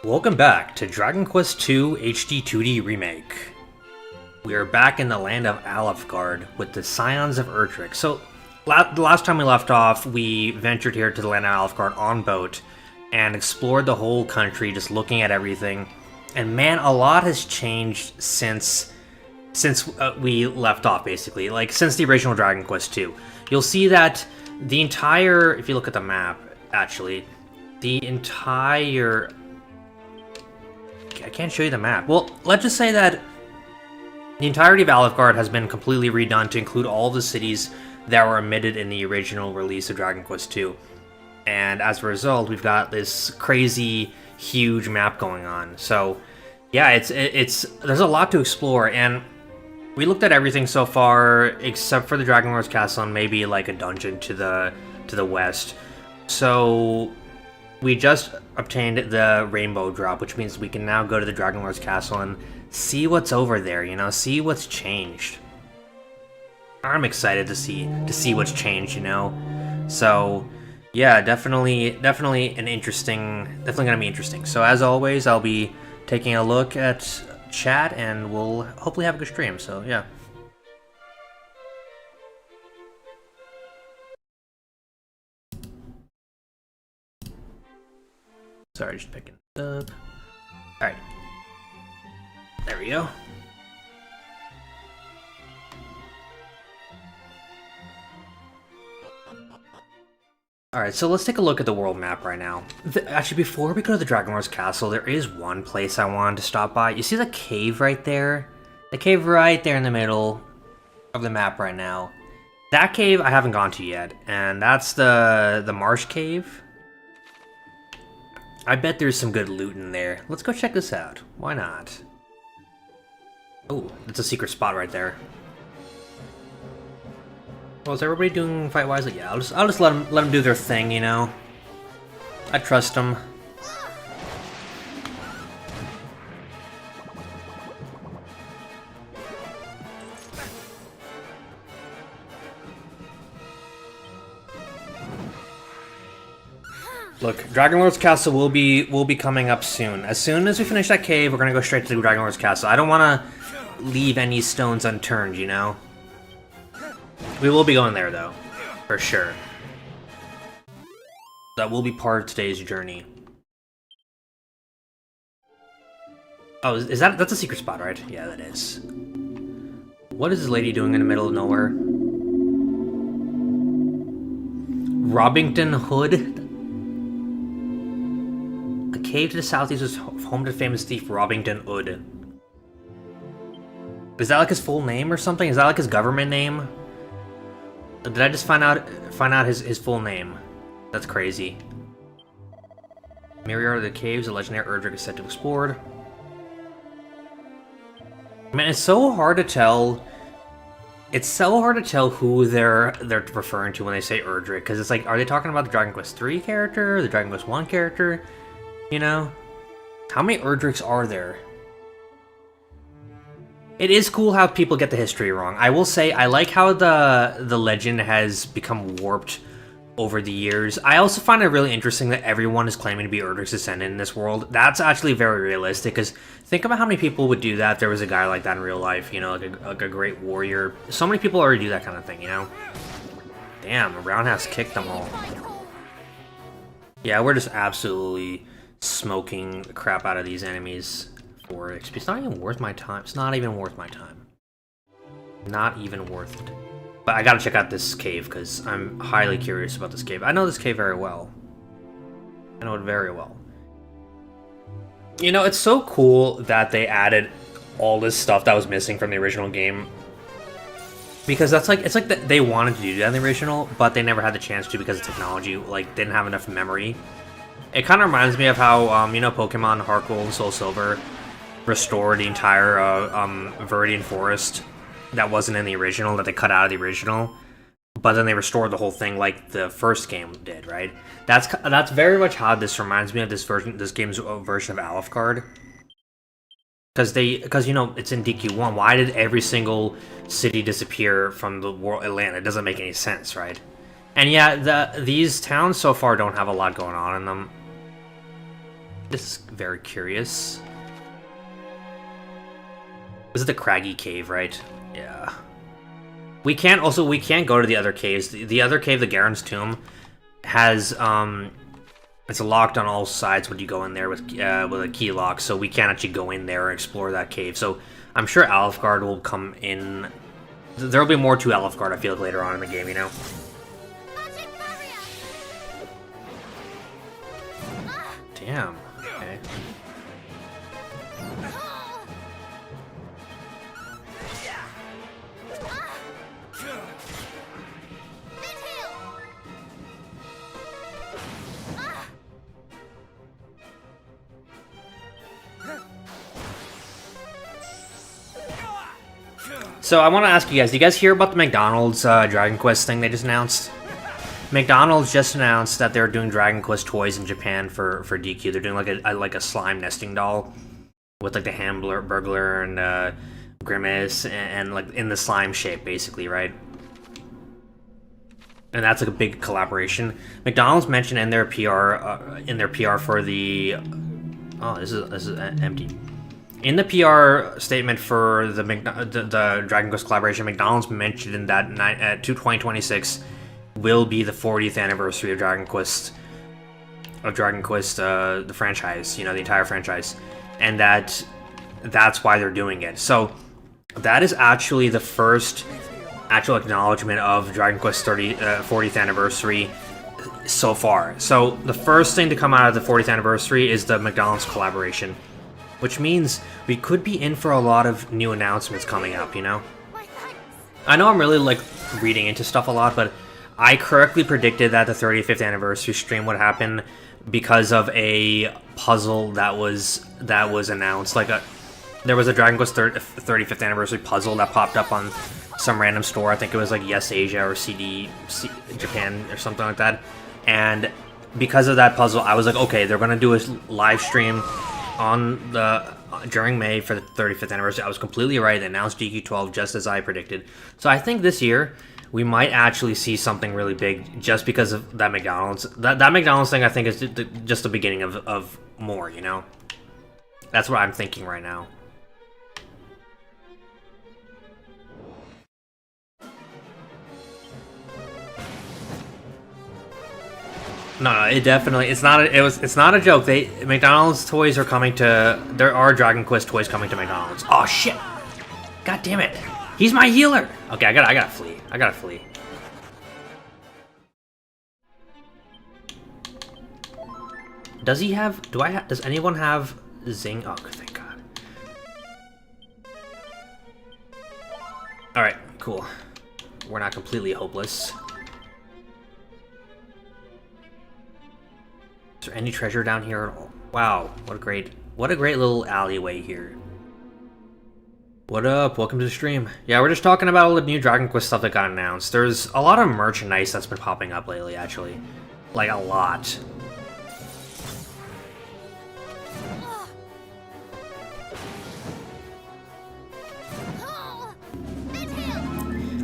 Welcome back to Dragon Quest II HD 2D Remake. We are back in the land of Alefgard with the Scions of Erdrick. So, the last time we left off, we ventured here to the land of Alefgard on boat and explored the whole country, just looking at everything. And man, a lot has changed since we left off, basically. Like, since the original Dragon Quest II. You'll see that the entire, if you look at the map, actually, the entire... I can't show you the map. Well, let's just say that the entirety of Alefgard has been completely redone to include all the cities that were omitted in the original release of Dragon Quest II. And as a result, we've got this crazy, huge map going on. So, yeah, it's there's a lot to explore, and we looked at everything so far except for the Dragon Lord's Castle and maybe like a dungeon to the west. So we just obtained the Rainbow Drop, which means we can now go to the Dragon Lord's Castle and see what's over there, you know, see what's changed. I'm excited to see what's changed, you know. So, yeah, definitely definitely gonna be interesting. So as always, I'll be taking a look at chat and we'll hopefully have a good stream. So, yeah. Sorry, just picking it up. Alright. There we go. Alright, so let's take a look at the world map right now. Actually, before we go to the Dragon Lord's Castle, there is one place I wanted to stop by. You see the cave right there? The cave right there in the middle of the map right now. That cave I haven't gone to yet, and that's the Marsh Cave. I bet there's some good loot in there. Let's go check this out. Why not? Oh, that's a secret spot right there. Well, is everybody doing fight wisely? Yeah, I'll just let them do their thing, you know. I trust them. Look, Dragon Lord's Castle will be coming up soon. As soon as we finish that cave, we're gonna go straight to the Dragon Lord's Castle. I don't want to leave any stones unturned, you know. We will be going there though, for sure. That will be part of today's journey. Oh, that's a secret spot, right? Yeah, that is. What is this lady doing in the middle of nowhere? Robbington Hood. A cave to the southeast was home to the famous thief Robbington Hood. Is that like his full name or something? Is that like his government name? Did I just find out his full name? That's crazy. Myriad of the caves, a legendary Erdrick is said to have explored. Man, it's so hard to tell. It's so hard to tell who they're referring to when they say Erdrick, because it's like, are they talking about the Dragon Quest III character, or the Dragon Quest I character? You know? How many Erdricks are there? It is cool how people get the history wrong. I will say, I like how the legend has become warped over the years. I also find it really interesting that everyone is claiming to be Erdrick's descendant in this world. That's actually very realistic, because think about how many people would do that if there was a guy like that in real life, you know, like a great warrior. So many people already do that kind of thing, you know? Damn, a roundhouse kicked them all. Yeah, we're just absolutely smoking the crap out of these enemies. It's not even worth my time. It's not even worth my time. Not even worth it. But I gotta check out this cave, because I'm highly curious about this cave. I know this cave very well. I know it very well. You know, it's so cool that they added all this stuff that was missing from the original game. Because it's like they wanted to do that in the original, but they never had the chance to because of technology, like, didn't have enough memory. It kind of reminds me of how, you know, Pokemon Heart Gold and Soul Silver restore the entire Viridian Forest that wasn't in the original, that they cut out of the original, but then they restored the whole thing like the first game did, right? That's very much how this reminds me of this game's version of Alefgard. Because you know, it's in DQ1. Why did every single city disappear from the world Atlanta? It doesn't make any sense, right? And yeah, these towns so far don't have a lot going on in them. This is very curious. This is the Craggy Cave, right? Yeah. We can't go to the other caves. The other cave, the Garen's Tomb, has it's locked on all sides when you go in there with a key lock, so we can't actually go in there and explore that cave. So I'm sure Alfgard will come in. There'll be more to Alfgard, I feel like, later on in the game, you know? Damn. Okay. So I want to ask you guys, do you guys hear about the McDonald's Dragon Quest thing they just announced? McDonald's just announced that they're doing Dragon Quest toys in Japan for DQ. They're doing like a slime nesting doll with like the Hamburglar and Grimace and like in the slime shape, basically, right? And that's like a big collaboration. McDonald's mentioned in their PR for the this is empty. In the PR statement for the Dragon Quest collaboration, McDonald's mentioned that 2026 will be the 40th anniversary of Dragon Quest, the franchise, you know, the entire franchise, and that's why they're doing it. So that is actually the first actual acknowledgement of Dragon Quest 40th anniversary so far. So the first thing to come out of the 40th anniversary is the McDonald's collaboration, which means we could be in for a lot of new announcements coming up, you know? I know I'm really, like, reading into stuff a lot, but I correctly predicted that the 35th anniversary stream would happen because of a puzzle that was announced. There was a Dragon Quest 35th anniversary puzzle that popped up on some random store. I think it was, like, Yes Asia or CD Japan or something like that. And because of that puzzle, I was like, okay, they're gonna do a live stream during May for the 35th anniversary. I was completely right. They announced DQ12 just as I predicted. So I think this year we might actually see something really big just because of that McDonald's. That McDonald's thing, I think, is just the beginning of more, you know? That's what I'm thinking right now. No, it definitely, it's not a joke. McDonald's toys are coming to, there are Dragon Quest toys coming to McDonald's. Oh shit! God damn it! He's my healer! Okay, I gotta flee. I gotta flee. Does he have, does anyone have Zing? Oh, thank God. Alright, cool. We're not completely hopeless. Is there any treasure down here at all? Wow, what a great little alleyway here. What up? Welcome to the stream. Yeah, we're just talking about all the new Dragon Quest stuff that got announced. There's a lot of merchandise that's been popping up lately, actually. Like, a lot.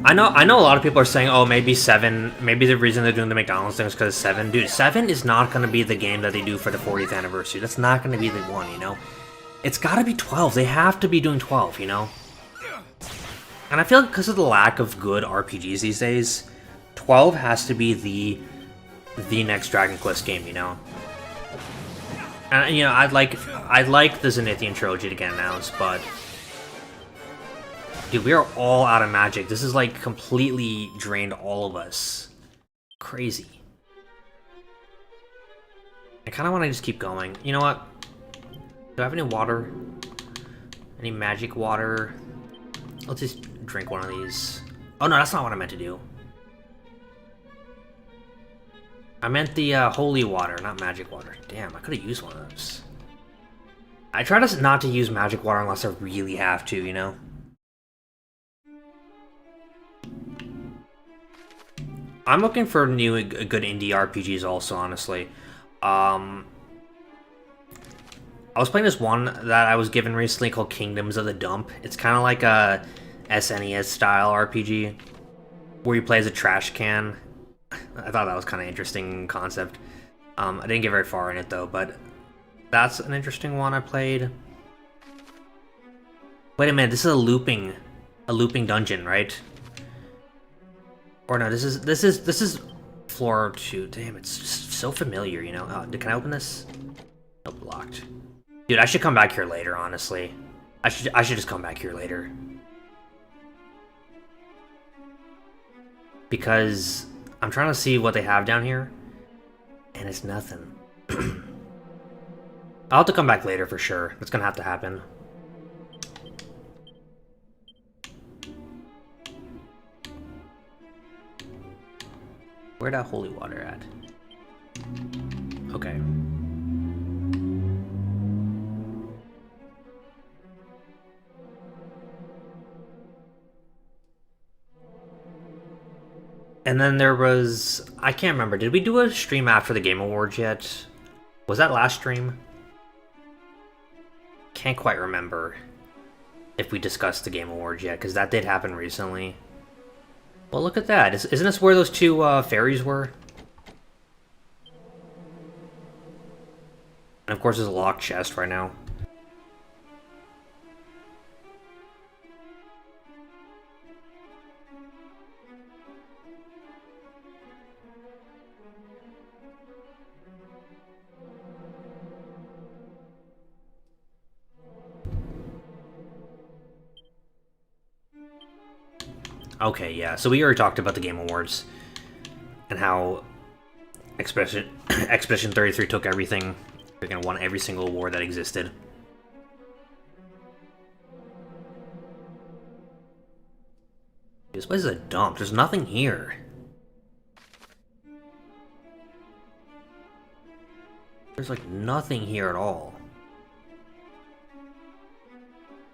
I know a lot of people are saying, oh, maybe the reason they're doing the McDonald's thing is because 7. Dude, 7 is not going to be the game that they do for the 40th anniversary. That's not going to be the one, you know? It's got to be 12. They have to be doing 12, you know? And I feel like because of the lack of good RPGs these days, 12 has to be the next Dragon Quest game, you know? And, you know, I'd like the Zenithian trilogy to get announced, but dude, we are all out of magic. This is like completely drained all of us. Crazy. I kind of want to just keep going. You know what? Do I have any water? Any magic water? Let's just drink one of these. Oh no, that's not what I meant to do. I meant the holy water, not magic water. Damn, I could have used one of those. I try to not to use magic water unless I really have to, you know? I'm looking for new, good indie RPGs also, honestly. I was playing this one that I was given recently called Kingdoms of the Dump. It's kind of like a SNES-style RPG where you play as a trash can. I thought that was kind of interesting concept. I didn't get very far in it, though, but That's an interesting one I played. Wait a minute, this is a looping dungeon, right? Or no, this is floor 2. Damn, it's just so familiar, you know. Can I open this? Nope, locked. Dude, I should come back here later, honestly. I should just come back here later. Because I'm trying to see what they have down here, and it's nothing. I'll have to come back later for sure. That's gonna have to happen. Where'd that holy water at? Okay. And then there was... I can't remember. Did we do a stream after the Game Awards yet? Was that last stream? Can't quite remember if we discussed the Game Awards yet, because that did happen recently. Well, look at that. Isn't this where those two fairies were? And of course, there's a locked chest right now. Okay, yeah. So we already talked about the Game Awards and how Expedition 33 took everything. They're gonna won every single award that existed. This place is a dump. There's nothing here. There's like nothing here at all.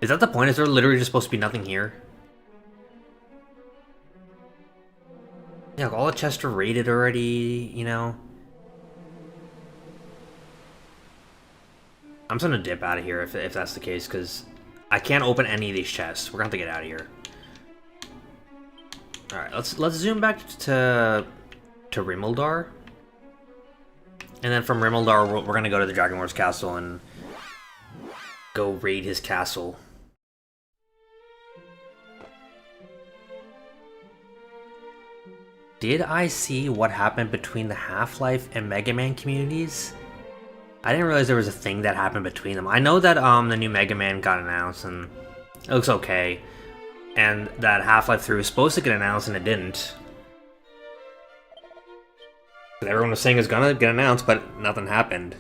Is that the point? Is there literally just supposed to be nothing here? Yeah, all the chests are raided already, you know? I'm just gonna dip out of here if that's the case, because I can't open any of these chests. We're gonna have to get out of here. Alright, let's zoom back to Rimuldar. And then from Rimuldar, we're gonna go to the Dragon Lord's castle and go raid his castle. Did I see what happened between the Half-Life and Mega Man communities? I didn't realize there was a thing that happened between them. I know that the new Mega Man got announced and it looks okay. And that Half-Life 3 was supposed to get announced and it didn't. Everyone was saying it's gonna get announced, but nothing happened.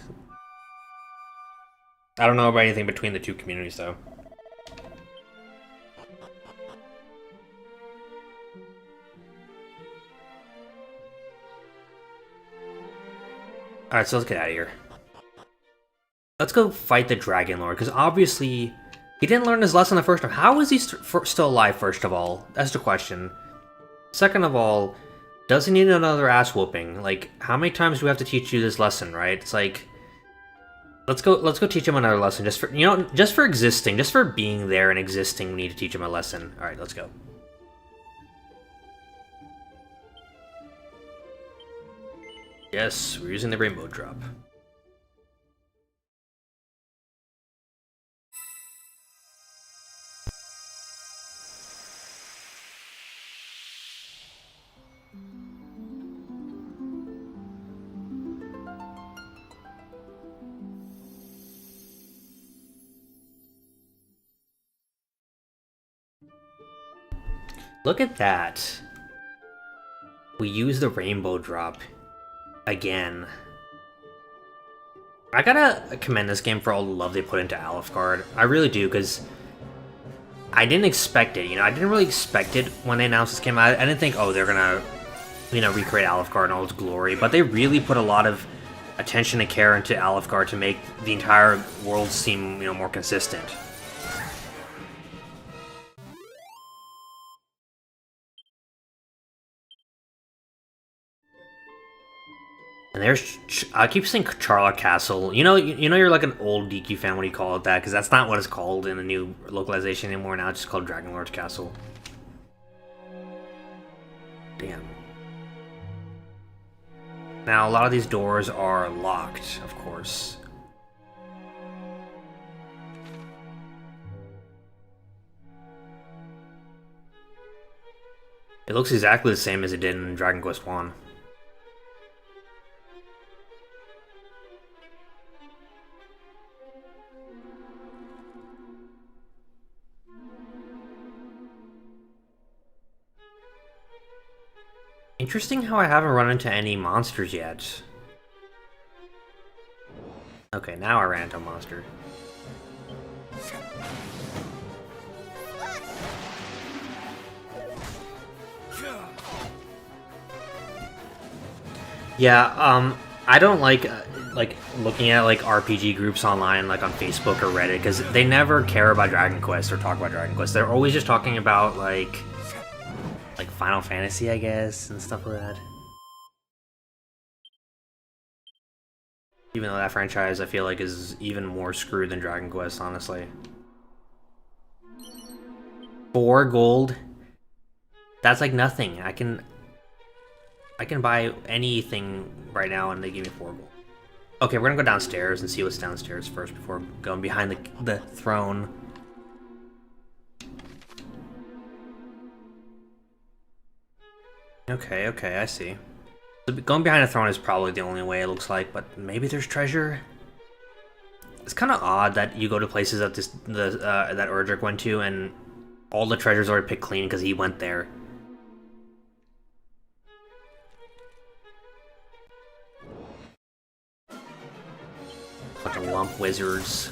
I don't know about anything between the two communities though. Alright, so let's get out of here. Let's go fight the Dragon Lord, because obviously he didn't learn his lesson the first time. How is he still alive, first of all? That's the question. Second of all, does he need another ass whooping? Like, how many times do we have to teach you this lesson, right? It's like, let's go teach him another lesson. Just for, you know, just for existing, just for being there and existing, we need to teach him a lesson. Alright, let's go. Yes, we're using the rainbow drop. Look at that. We use the rainbow drop again. I gotta commend this game for all the love they put into Alfgard. I really do, because I didn't expect it, you know? I didn't really expect it when they announced this game. I didn't think, oh, they're gonna, you know, recreate Alfgard in all its glory, but they really put a lot of attention and care into Alfgard to make the entire world seem, you know, more consistent. And there's, I keep saying Charla Castle. You know you're like an old DQ fan when you call it that, because that's not what it's called in the new localization anymore. Now it's just called Dragon Lord's Castle. Damn. Now a lot of these doors are locked, of course. It looks exactly the same as it did in Dragon Quest 1. Interesting how I haven't run into any monsters yet. Okay, now I ran into a monster. Yeah, I don't like looking at like RPG groups online, like on Facebook or Reddit, because they never care about Dragon Quest or talk about Dragon Quest. They're always just talking about like Final Fantasy, I guess, and stuff like that. Even though that franchise, I feel like, is even more screwed than Dragon Quest, honestly. 4 gold. That's like nothing. I can buy anything right now, and they give me 4 gold. Okay, we're gonna go downstairs and see what's downstairs first before going behind the throne. Okay, I see. So going behind the throne is probably the only way, it looks like, but maybe there's treasure? It's kind of odd that you go to places that that Erdrick went to, and all the treasures are picked clean because he went there. Bunch of lump wizards.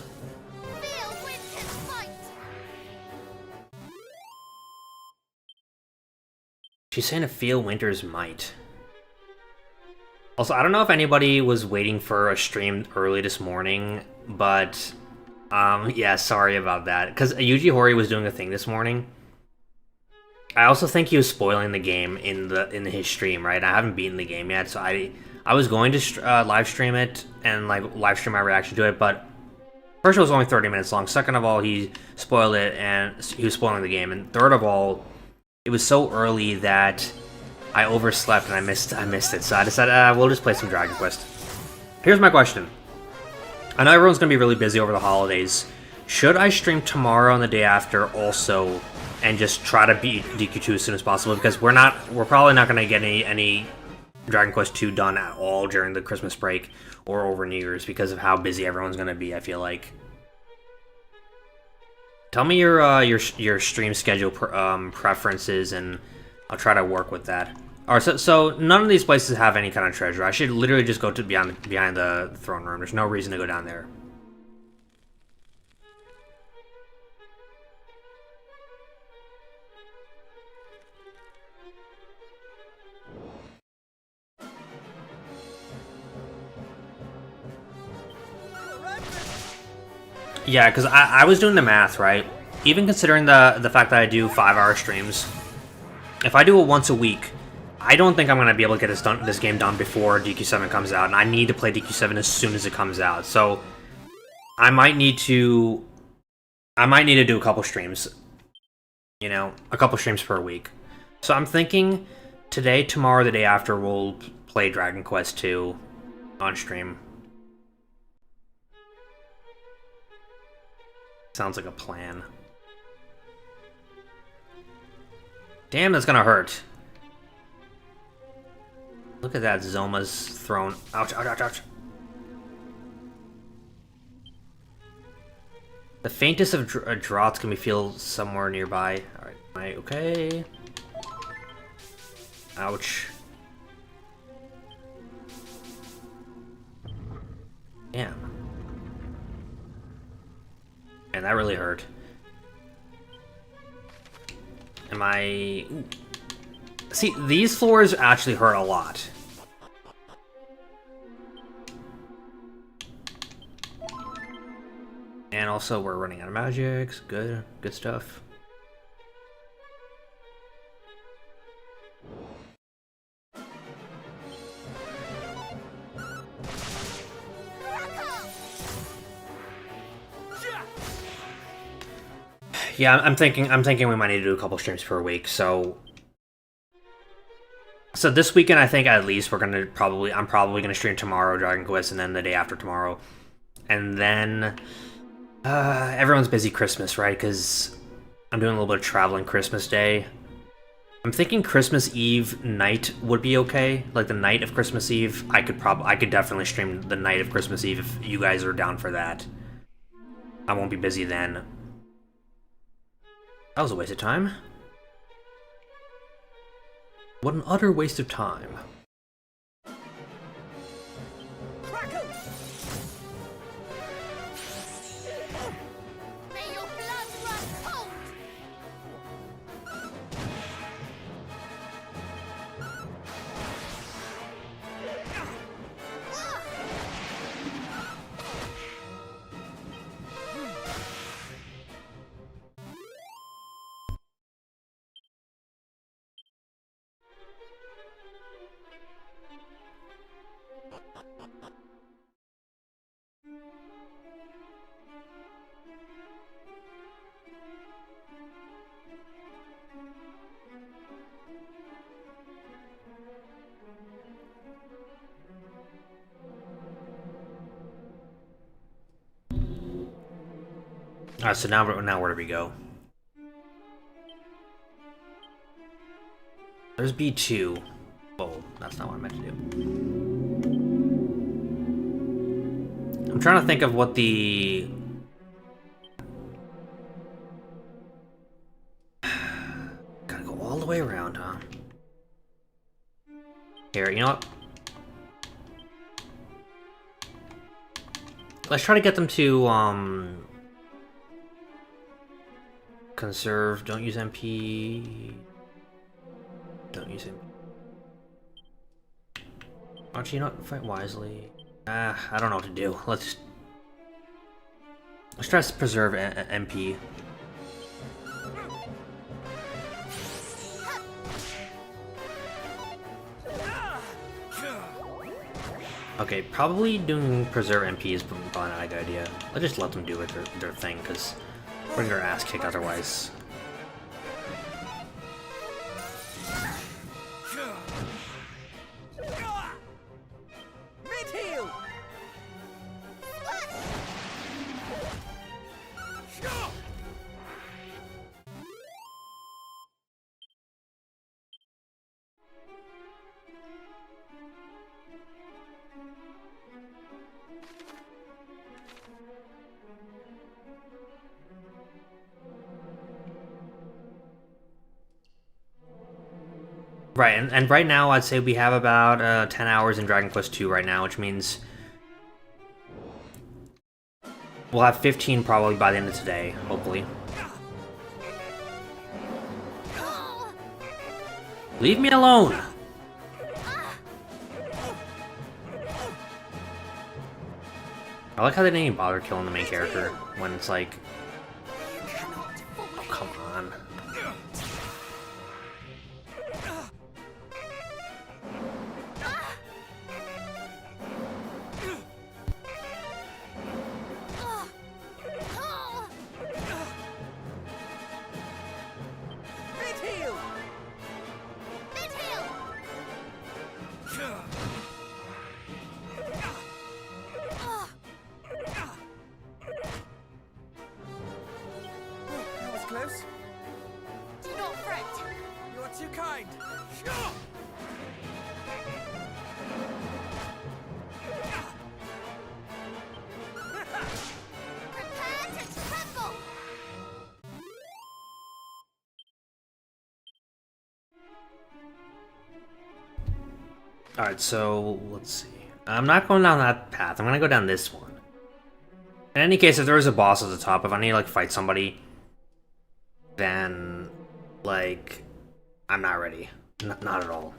She's saying to feel Winter's might. Also, I don't know if anybody was waiting for a stream early this morning, but yeah, sorry about that. Because Yuji Horii was doing a thing this morning. I also think he was spoiling the game in his stream, right? I haven't beaten the game yet, so I was going to live stream it and like live stream my reaction to it, but first it was only 30 minutes long. Second of all, he spoiled it and he was spoiling the game, and third of all, it was so early that I overslept and I missed it. So I decided we'll just play some Dragon Quest. Here's my question. I know everyone's gonna be really busy over the holidays. Should I stream tomorrow and the day after also, and just try to beat DQ2 as soon as possible? Because we're probably not gonna get any Dragon Quest 2 done at all during the Christmas break or over New Year's because of how busy everyone's gonna be, I feel like. Tell me your stream schedule preferences, and I'll try to work with that. Alright, so none of these places have any kind of treasure. I should literally just go to behind the throne room. There's no reason to go down there. Yeah, because I was doing the math, right? Even considering the fact that I do 5-hour streams, if I do it once a week, I don't think I'm going to be able to get this game done before DQ7 comes out, and I need to play DQ7 as soon as it comes out. So I might need to do a couple streams, you know, a couple streams per week. So I'm thinking today, tomorrow, the day after, we'll play Dragon Quest 2 on stream. Sounds like a plan. Damn, that's gonna hurt. Look at that, Zoma's throne. Ouch, ouch, ouch, ouch. The faintest of draughts can be feel somewhere nearby. Alright, am I okay? Ouch. Damn. Man, that really hurt. Am I... Ooh. See, these floors actually hurt a lot. And also, we're running out of magics. Good stuff. Yeah, I'm thinking we might need to do a couple streams per week. So this weekend, I think at least I'm probably gonna stream tomorrow Dragon Quest, and then the day after tomorrow, and then everyone's busy Christmas, right? Because I'm doing a little bit of traveling Christmas Day. I'm thinking Christmas Eve night would be okay. Like the night of Christmas Eve, I could definitely stream the night of Christmas Eve if you guys are down for that. I won't be busy then. That was a waste of time. What an utter waste of time. Alright, so now where do we go? There's B2. Oh, that's not what I meant to do. I'm trying to think of what the... Gotta go all the way around, huh? Here, you know what? Let's try to get them to, conserve, don't use MP... Don't use MP. Actually, you know what? Fight wisely. I don't know what to do. Let's try to preserve MP. Okay, probably doing preserve MP is probably not a good idea. Let's just let them do their thing, because we're gonna get our ass kicked otherwise. Right, and right now I'd say we have about 10 hours in Dragon Quest II right now, which means we'll have 15 probably by the end of today, hopefully. Leave me alone! I like how they didn't even bother killing the main character when it's like... Oh, come on. Close. Do not fret. You are too kind. Prepare to tremble. Alright, so let's see. I'm not going down that path. I'm gonna go down this one. In any case, if there is a boss at the top, if I need to like fight somebody, then like I'm not ready. Not at all.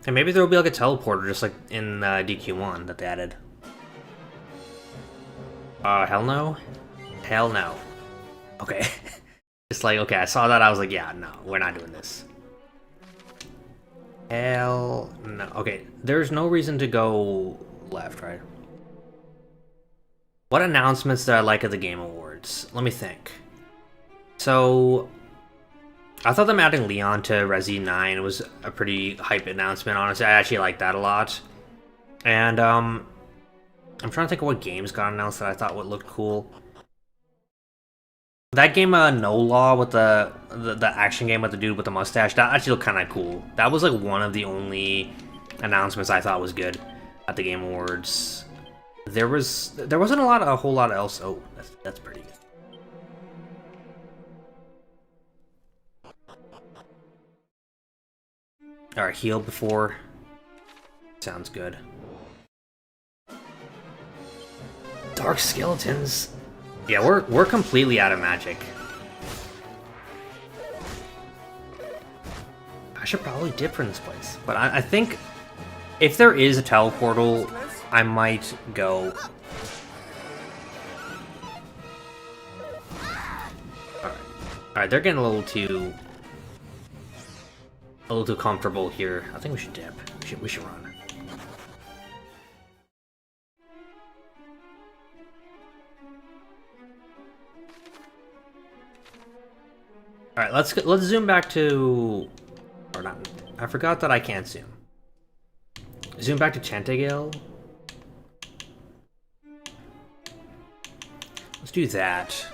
And maybe there will be like a teleporter just like in DQ1 that they added. Hell no? Hell no. Okay. It's like, okay, I saw that, I was like, yeah, no, we're not doing this. Hell no. Okay, there's no reason to go left, right? What announcements did I like at the Game Awards? Let me think. So, I thought them adding Leon to Resi 9 was a pretty hype announcement, honestly. I actually like that a lot. And, I'm trying to think of what games got announced that I thought would look cool. That game, No Law, with the action game with the dude with the mustache, that actually looked kind of cool. That was like one of the only announcements I thought was good at the Game Awards. There wasn't a whole lot else. Oh, that's pretty good. All right, heal before. Sounds good. Dark skeletons. Yeah, we're completely out of magic. I should probably dip from this place, but I think if there is a teleportal, I might go. Alright, they're getting a little too comfortable here. I think we should dip. We should run. Alright, let's zoom back to, or not. I forgot that I can't zoom. Zoom back to Chantegale. Let's do that.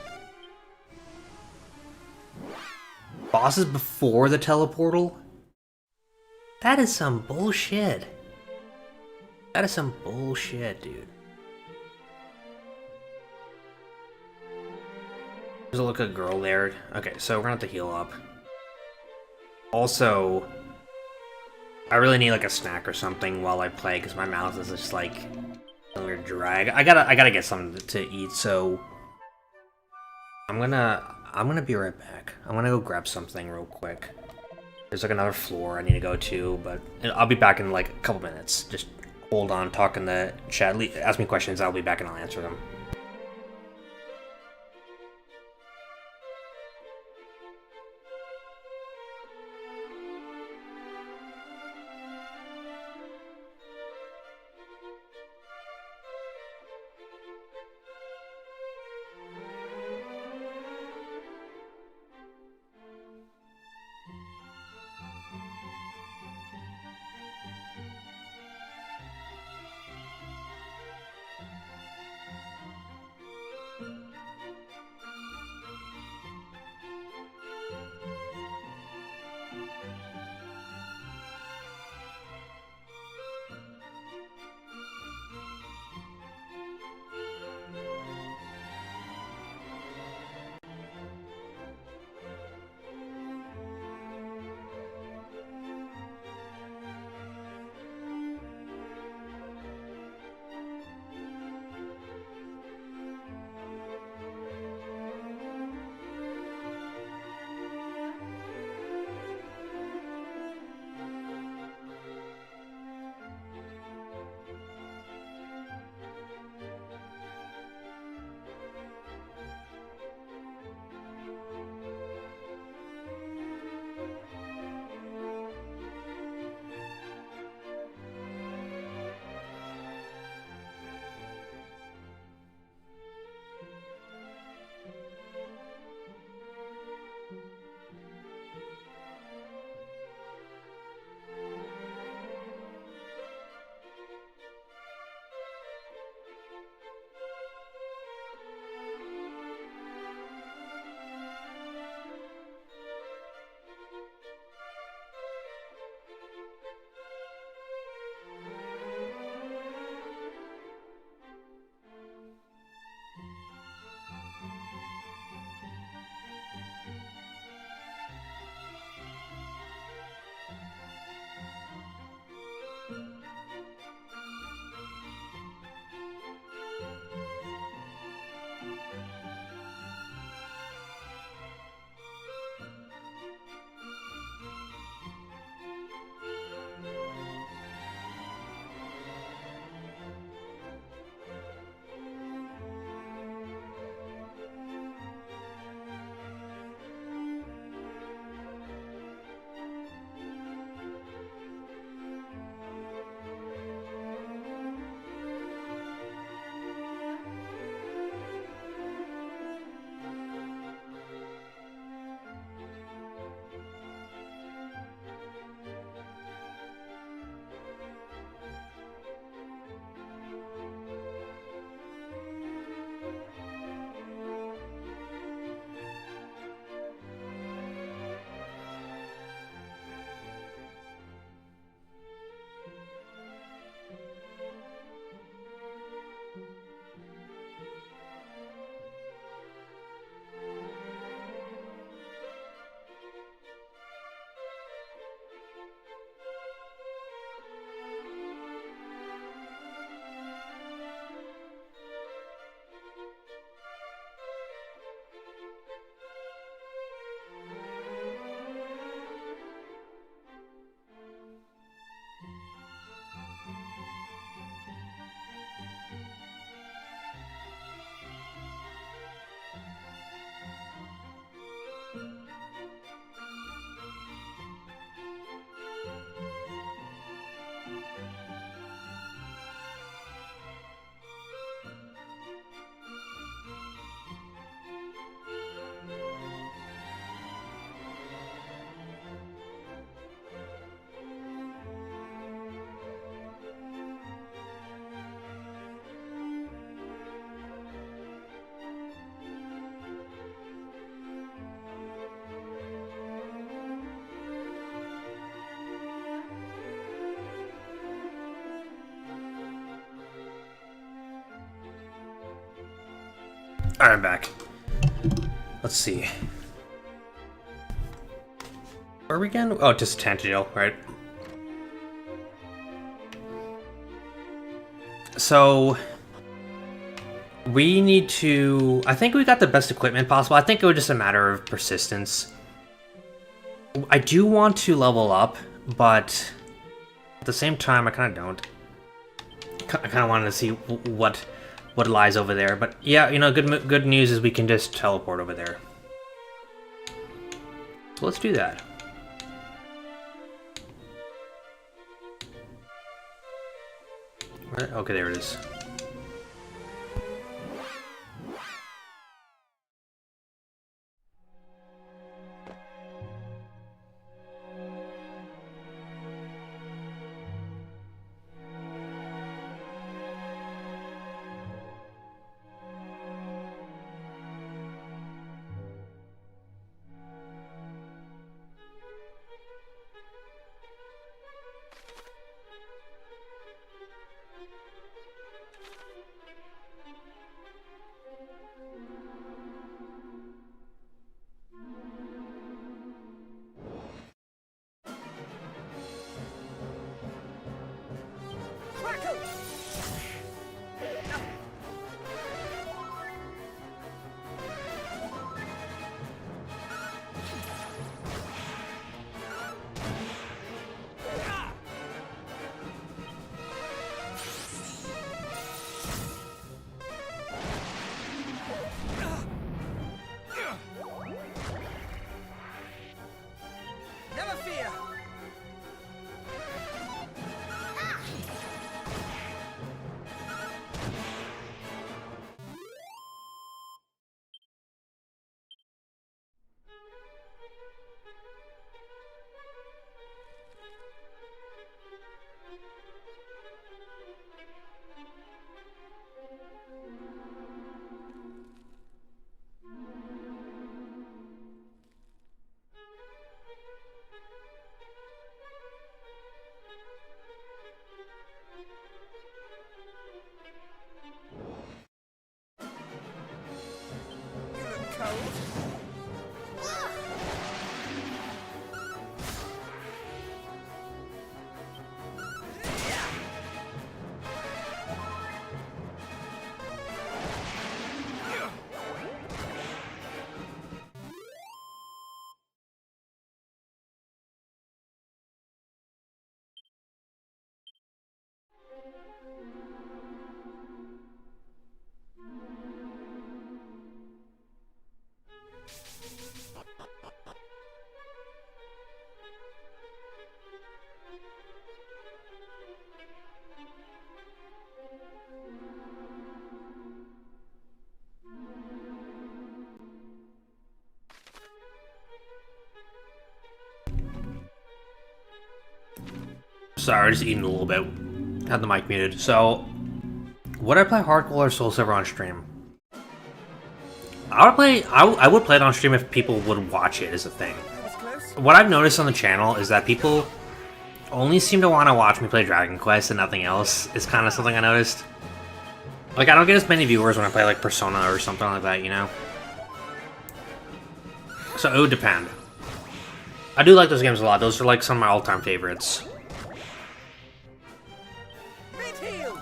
Bosses before the teleportal? That is some bullshit. That is some bullshit, dude. There's a look at a girl there. Okay, so we're gonna have to heal up. Also, I really need like a snack or something while I play because my mouth is just like a weird drag. I gotta get something to eat, so I'm gonna be right back. I'm gonna go grab something real quick. There's like another floor I need to go to, but I'll be back in like a couple minutes. Just hold on, talk in the chat, ask me questions, I'll be back and I'll answer them. Alright, I'm back. Let's see. Where are we again? Oh, just Tantagel, right? So we need to... I think we got the best equipment possible. I think it was just a matter of persistence. I do want to level up, but at the same time, I kind of don't. I kind of wanted to see what lies over there. But yeah, you know, good news is we can just teleport over there. So let's do that. Right, okay, there it is. Crackle! Never fear! You look cold. Sorry, just eating a little bit. Had the mic muted. So, would I play Hardcore or Soul Silver on stream? I would play it on stream if people would watch it, is a thing. That was close. What I've noticed on the channel is that people only seem to want to watch me play Dragon Quest and nothing else. Is kind of something I noticed. Like, I don't get as many viewers when I play, like, Persona or something like that, you know? So it would depend. I do like those games a lot. Those are, like, some of my all-time favorites. Mid heel!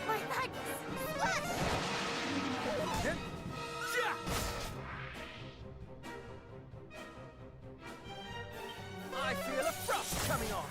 My thanks! Splash! I feel a frost coming on.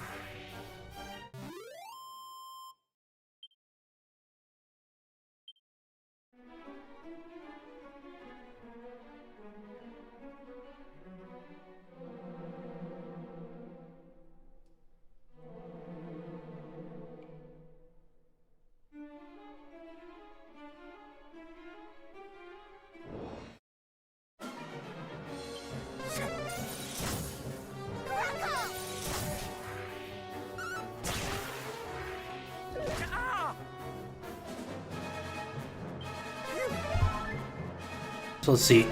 So let's see.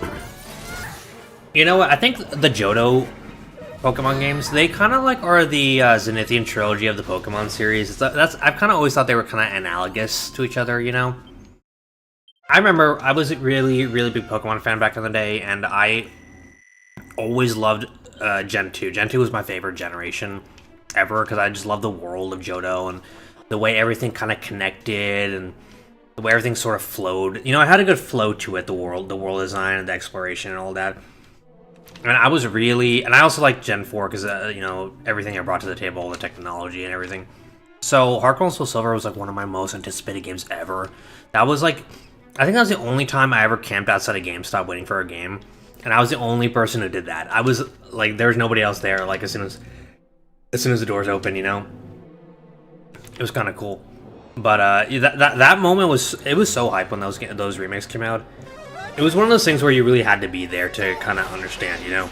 You know what? I think the Johto Pokemon games, they kind of like are the Zenithian trilogy of the Pokemon series. I've kind of always thought they were kind of analogous to each other, you know? I remember I was a really, really big Pokemon fan back in the day, and I always loved Gen 2. Gen 2 was my favorite generation ever, because I just love the world of Johto, and the way everything kind of connected, and the way everything sort of flowed. You know, it had a good flow to it, the world design, and the exploration, and all that. And I was really... And I also like Gen 4, because, you know, everything I brought to the table, all the technology and everything. So, Heart Gold and Soul Silver was, like, one of my most anticipated games ever. That was, like... I think that was the only time I ever camped outside a GameStop waiting for a game. And I was the only person who did that. I was, like, there was nobody else there, like, as soon as the doors open, you know? It was kind of cool. But, that moment was... It was so hype when those remakes came out. It was one of those things where you really had to be there to kind of understand, you know?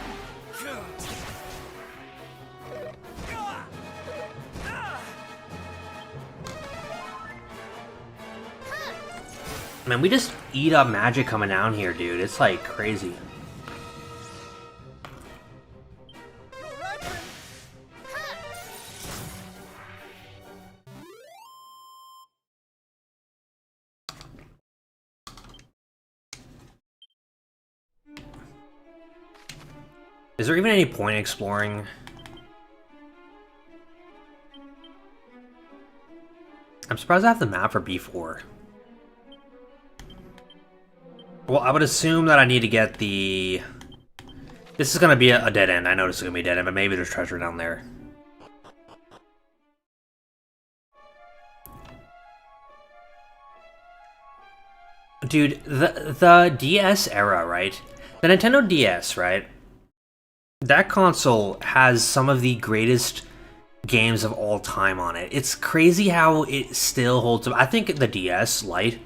Man, we just eat up magic coming down here, dude. It's like crazy. Is there even any point exploring? I'm surprised I have the map for B4. Well, I would assume that I need to get the... This is going to be a dead end. I know this is going to be a dead end, but maybe there's treasure down there. Dude, the DS era, right? The Nintendo DS, right? That console has some of the greatest games of all time on it. It's crazy how it still holds up. I think the DS Lite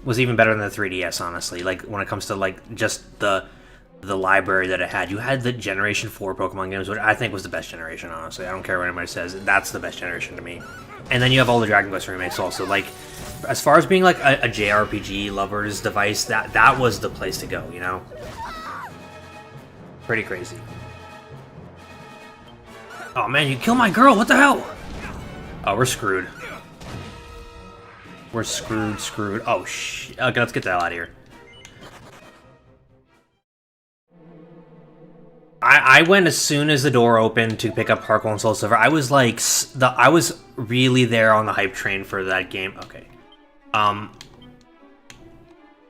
was even better than the 3DS, honestly. Like, when it comes to, like, just the library that it had. You had the Generation 4 Pokemon games, which I think was the best generation, honestly. I don't care what anybody says. That's the best generation to me. And then you have all the Dragon Quest remakes also. Like, as far as being, like, a JRPG lover's device, that was the place to go, you know? Pretty crazy. Oh, man, you killed my girl! What the hell? Oh, we're screwed. We're screwed. Oh, shit. Okay, let's get the hell out of here. I went as soon as the door opened to pick up Heart Gold and Soul Silver. I was like, I was really there on the hype train for that game. Okay. And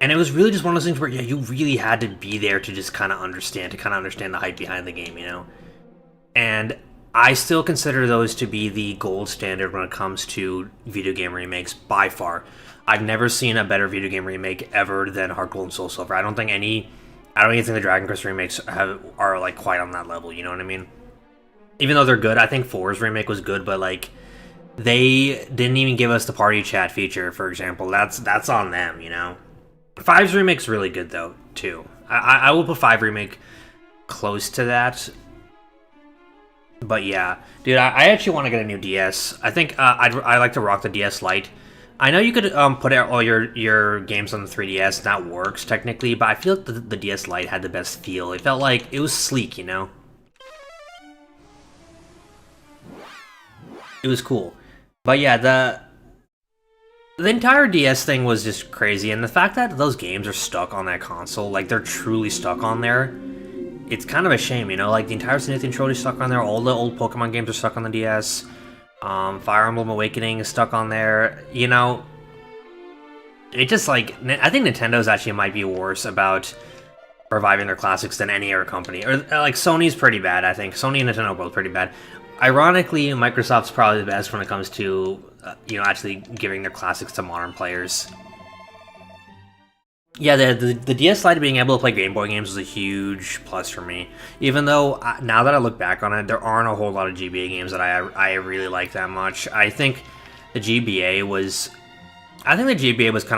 it was really just one of those things where, yeah, you really had to be there to just kind of understand the hype behind the game, you know? And I still consider those to be the gold standard when it comes to video game remakes, by far. I've never seen a better video game remake ever than Heart Gold and Soul Silver. I don't even think the Dragon Quest remakes are like quite on that level, you know what I mean? Even though they're good, I think 4's remake was good, but like They didn't even give us the party chat feature, for example. That's on them, you know. 5's remake's really good though, too. I will put 5 remake close to that. But yeah, dude, I actually want to get a new DS. I think I like to rock the DS Lite. I know you could put out all your games on the 3DS, and that works technically, but I feel like the DS Lite had the best feel. It felt like it was sleek, you know? It was cool. But yeah, the entire DS thing was just crazy, and the fact that those games are stuck on that console, like they're truly stuck on there, it's kind of a shame, you know? Like the entire Zenithian trilogy is stuck on there, all the old Pokemon games are stuck on the DS. Fire Emblem Awakening is stuck on there. You know, it just like I think Nintendo's actually might be worse about reviving their classics than any other company. Or like Sony's pretty bad. I think Sony and Nintendo are both pretty bad. Ironically, Microsoft's probably the best when it comes to you know, actually giving their classics to modern players. Yeah, the DS Lite being able to play Game Boy games was a huge plus for me. Even though, now that I look back on it, there aren't a whole lot of GBA games that I really like that much. I think the GBA was kind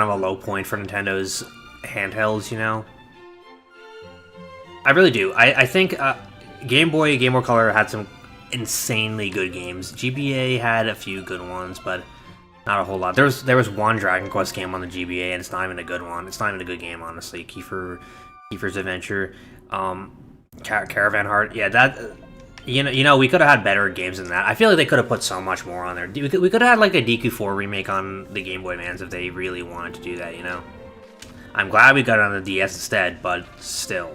of a low point for Nintendo's handhelds, you know? I really do. I think Game Boy Color had some insanely good games. GBA had a few good ones, but not a whole lot. There was one Dragon Quest game on the GBA, and it's not even a good one. It's not even a good game, honestly. Kiefer's Adventure, Caravan Heart. Yeah, that you know we could have had better games than that. I feel like they could have put so much more on there. We could have had like a DQ4 remake on the Game Boy Advance if they really wanted to do that. You know, I'm glad we got it on the DS instead, but still,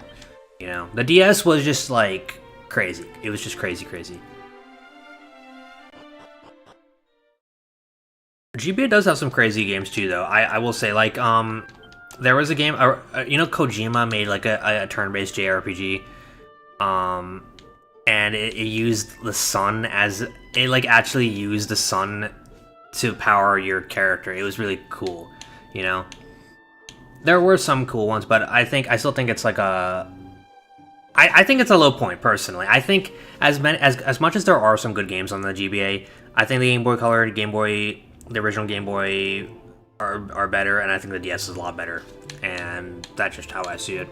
you know, the DS was just like crazy. It was just crazy. GBA does have some crazy games too, though. I will say, like, there was a game, you know, Kojima made like a turn-based JRPG, and it used the sun actually used the sun to power your character. It was really cool, you know. There were some cool ones, but I still think it's like I think it's a low point personally. I think as much as there are some good games on the GBA, I think the Game Boy Color, the original Game Boy are better, and I think the DS is a lot better, and that's just how I see it.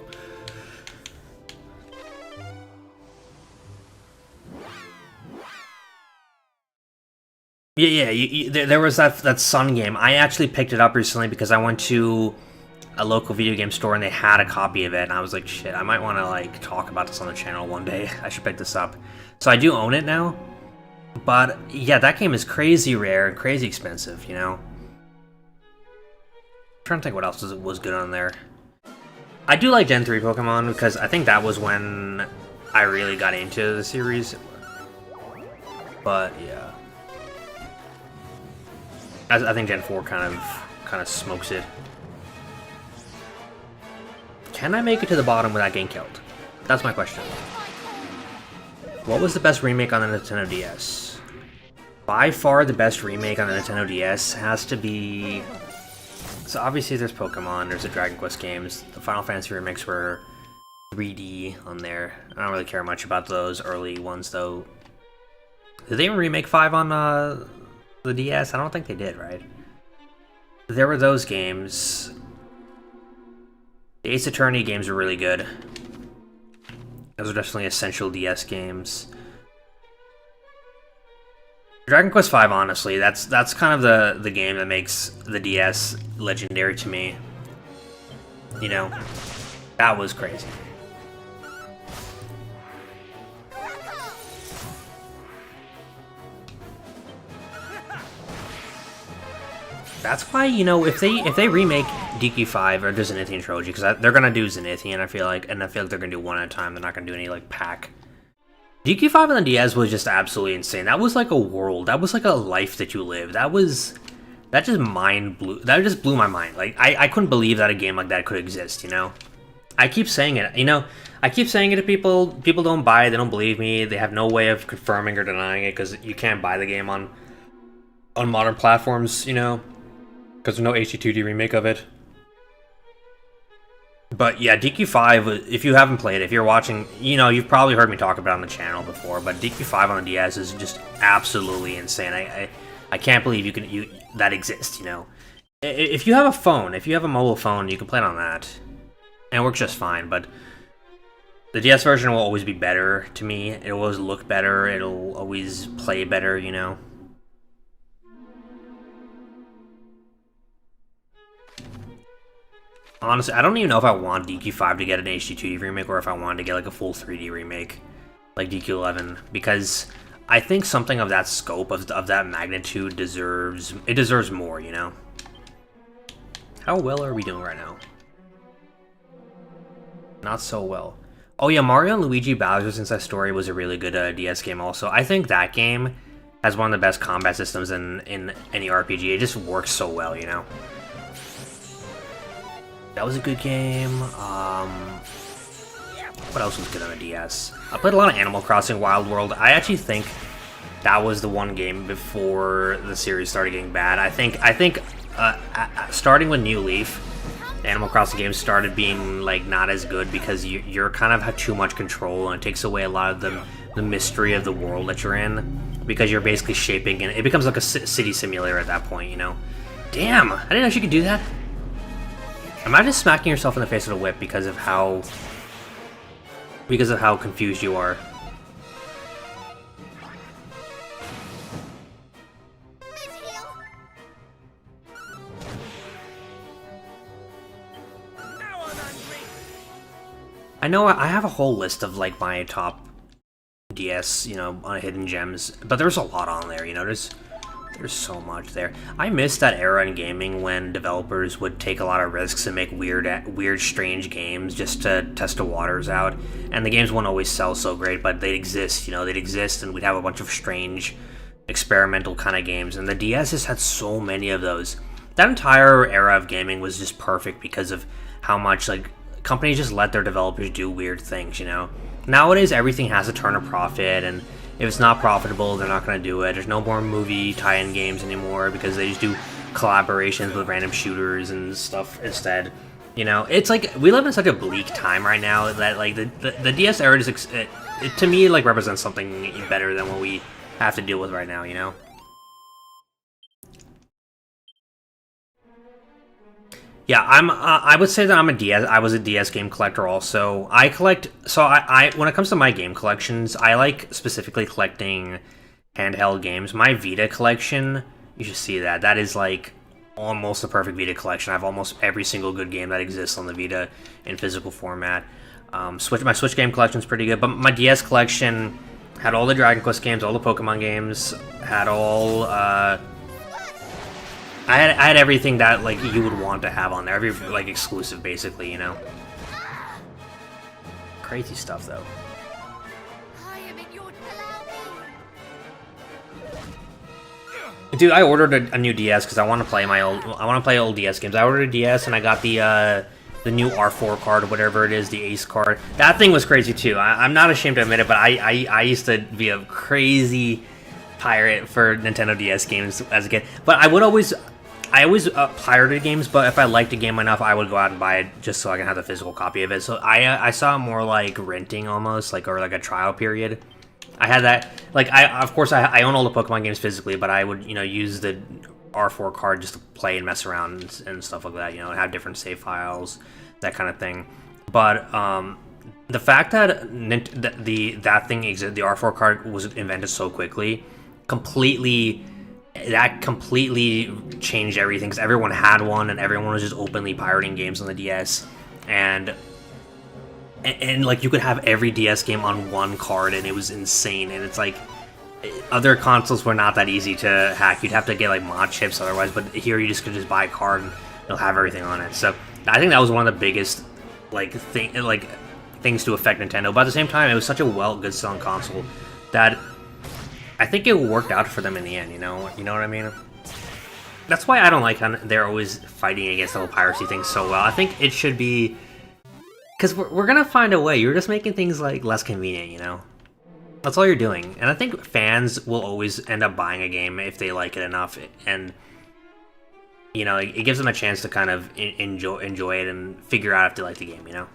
Yeah, there was that Sun game. I actually picked it up recently because I went to a local video game store and they had a copy of it, and I was like, shit, I might want to like talk about this on the channel one day. I should pick this up. So I do own it now. But yeah, that game is crazy rare and crazy expensive, you know? I'm trying to think what else was good on there. I do like Gen 3 Pokemon because I think that was when I really got into the series. But yeah. I think Gen 4 kind of smokes it. Can I make it to the bottom without getting killed? That's my question. What was the best remake on the Nintendo DS? By far the best remake on the Nintendo DS has to be... So obviously there's Pokemon, there's the Dragon Quest games, the Final Fantasy remakes were 3D on there. I don't really care much about those early ones though. Did they even remake 5 on the DS? I don't think they did, right? There were those games. The Ace Attorney games were really good. Those are definitely essential DS games. Dragon Quest V, honestly, that's kind of the game that makes the DS legendary to me. You know, that was crazy. That's why, you know, if they remake DQ5 or the Zenithian trilogy, because they're gonna do Zenithian, I feel like they're gonna do one at a time. They're not gonna do any like pack. DQ5 on the DS was just absolutely insane. That was like a world. That was like a life that you lived. That just blew my mind. Like I couldn't believe that a game like that could exist. You know, I keep saying it. You know, I keep saying it to people. People don't buy it. They don't believe me. They have no way of confirming or denying it because you can't buy the game on modern platforms. You know. Because there's no HD2D remake of it. But yeah, DQ5, if you haven't played it, if you're watching, you know, you've probably heard me talk about it on the channel before, but DQ5 on the DS is just absolutely insane. I I can't believe that exists, you know. If you have a phone, if you have a mobile phone, you can play it on that. And it works just fine, but the DS version will always be better to me. It'll always look better, it'll always play better, you know. Honestly, I don't even know if I want DQ5 to get an HD2D remake or if I wanted to get like a full 3D remake, like DQ11, because I think something of that scope, of that magnitude, deserves more, you know? How well are we doing right now? Not so well. Oh yeah, Mario and Luigi Bowser's Inside Story was a really good DS game also. I think that game has one of the best combat systems in any RPG. It just works so well, you know? That was a good game. What else was good on the DS? I played a lot of Animal Crossing Wild World. I actually think that was the one game before the series started getting bad. I think starting with New Leaf, the Animal Crossing games started being like not as good because you're kind of have too much control, and it takes away a lot of the mystery of the world that you're in, because you're basically shaping, and it becomes like a city simulator at that point, you know? Damn, I didn't know you could do that. Imagine smacking yourself in the face with a whip because of how confused you are. I know I have a whole list of like my top DS, you know, hidden gems, but there's a lot on there, you know, there's so much there. I miss that era in gaming when developers would take a lot of risks and make weird, strange games just to test the waters out. And the games wouldn't always sell so great, but they'd exist, you know, they'd exist, and we'd have a bunch of strange, experimental kind of games. And the DS has had so many of those. That entire era of gaming was just perfect because of how much, like, companies just let their developers do weird things, you know? Nowadays, everything has to turn a profit, and if it's not profitable, they're not going to do it. There's no more movie tie-in games anymore because they just do collaborations with random shooters and stuff instead. You know, it's like, we live in such a bleak time right now that, like, the DS era just, to me, like, represents something better than what we have to deal with right now, you know? Yeah, I would say that I was a DS game collector also. I collect, so when it comes to my game collections, I like specifically collecting handheld games. My Vita collection, you should see that. That is like almost a perfect Vita collection. I have almost every single good game that exists on the Vita in physical format. My Switch game collection is pretty good, but my DS collection had all the Dragon Quest games, all the Pokemon games, had all, I had everything that, like, you would want to have on there. Every, like, exclusive, basically, you know? Crazy stuff, though. Dude, I ordered a new DS because I want to play old DS games. I ordered a DS and I got the new R4 card, whatever it is, the Ace card. That thing was crazy, too. I'm not ashamed to admit it, but I used to be a crazy pirate for Nintendo DS games as a kid. But I always pirated games, but if I liked a game enough, I would go out and buy it just so I can have the physical copy of it. So I saw it more like renting almost, like, or like a trial period. I had that, like, of course I own all the Pokemon games physically, but I would, you know, use the R4 card just to play and mess around and stuff like that, you know, and have different save files, that kind of thing. But the fact that that thing existed, the R4 card was invented so quickly, completely changed everything, because everyone had one and everyone was just openly pirating games on the DS, and like, you could have every DS game on one card, and it was insane. And it's like, other consoles were not that easy to hack. You'd have to get like mod chips otherwise, but here you just could just buy a card and it'll have everything on it. So I think that was one of the biggest things to affect Nintendo. But at the same time, it was such a good selling console that I think it worked out for them in the end, you know what I mean? That's why I don't like how they're always fighting against the whole piracy thing so well. I think it should be, because we're gonna find a way. You're just making things, like, less convenient, you know? That's all you're doing. And I think fans will always end up buying a game if they like it enough, and, you know, it gives them a chance to kind of enjoy it and figure out if they like the game, you know?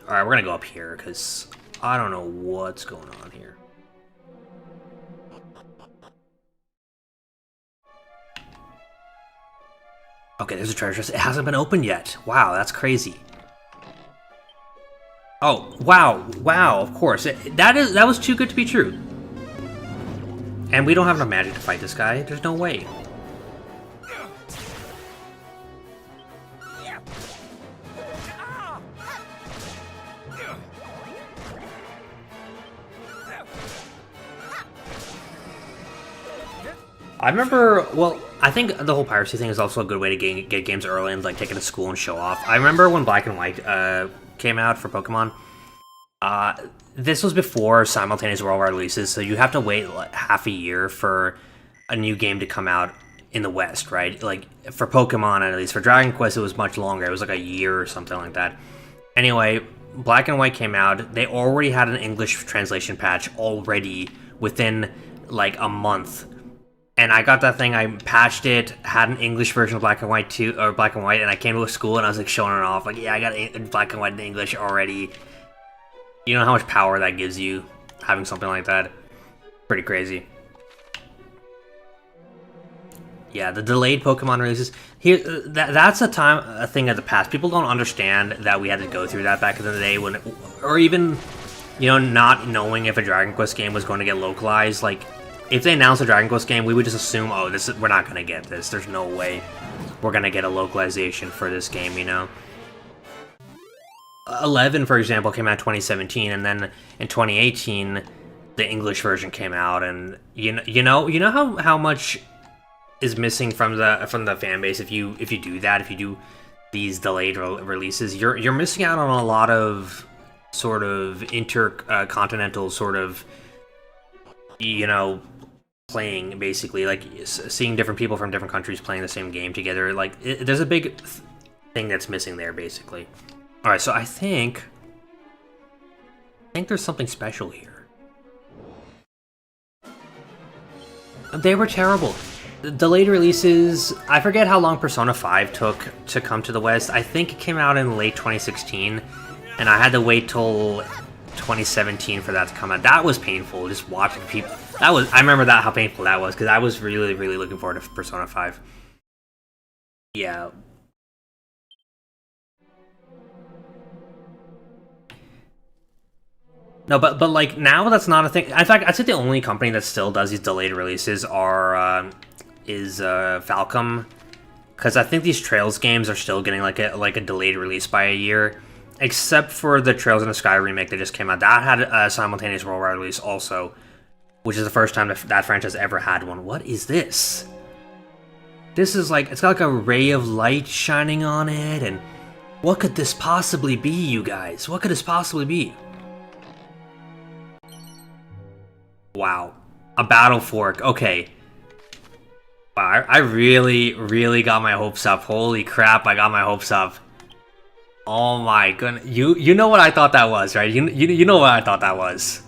Alright, we're gonna go up here, because I don't know what's going on here. Okay, there's a treasure chest. It hasn't been opened yet. Wow, that's crazy. Oh, wow, wow, of course. That was too good to be true. And we don't have enough magic to fight this guy. There's no way. I remember, well, I think the whole piracy thing is also a good way to get games early and like take it to school and show off. I remember when Black and White came out for Pokemon. This was before simultaneous worldwide releases, so you have to wait like half a year for a new game to come out in the West, right? Like for Pokemon, at least for Dragon Quest, it was much longer. It was like a year or something like that. Anyway, Black and White came out. They already had an English translation patch already within like a month. And I got that thing, I patched it, had an English version of Black and White too, or Black and White, and I came to a school and I was like showing it off, like, yeah, I got Black and White in English already. You know how much power that gives you, having something like that? Pretty crazy. Yeah, the delayed Pokemon releases. Here, that's a thing of the past. People don't understand that we had to go through that back in the day, when, or even, you know, not knowing if a Dragon Quest game was going to get localized, like, if they announced a Dragon Quest game, we would just assume, oh, we're not going to get this. There's no way we're going to get a localization for this game, you know? 11, for example, came out in 2017, and then in 2018, the English version came out, and you know how much is missing from the fan base if you do that, if you do these delayed releases, you're missing out on a lot of sort of intercontinental sort of, you know, playing, basically, like seeing different people from different countries playing the same game together. Like there's a big thing that's missing there, basically. All right, so I think there's something special here. They were terrible. The delayed releases, I forget how long Persona 5 took to come to the West. I think it came out in late 2016, and I had to wait till 2017 for that to come out. That was painful, just watching people. I remember how painful that was, because I was really, really looking forward to Persona 5. Yeah. No, but like now that's not a thing. In fact, I'd say the only company that still does these delayed releases is Falcom, because I think these Trails games are still getting like a delayed release by a year. Except for the Trails in the Sky remake that just came out. That had a simultaneous worldwide release also, which is the first time that franchise ever had one. What is this? This is like, it's got like a ray of light shining on it, and what could this possibly be, you guys? What could this possibly be? Wow. A battle fork. Okay. Wow, I really, really got my hopes up. Holy crap, I got my hopes up. Oh my goodness. You know what I thought that was, right? You know what I thought that was.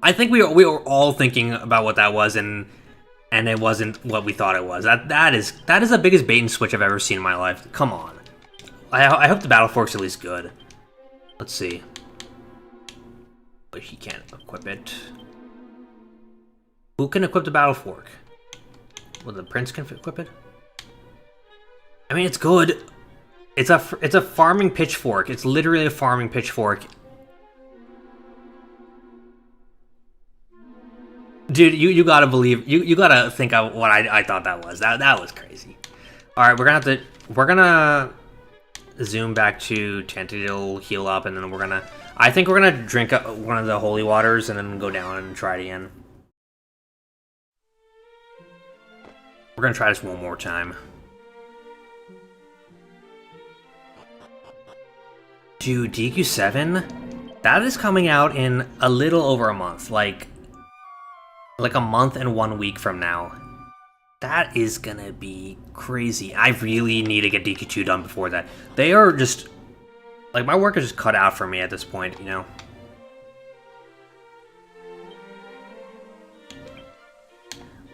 I think we were all thinking about what that was, and it wasn't what we thought it was. That is the biggest bait and switch I've ever seen in my life. Come on. I hope the battle fork's at least good. Let's see. But he can't equip it. Who can equip the battle fork? Well, the prince can equip it. I mean, it's good. It's a farming pitchfork. It's literally a farming pitchfork. Dude, you gotta believe, you gotta think of what I thought that was. That was crazy. All right, we're gonna zoom back to Tentadil, heal up, and then I think we're gonna drink one of the holy waters and then go down and try it again. We're gonna try this one more time. Dude, DQ7? That is coming out in a little over a month, like a month and 1 week from now. That is gonna be crazy. I really need to get DQ2 done before that. They are just, like, my work is just cut out for me at this point, you know?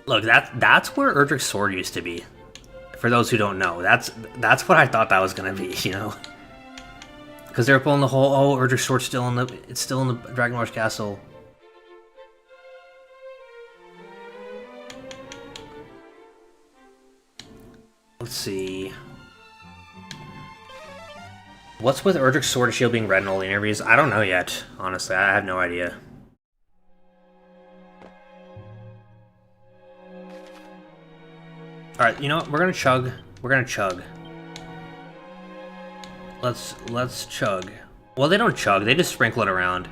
Look, that's where Erdrick's sword used to be. For those who don't know, that's what I thought that was gonna be, you know? Because they're pulling the whole, oh, Erdrick's sword's still in the Dragon Lord's castle. Let's see. What's with Erdrick's Sword and Shield being red in all the interviews? I don't know yet. Honestly, I have no idea. Alright, you know what? We're gonna chug. We're gonna chug. Let's chug. Well, they don't chug. They just sprinkle it around.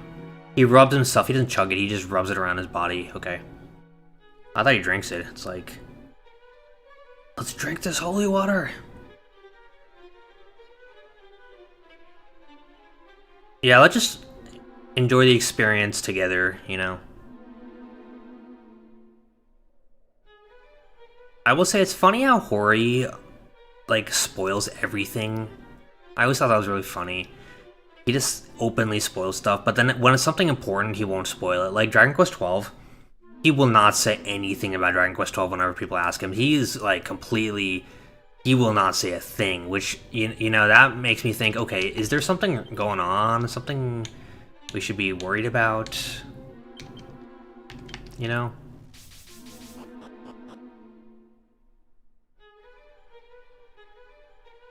He rubs himself. He doesn't chug it. He just rubs it around his body. Okay. I thought he drinks it. It's like... Let's drink this holy water. Yeah, let's just enjoy the experience together, you know? I will say it's funny how Hori, like, spoils everything. I always thought that was really funny. He just openly spoils stuff, but then when it's something important, he won't spoil it. Like Dragon Quest XII, he will not say anything about Dragon Quest XII whenever people ask him. He's, like, completely... He will not say a thing, which, you know, that makes me think, okay, is there something going on? Something we should be worried about? You know?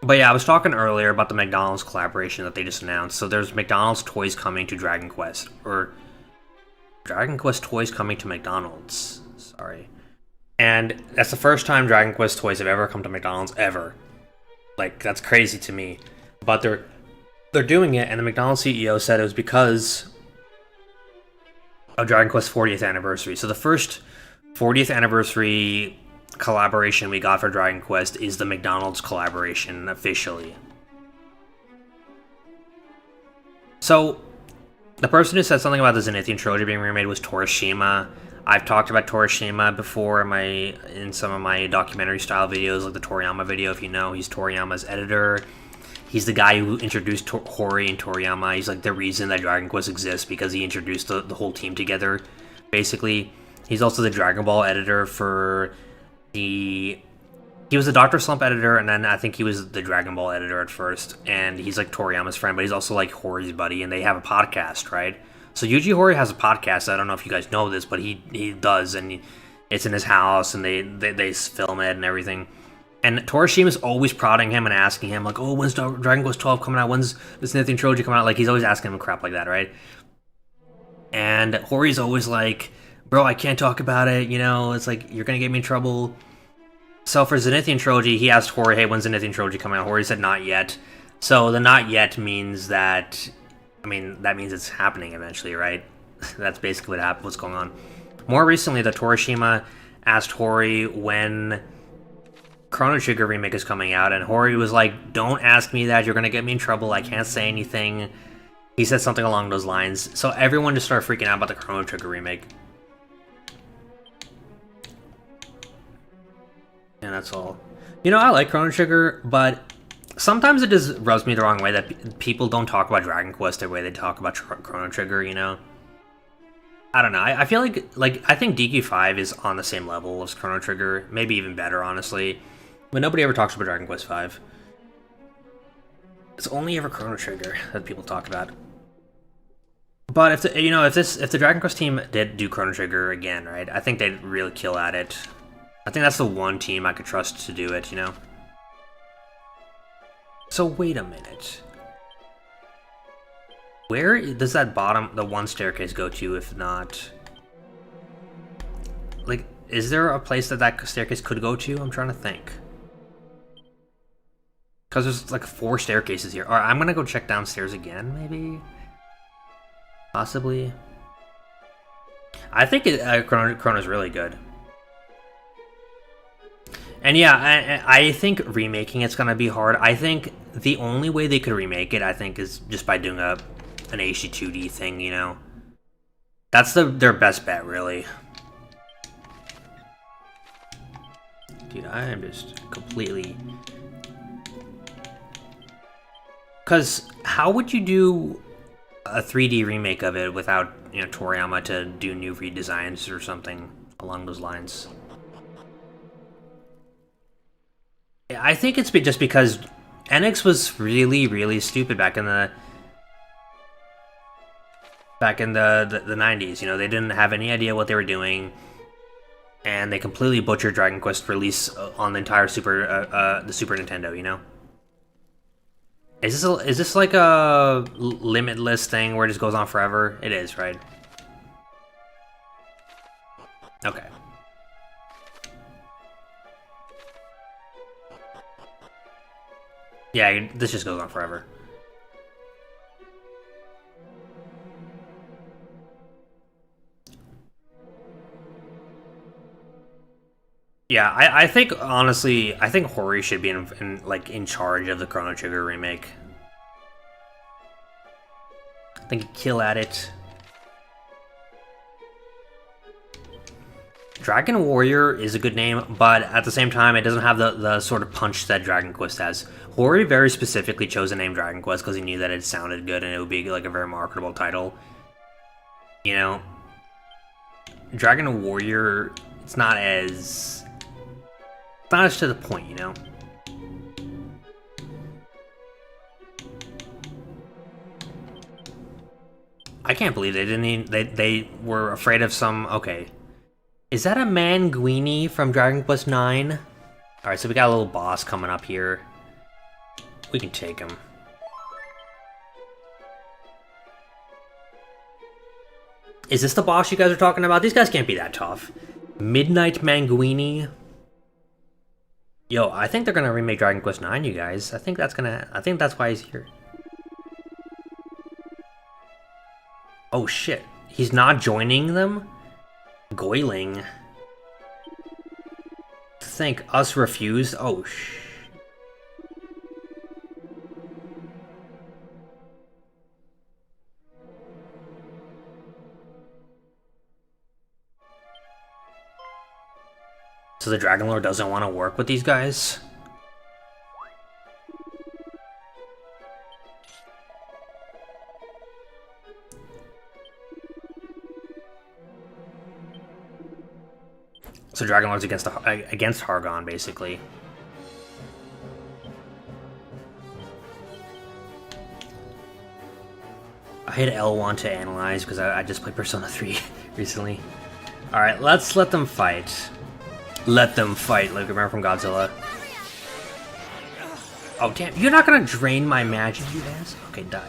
But yeah, I was talking earlier about the McDonald's collaboration that they just announced. So there's McDonald's toys coming to Dragon Quest, or Dragon Quest toys coming to McDonald's. Sorry. And that's the first time Dragon Quest toys have ever come to McDonald's, ever. Like, that's crazy to me. But they're doing it, and the McDonald's CEO said it was because of Dragon Quest 40th anniversary. So the first 40th anniversary collaboration we got for Dragon Quest is the McDonald's collaboration officially. So the person who said something about the Zenithian trilogy being remade was Torishima. I've talked about Torishima before in some of my documentary style videos, like the Toriyama video. If you know, he's Toriyama's editor. He's the guy who introduced Hori and Toriyama. He's like the reason that Dragon Quest exists, because he introduced the whole team together, basically. He's also the Dragon Ball editor for he was the Dr. Slump editor, and then I think he was the Dragon Ball editor at first, and he's like Toriyama's friend, but he's also like Hori's buddy, and they have a podcast, right? So Yuji Horii has a podcast. I don't know if you guys know this, but he does, and it's in his house, and they film it and everything. And Torishima's always prodding him and asking him, like, oh, when's Dragon Quest 12 coming out? When's the Zenithian trilogy coming out? Like, he's always asking him crap like that, right? And Hori's always like, bro, I can't talk about it, you know, it's like, you're gonna get me in trouble. So for Zenithian trilogy, he asked Hori, hey, when's Zenithian trilogy coming out? Hori said, not yet. So the not yet means that, I mean, that means it's happening eventually, right? That's basically what's going on. More recently, the Torishima asked Hori when Chrono Trigger Remake is coming out, and Hori was like, don't ask me that, you're gonna get me in trouble, I can't say anything. He said something along those lines. So everyone just started freaking out about the Chrono Trigger Remake. And that's all. You know, I like Chrono Trigger, but sometimes it just rubs me the wrong way that people don't talk about Dragon Quest the way they talk about Chrono Trigger, you know? I don't know. I feel like I think DQ5 is on the same level as Chrono Trigger, maybe even better, honestly. But nobody ever talks about Dragon Quest V. It's only ever Chrono Trigger that people talk about. But if the Dragon Quest team did do Chrono Trigger again, right? I think they'd really kill at it. I think that's the one team I could trust to do it, you know? So wait a minute. Where does that the one staircase go to, if not... Like, is there a place that staircase could go to? I'm trying to think. Because there's like 4 staircases here. Alright, I'm gonna go check downstairs again, maybe? Possibly. I think Chrono's really good. And yeah, I think remaking it's gonna be hard. I think the only way they could remake it, I think, is just by doing an HD2D thing, you know? That's their best bet, really. Dude, I am just completely... Because how would you do a 3D remake of it without, you know, Toriyama to do new redesigns or something along those lines? I think it's just because Enix was really, really stupid back in the 90s. You know, they didn't have any idea what they were doing. and they completely butchered Dragon Quest release on the entire the Super Nintendo. You know, is this like a limitless thing where it just goes on forever? It is, right? Okay. Yeah, this just goes on forever. Yeah, I think honestly, I think Hori should be in charge of the Chrono Trigger remake. I think he'd kill at it. Dragon Warrior is a good name, but at the same time, it doesn't have the sort of punch that Dragon Quest has. Hori very specifically chose the name Dragon Quest because he knew that it sounded good and it would be like a very marketable title. You know, Dragon Warrior, it's not as to the point, you know. I can't believe they didn't even, they were afraid of some. Okay, is that a Manguini from Dragon Quest 9? All right, so we got a little boss coming up here. We can take him. Is this the boss you guys are talking about? These guys can't be that tough. Midnight Manguini. Yo, I think they're gonna remake Dragon Quest 9, you guys. I think that's why he's here. Oh shit, he's not joining them? Goiling. To think us refused? Oh shh. So the Dragon Lord doesn't want to work with these guys? So Dragon Lord's against Hargon, basically. I hit L1 to analyze because I just played Persona 3 recently. Alright, let's let them fight. Let them fight, like remember from Godzilla. Oh damn, you're not gonna drain my magic, you ass? Okay, die.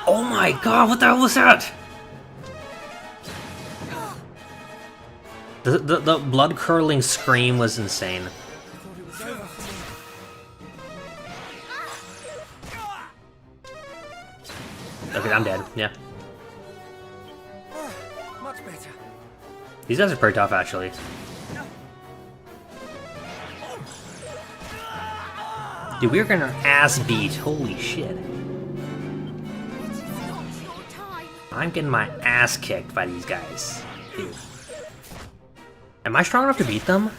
Oh my god, what the hell was that? The blood-curdling scream was insane. Okay, I'm dead. Yeah. Much better. These guys are pretty tough, actually. Dude, we're gonna ass beat. Holy shit. I'm getting my ass kicked by these guys. Dude. Am I strong enough to beat them?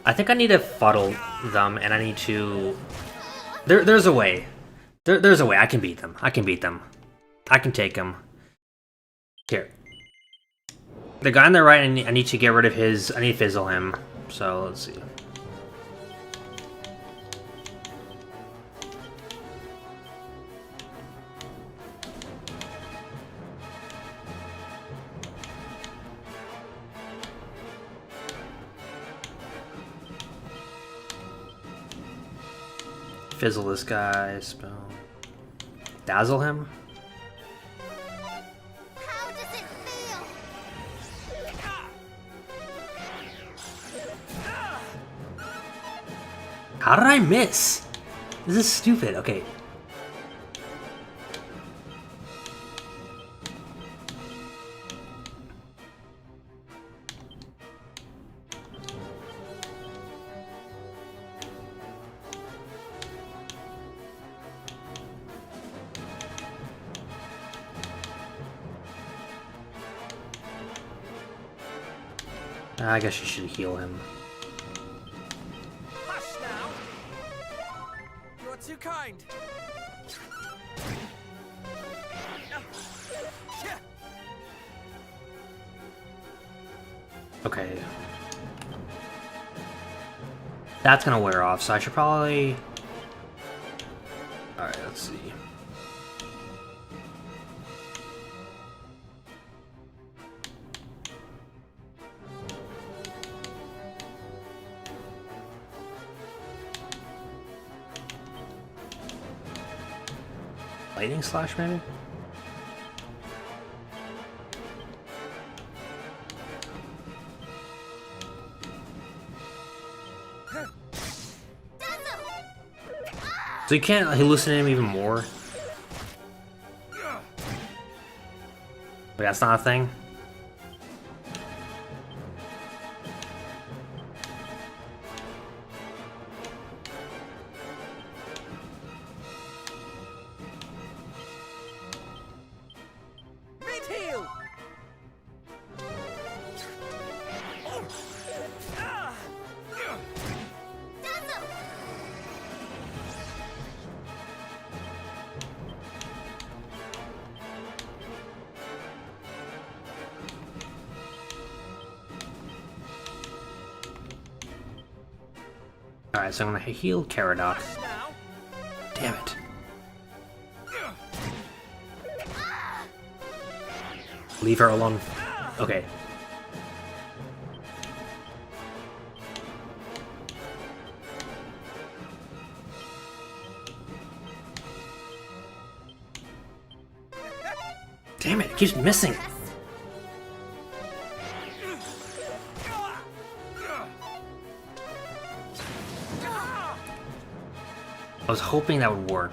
I think I need to fuddle them, and I need to... There's a way. There's a way. I can beat them. I can beat them. I can take them. Here. The guy on the right, I need to get rid of his... I need to fizzle him. So, let's see. Fizzle this guy, spell. Dazzle him? How does it feel? How did I miss? This is stupid. Okay. I guess you should heal him. Hush now. You're too kind. Okay. That's gonna wear off, so I should probably... Alright, let's see. Lightning slash, maybe? So you can't hallucinate him even more? Wait, that's not a thing? Mid-heal! Alright, so I'm gonna heal Caradoc. Now, Damn it. Leave her alone. Okay. Damn it, it keeps missing. I was hoping that would work.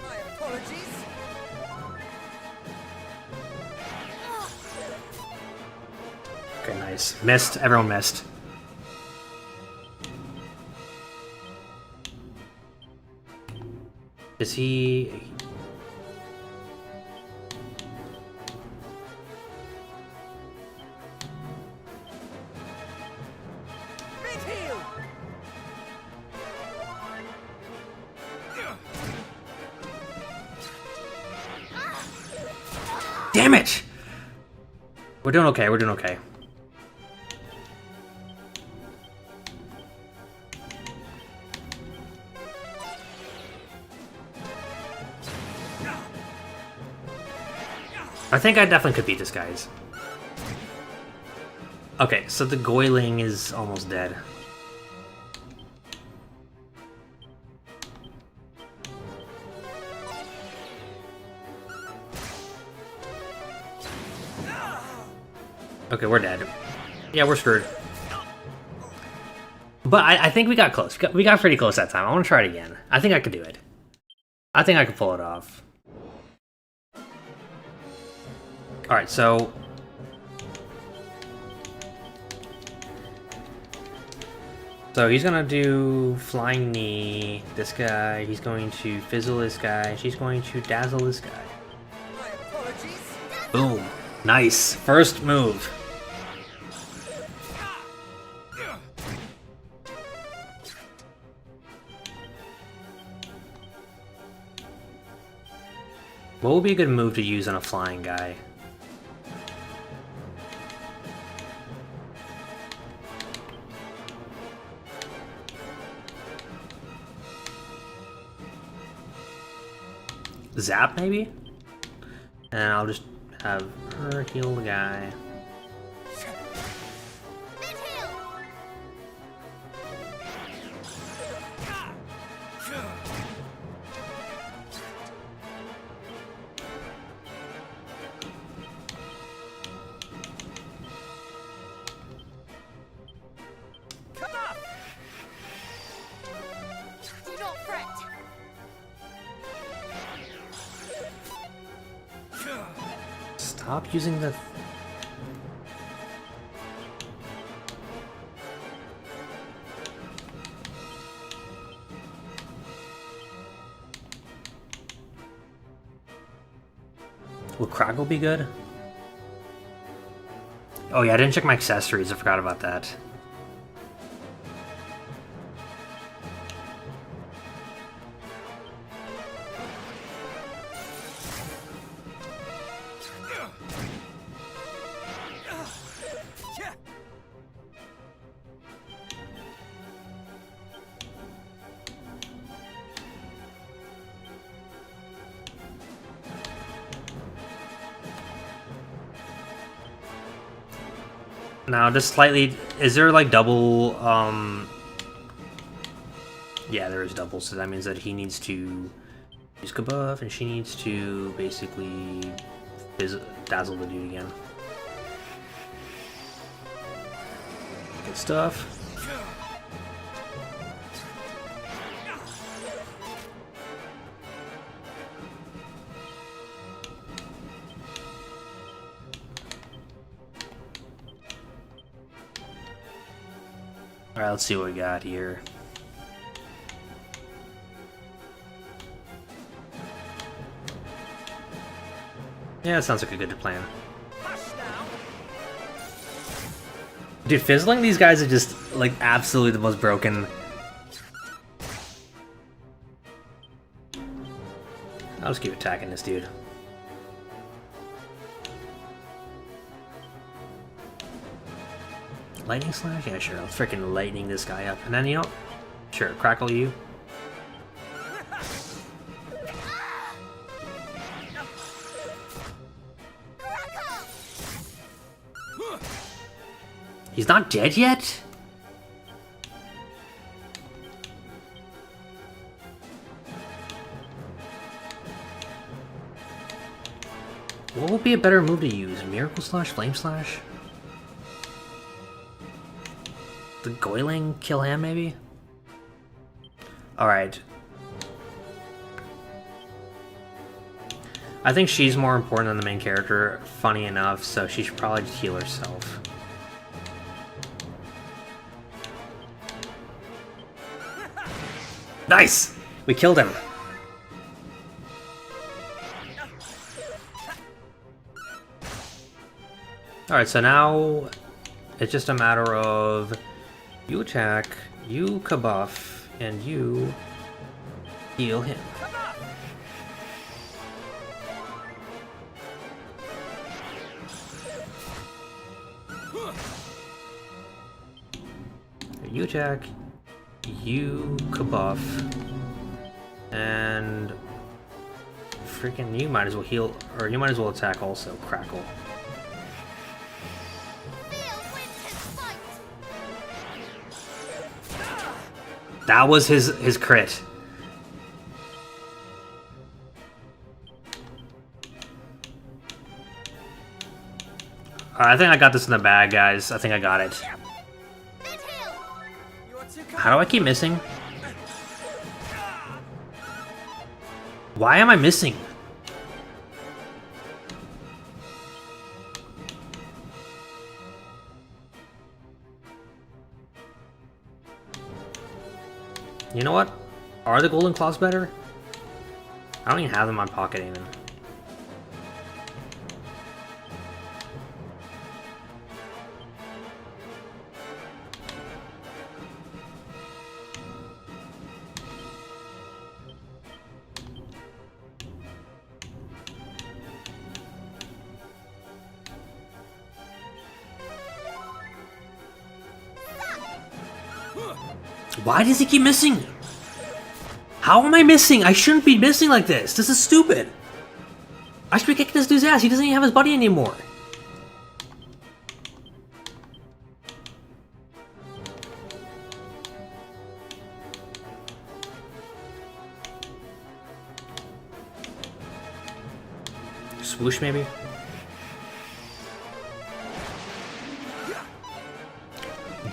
my apologies. Okay, nice. Missed. Everyone missed. Is he... Mid-heal! Damn it! We're doing okay, we're doing okay. I think I definitely could beat this, guys. Okay, so the Goiling is almost dead. Okay, we're dead. Yeah, we're screwed. But I think we got close. We got pretty close that time. I want to try it again. I think I could do it. I think I could pull it off. Alright, so... So he's gonna do Flying Knee, this guy, he's going to Fizzle this guy, she's going to Dazzle this guy. My apologies. Boom. Nice. First move. What would be a good move to use on a flying guy? Zap, maybe? And I'll just have her heal the guy. Come up! Do not fret. Stop using the... Will Craggle be good? Oh yeah, I didn't check my accessories, I forgot about that. Now, just slightly... Is there, like, double, Yeah, there is double, so that means that he needs to use Kabuff, and she needs to basically dazzle the dude again. Good stuff. Alright, let's see what we got here. Yeah, that sounds like a good plan. Dude, fizzling these guys are just, like, absolutely the most broken. I'll just keep attacking this dude. Lightning Slash? Yeah, sure. I'll freaking lightning this guy up. And then, you know, sure, crackle you. He's not dead yet? What would be a better move to use? Miracle Slash? Flame Slash? The Goiling kill him, maybe? Alright. I think she's more important than the main character, funny enough, so she should probably just heal herself. Nice! We killed him. Alright, so now it's just a matter of you attack, you kabuff, and you heal him. You attack, you kabuff, and freaking you might as well heal, or you might as well attack also, crackle. That was his crit. I think I got this in the bag, guys. I think I got it. How do I keep missing? Why am I missing? You know what? Are the golden claws better? I don't even have them in my pocket even. Why does he keep missing? How am I missing? I shouldn't be missing like this. This is stupid. I should be kicking this dude's ass. He doesn't even have his buddy anymore. Swoosh, maybe?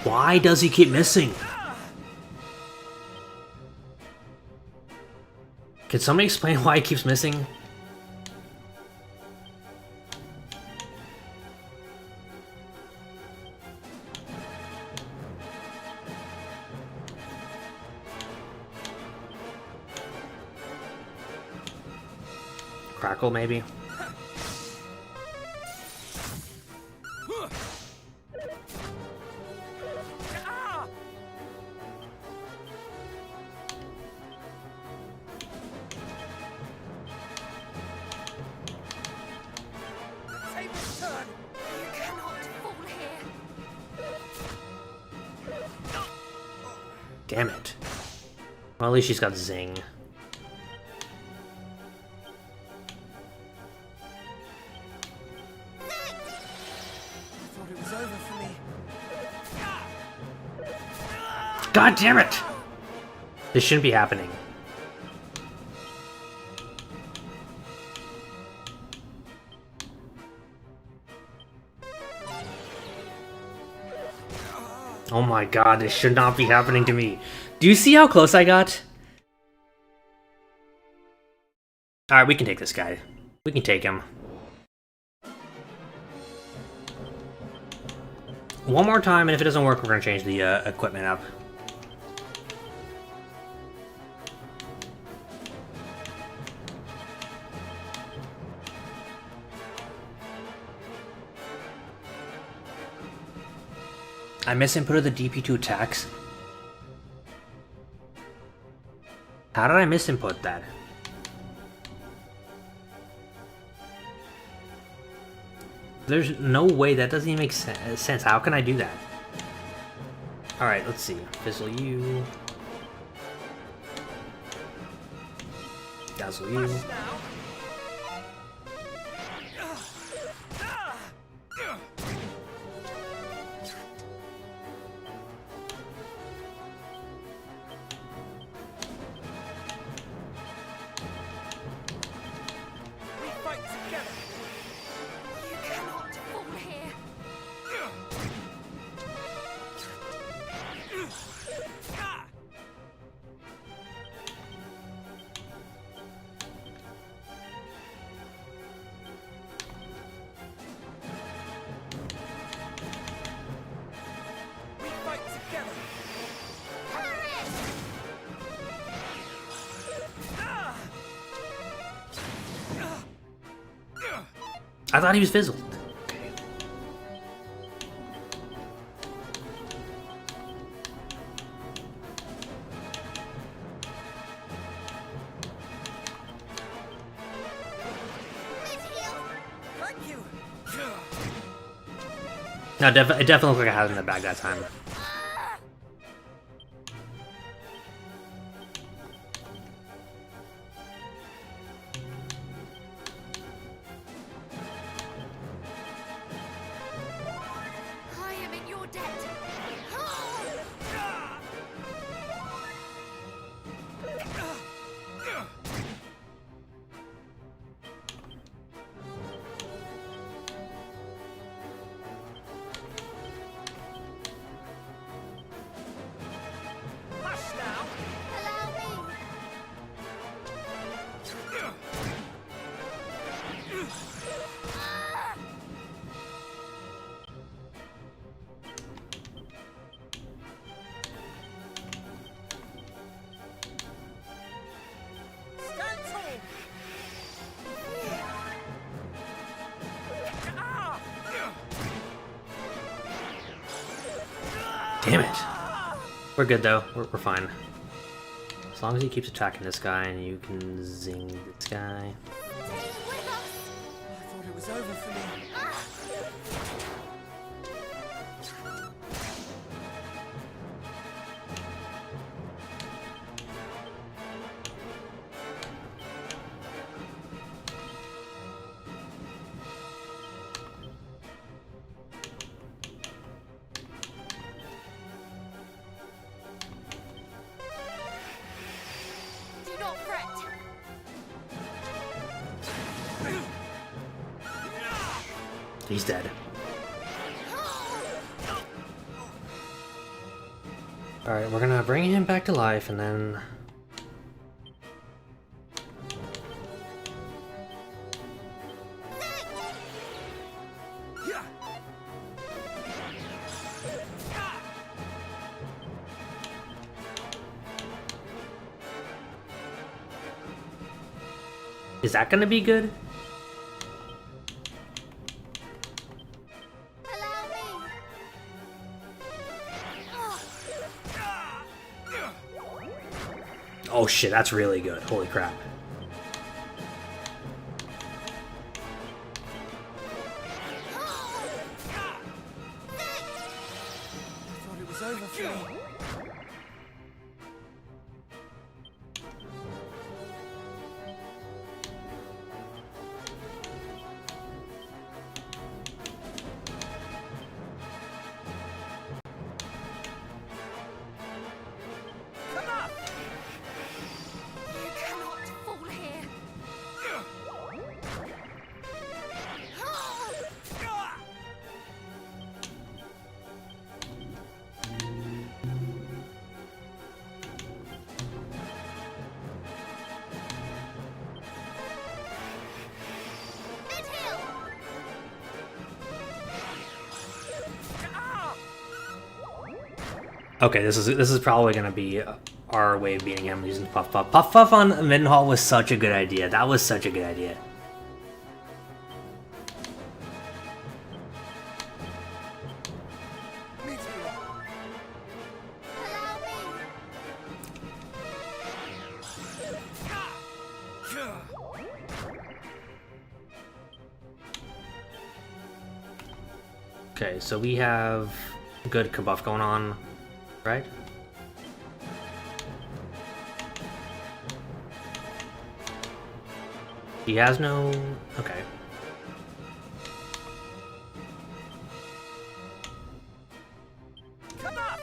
Why does he keep missing? Can somebody explain why he keeps missing? Crackle, maybe? Damn it. Well, at least she's got Zing. I thought it was over for me. God damn it! This shouldn't be happening. Oh my god, this should not be happening to me. Do you see how close I got? Alright, we can take this guy. We can take him. One more time, and if it doesn't work, we're gonna change the equipment up. I misinputted the DP2 attacks. How did I misinput that? There's no way, that doesn't even make sense. How can I do that? Alright, let's see. Fizzle you. Dazzle you. I thought he was fizzled. Okay. Thank you. No, it definitely looked like I had it in the bag that time. Damn it. We're good though. We're fine. As long as he keeps attacking this guy and you can zing this guy. I thought it was over for me. He's dead. Alright, we're gonna bring him back to life and then... Is that gonna be good? Oh shit, that's really good. Holy crap. I thought it was over for me. Okay, this is probably gonna be our way of beating him using Puff Puff. Puff Puff on Mendenhall was such a good idea. That was such a good idea. Me too. Allow me. Okay, so we have good kabuff going on, right? He has no... okay. Come up.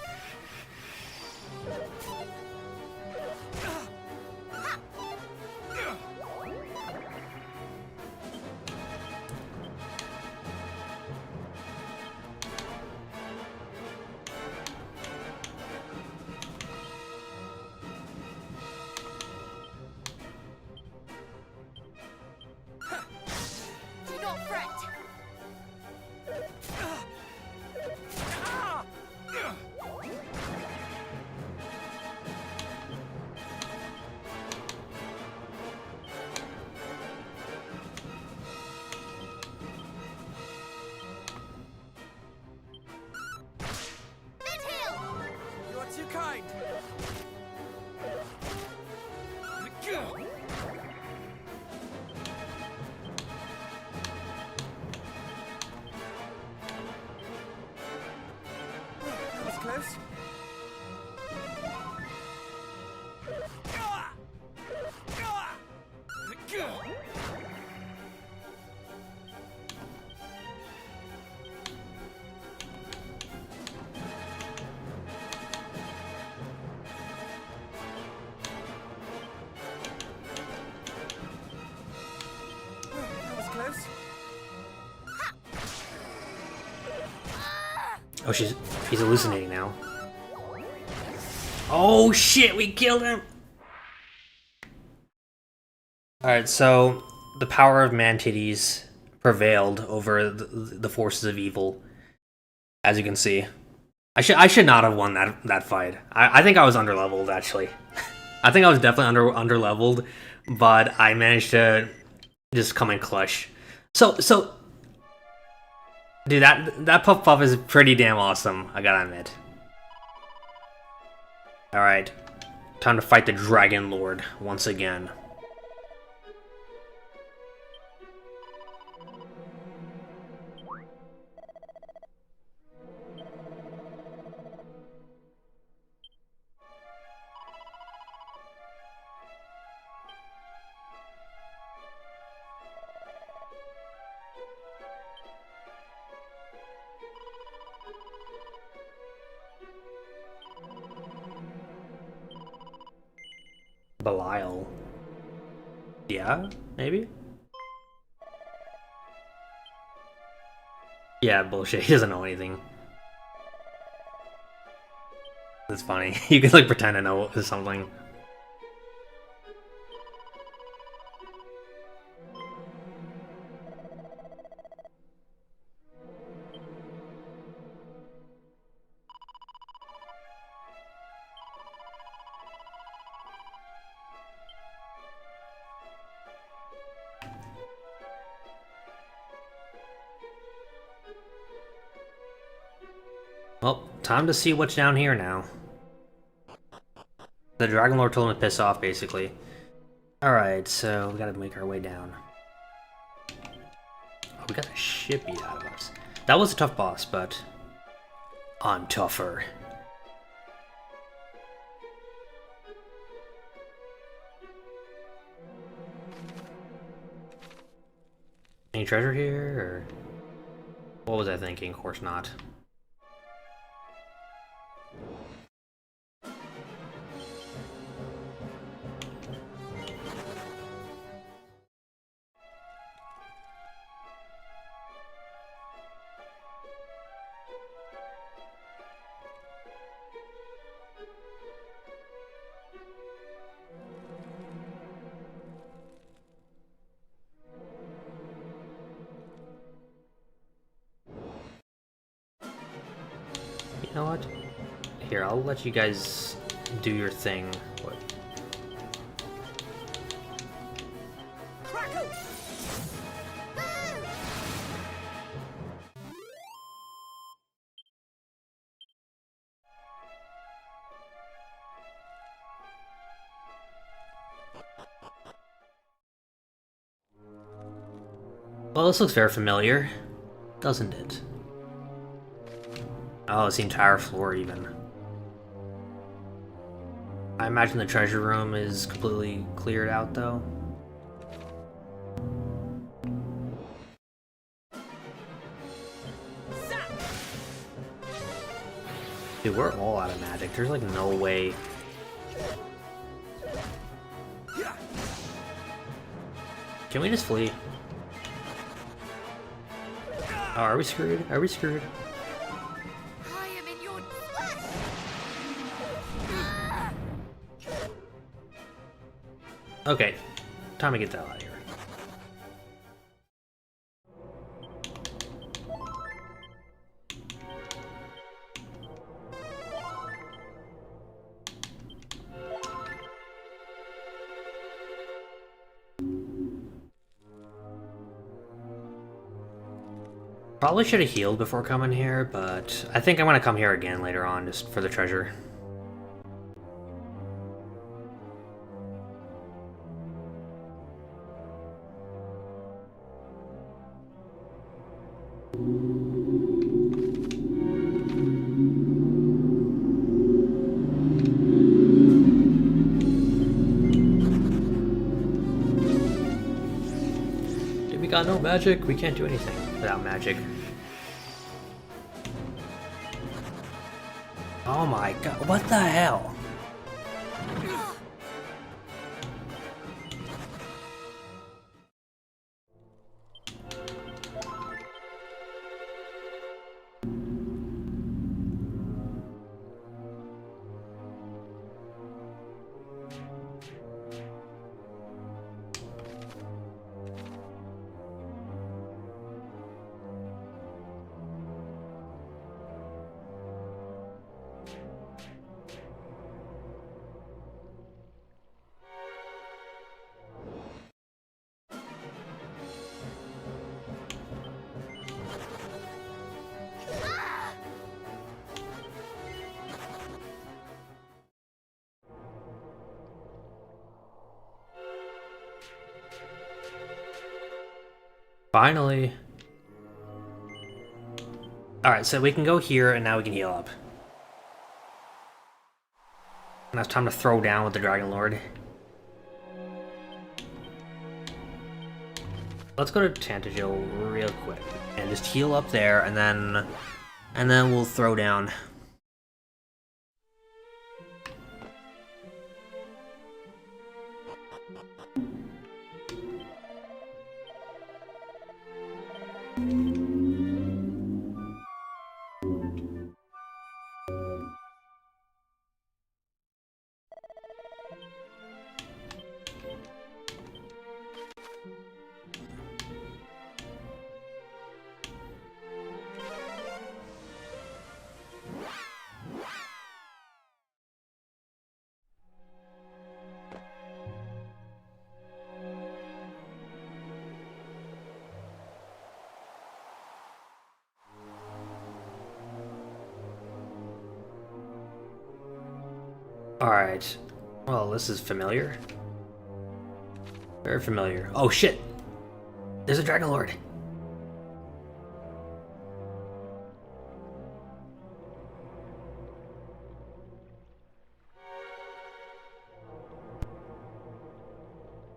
Do not fret. Mid heel. You are too kind. That was close. That was close. Oh, he's hallucinating now. Oh shit, we killed him! Alright, so the power of man titties prevailed over the forces of evil, as you can see. I should not have won that fight. I think I was underleveled, actually. I think I was definitely underleveled, but I managed to just come in clutch. So dude, that Puff Puff is pretty damn awesome, I gotta admit. Alright, time to fight the Dragon Lord once again. Belial. Yeah, maybe? Yeah, bullshit. He doesn't know anything. That's funny. You can like pretend to know something. Well, time to see what's down here now. The Dragon Lord told him to piss off, basically. Alright, so we gotta make our way down. Oh, we got a shit beat out of us. That was a tough boss, but I'm tougher. Any treasure here, or what was I thinking? Of course not. You know what? Here, I'll let you guys do your thing. What? Crackle! Well, this looks very familiar, doesn't it? Oh, it's the entire floor, even. I imagine the treasure room is completely cleared out, though. Dude, we're all out of magic. There's like no way. Can we just flee? Oh, are we screwed? Are we screwed? I am in your Okay, time to get the hell out of here. Probably should have healed before coming here, but I think I'm gonna come here again later on just for the treasure. Dude, we got no magic. We can't do anything without magic. Oh my god, what the hell? Finally. Alright, so we can go here and now we can heal up. Now it's time to throw down with the Dragon Lord. Let's go to Tantagil real quick and just heal up there and then we'll throw down. Alright. Well, this is familiar. Very familiar. Oh shit! There's a Dragon Lord!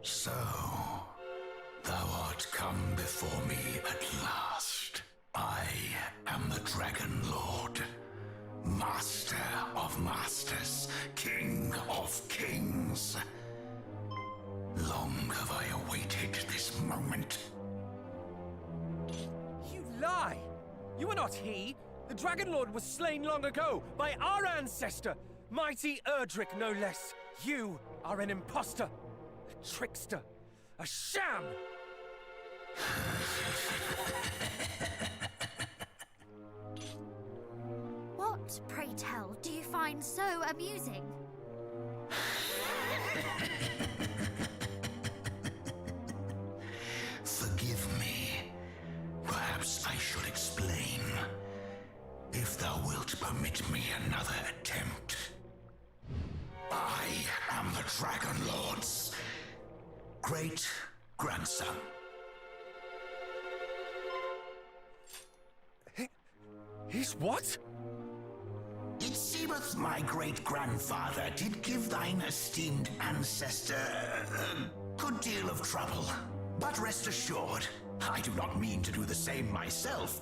So, thou art come before me at last. I am the Dragon Lord, Master of Masters, King of Kings. Long have I awaited this moment. You lie! You are not he! The Dragon Lord was slain long ago by our ancestor, mighty Erdrick no less. You are an impostor, a trickster, a sham! What, pray tell, do you find find so amusing? Forgive me. Perhaps I should explain. If thou wilt permit me another attempt. I am the Dragon Lord's great grandson. He's what? It seemeth my great-grandfather did give thine esteemed ancestor a good deal of trouble. But rest assured, I do not mean to do the same myself.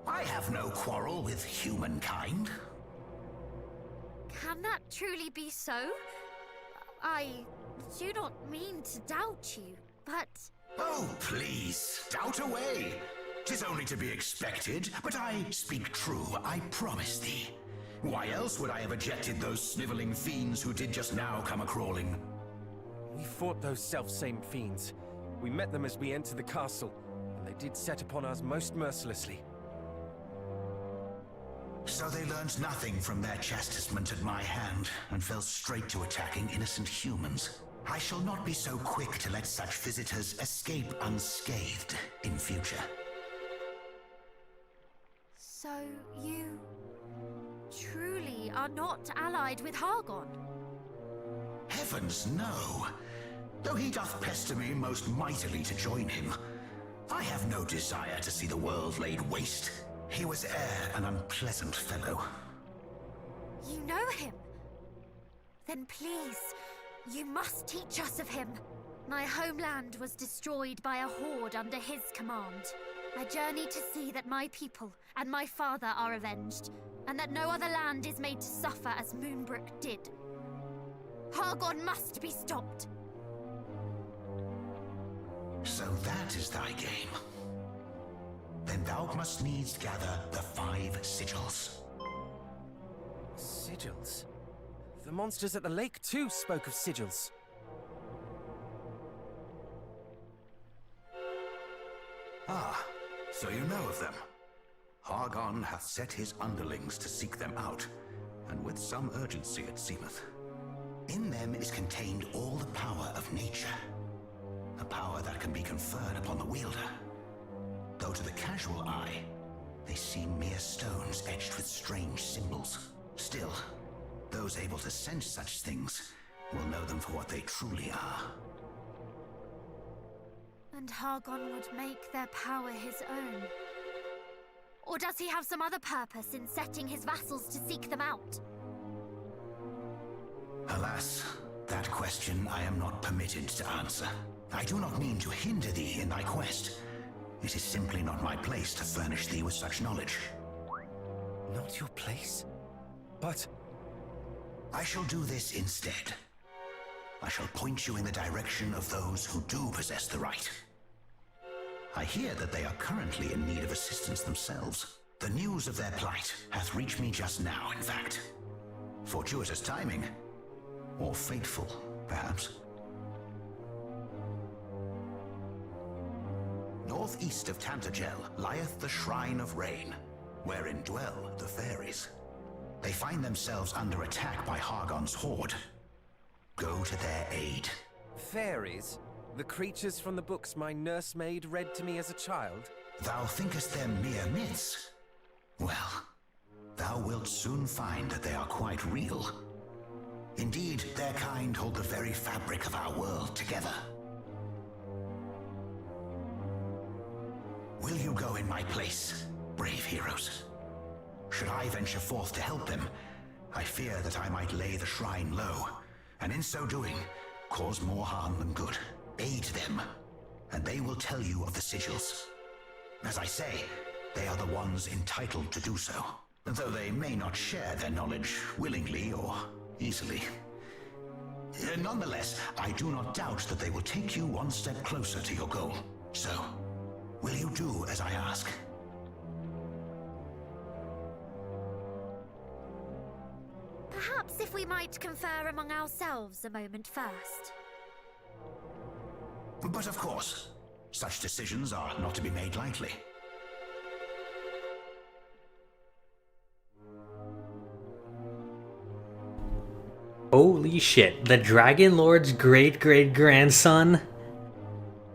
I have no quarrel with humankind. Can that truly be so? I do not mean to doubt you, but... Oh, please, doubt away. 'Tis only to be expected, but I speak true, I promise thee. Why else would I have ejected those sniveling fiends who did just now come a-crawling? We fought those self-same fiends. We met them as we entered the castle, and they did set upon us most mercilessly. So they learned nothing from their chastisement at my hand, and fell straight to attacking innocent humans. I shall not be so quick to let such visitors escape unscathed in future. So you truly are not allied with Hargon? Heavens, no. Though he doth pester me most mightily to join him, I have no desire to see the world laid waste. He was e'er an unpleasant fellow. You know him? Then please, you must teach us of him. My homeland was destroyed by a horde under his command. I journey to see that my people and my father are avenged, and that no other land is made to suffer as Moonbrook did. Hargon must be stopped. So that is thy game. Then thou must needs gather the 5 sigils. Sigils? The monsters at the lake too spoke of sigils. Ah, so you know of them. Hargon hath set his underlings to seek them out, and with some urgency it seemeth. In them is contained all the power of nature, a power that can be conferred upon the wielder. Though to the casual eye, they seem mere stones edged with strange symbols. Still, those able to sense such things will know them for what they truly are. And Hargon would make their power his own. Or does he have some other purpose in setting his vassals to seek them out? Alas, that question I am not permitted to answer. I do not mean to hinder thee in thy quest. It is simply not my place to furnish thee with such knowledge. Not your place? But... I shall do this instead. I shall point you in the direction of those who do possess the right. I hear that they are currently in need of assistance themselves. The news of their plight hath reached me just now, in fact. Fortuitous timing. Or fateful, perhaps. Northeast of Tantagel lieth the Shrine of Rain, wherein dwell the fairies. They find themselves under attack by Hargon's horde. Go to their aid. Fairies? The creatures from the books my nursemaid read to me as a child? Thou thinkest them mere myths? Well, thou wilt soon find that they are quite real. Indeed, their kind hold the very fabric of our world together. Will you go in my place, brave heroes? Should I venture forth to help them, I fear that I might lay the shrine low, and in so doing, cause more harm than good. Aid them, and they will tell you of the sigils. As I say, they are the ones entitled to do so, though they may not share their knowledge willingly or easily. Nonetheless, I do not doubt that they will take you one step closer to your goal. So, will you do as I ask? Perhaps if we might confer among ourselves a moment first. But of course, such decisions are not to be made lightly. Holy shit, the Dragon Lord's great-great-grandson?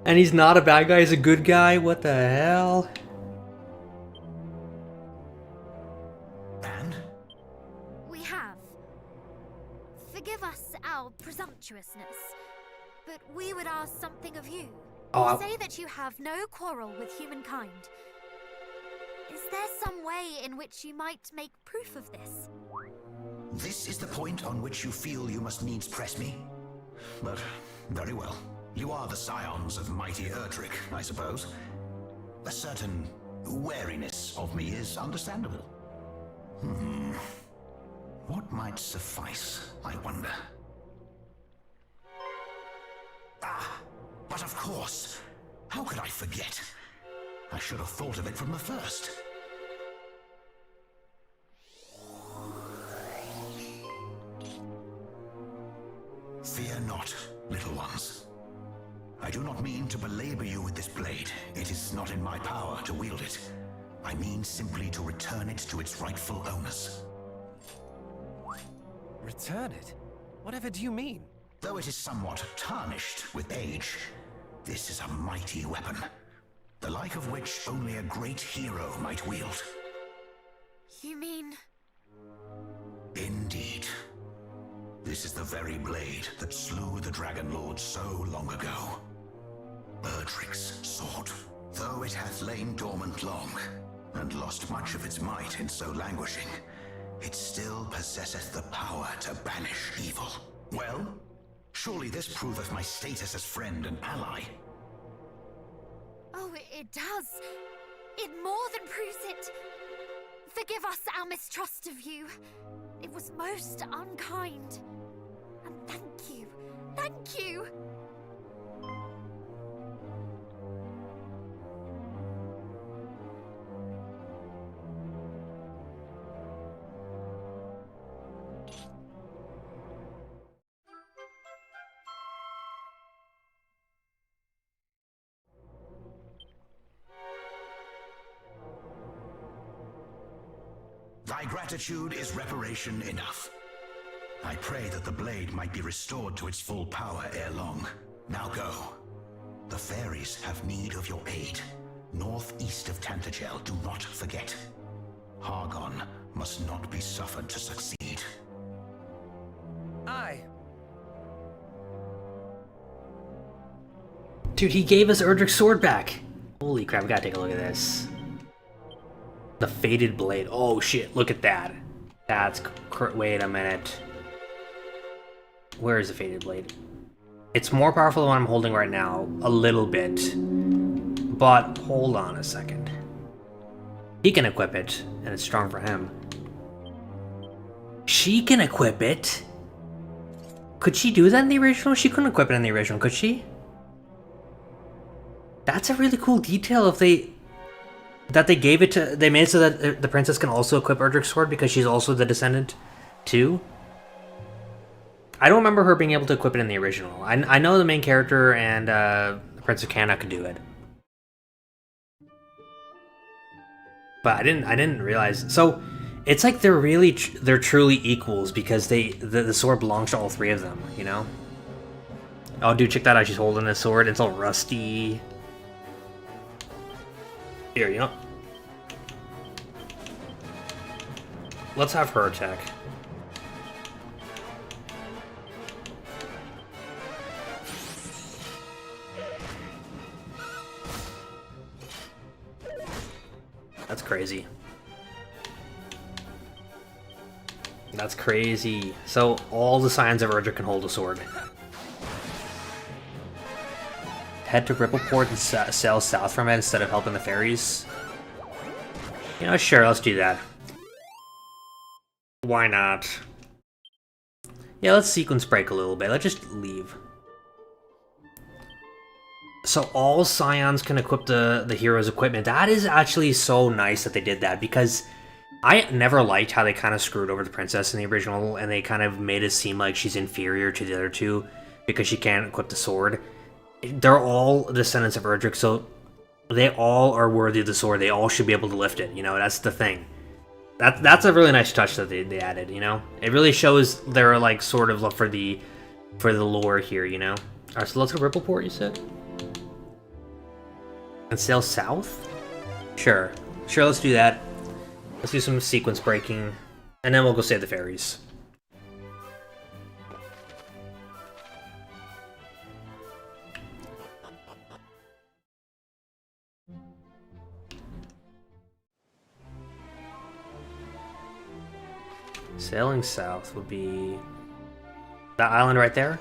And he's not a bad guy, he's a good guy? What the hell? And? We have. Forgive us our presumptuousness, but we would ask something of you. Oh, You say that you have no quarrel with humankind. Is there some way in which you might make proof of this? This is the point on which you feel you must needs press me? But, very well. You are the scions of mighty Erdrick, I suppose. A certain wariness of me is understandable. What might suffice, I wonder? Ah, but of course! How could I forget? I should have thought of it from the first. Fear not, little ones. I do not mean to belabor you with this blade. It is not in my power to wield it. I mean simply to return it to its rightful owners. Return it? Whatever do you mean? Though it is somewhat tarnished with age, this is a mighty weapon, the like of which only a great hero might wield. You mean... Indeed. This is the very blade that slew the Dragon Lord so long ago. Erdrick's sword. Though it hath lain dormant long, and lost much of its might in so languishing, it still possesseth the power to banish evil. Well, surely this proveth my status as friend and ally. Oh, it does. It more than proves it. Forgive us our mistrust of you. It was most unkind. And thank you. Thank you. Thy gratitude is reparation enough. I pray that the blade might be restored to its full power ere long. Now go. The fairies have need of your aid. Northeast of Tantagel, do not forget. Hargon must not be suffered to succeed. Aye. Dude, he gave us Erdrick's sword back! Holy crap, we gotta take a look at this. The Faded Blade. Oh shit, look at that. That's... wait a minute. Where is the Faded Blade? It's more powerful than what I'm holding right now. A little bit. But, hold on a second. He can equip it, and it's strong for him. She can equip it? Could she do that in the original? She couldn't equip it in the original, could she? That's a really cool detail if they... that they gave it to... they made it so that the princess can also equip Erdrick's sword because she's also the descendant too. I don't remember her being able to equip it in the original. I know the main character and Prince of Cana could do it. But I didn't realize... so, it's like they're truly equals because the sword belongs to all three of them, you know? Oh dude, check that out, she's holding this sword, it's all rusty. Here, you know. Let's have her attack. That's crazy. That's crazy. So all the Scions of Erdrick can hold a sword. Head to Rippleport and sail south from it instead of helping the fairies. You know, sure, let's do that. Why not? Yeah, let's sequence break a little bit. Let's just leave. So all Scions can equip the hero's equipment. That is actually so nice that they did that, because I never liked how they kind of screwed over the princess in the original, and they kind of made it seem like she's inferior to the other two because she can't equip the sword. They're all descendants of Erdrick, so they all are worthy of the sword. They all should be able to lift it, you know, that's the thing. That's a really nice touch that they added, you know? It really shows their, like, sort of love for the lore here, you know? Alright, so let's go Rippleport, you said? And sail south? Sure. Sure, let's do that. Let's do some sequence breaking, and then we'll go save the fairies. Sailing south would be that island right there.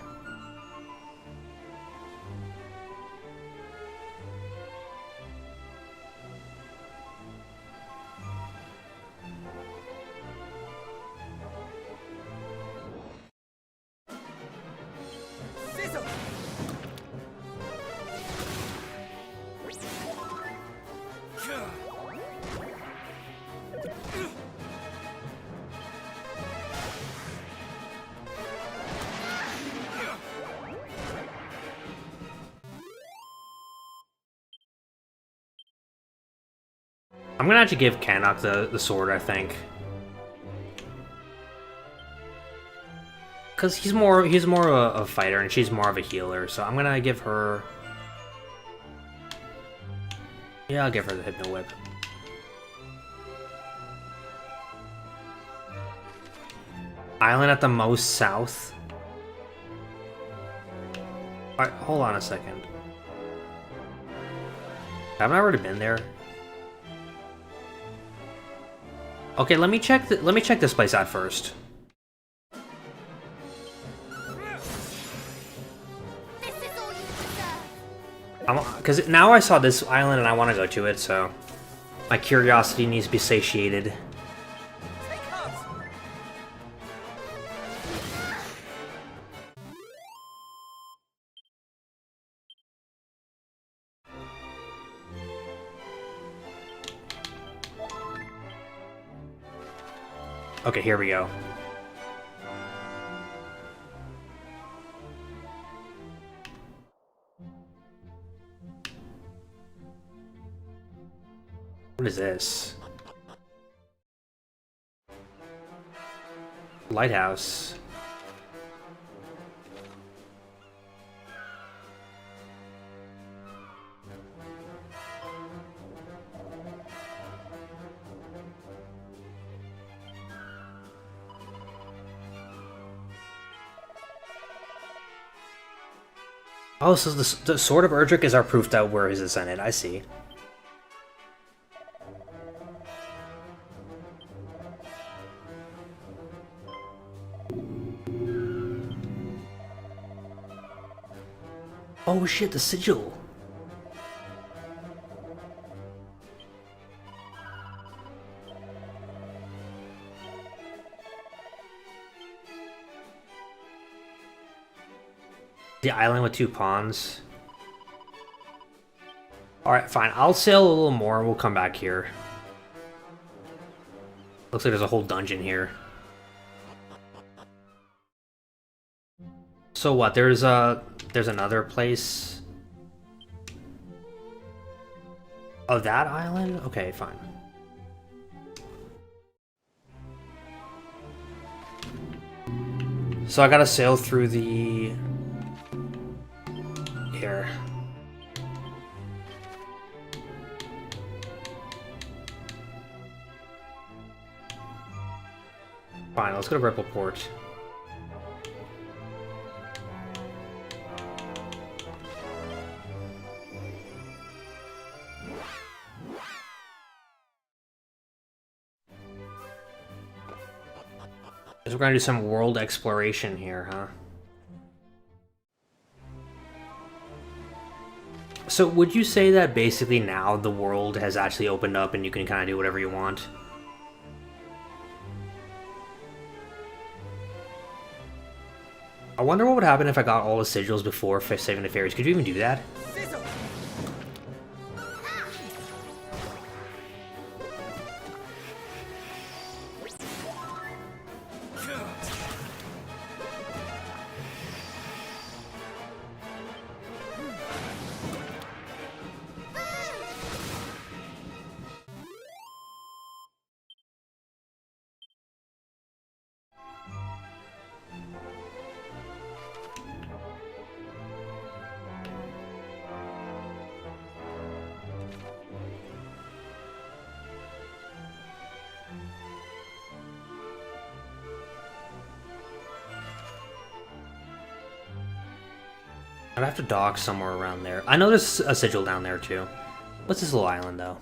Sizzle! I'm gonna actually give Canuck the sword, I think. Cause he's more a fighter and she's more of a healer, so I'm gonna give her. Yeah, I'll give her the Hypno Whip. Island at the most south. Alright, hold on a second. Haven't I already been there? Okay, let me check this place out first. This is all you deserve. Because now I saw this island and I want to go to it, so my curiosity needs to be satiated. Take heart! Okay, here we go. What is this? Lighthouse. Oh, so the Sword of Erdrick is our proof that we're his descendant. I see. Oh shit, the sigil. The island with 2 pawns. Alright, fine. I'll sail a little more and we'll come back here. Looks like there's a whole dungeon here. So what? There's another place. Oh, that island? Okay, fine. So I gotta sail through the... here. Fine, let's go to Rippleport. So we're gonna do some world exploration here, huh? So would you say that basically now the world has actually opened up and you can kind of do whatever you want? I wonder what would happen if I got all the sigils before saving the fairies. Could you even do that? Sizzle! I'd have to dock somewhere around there. I know there's a sigil down there too. What's this little island though?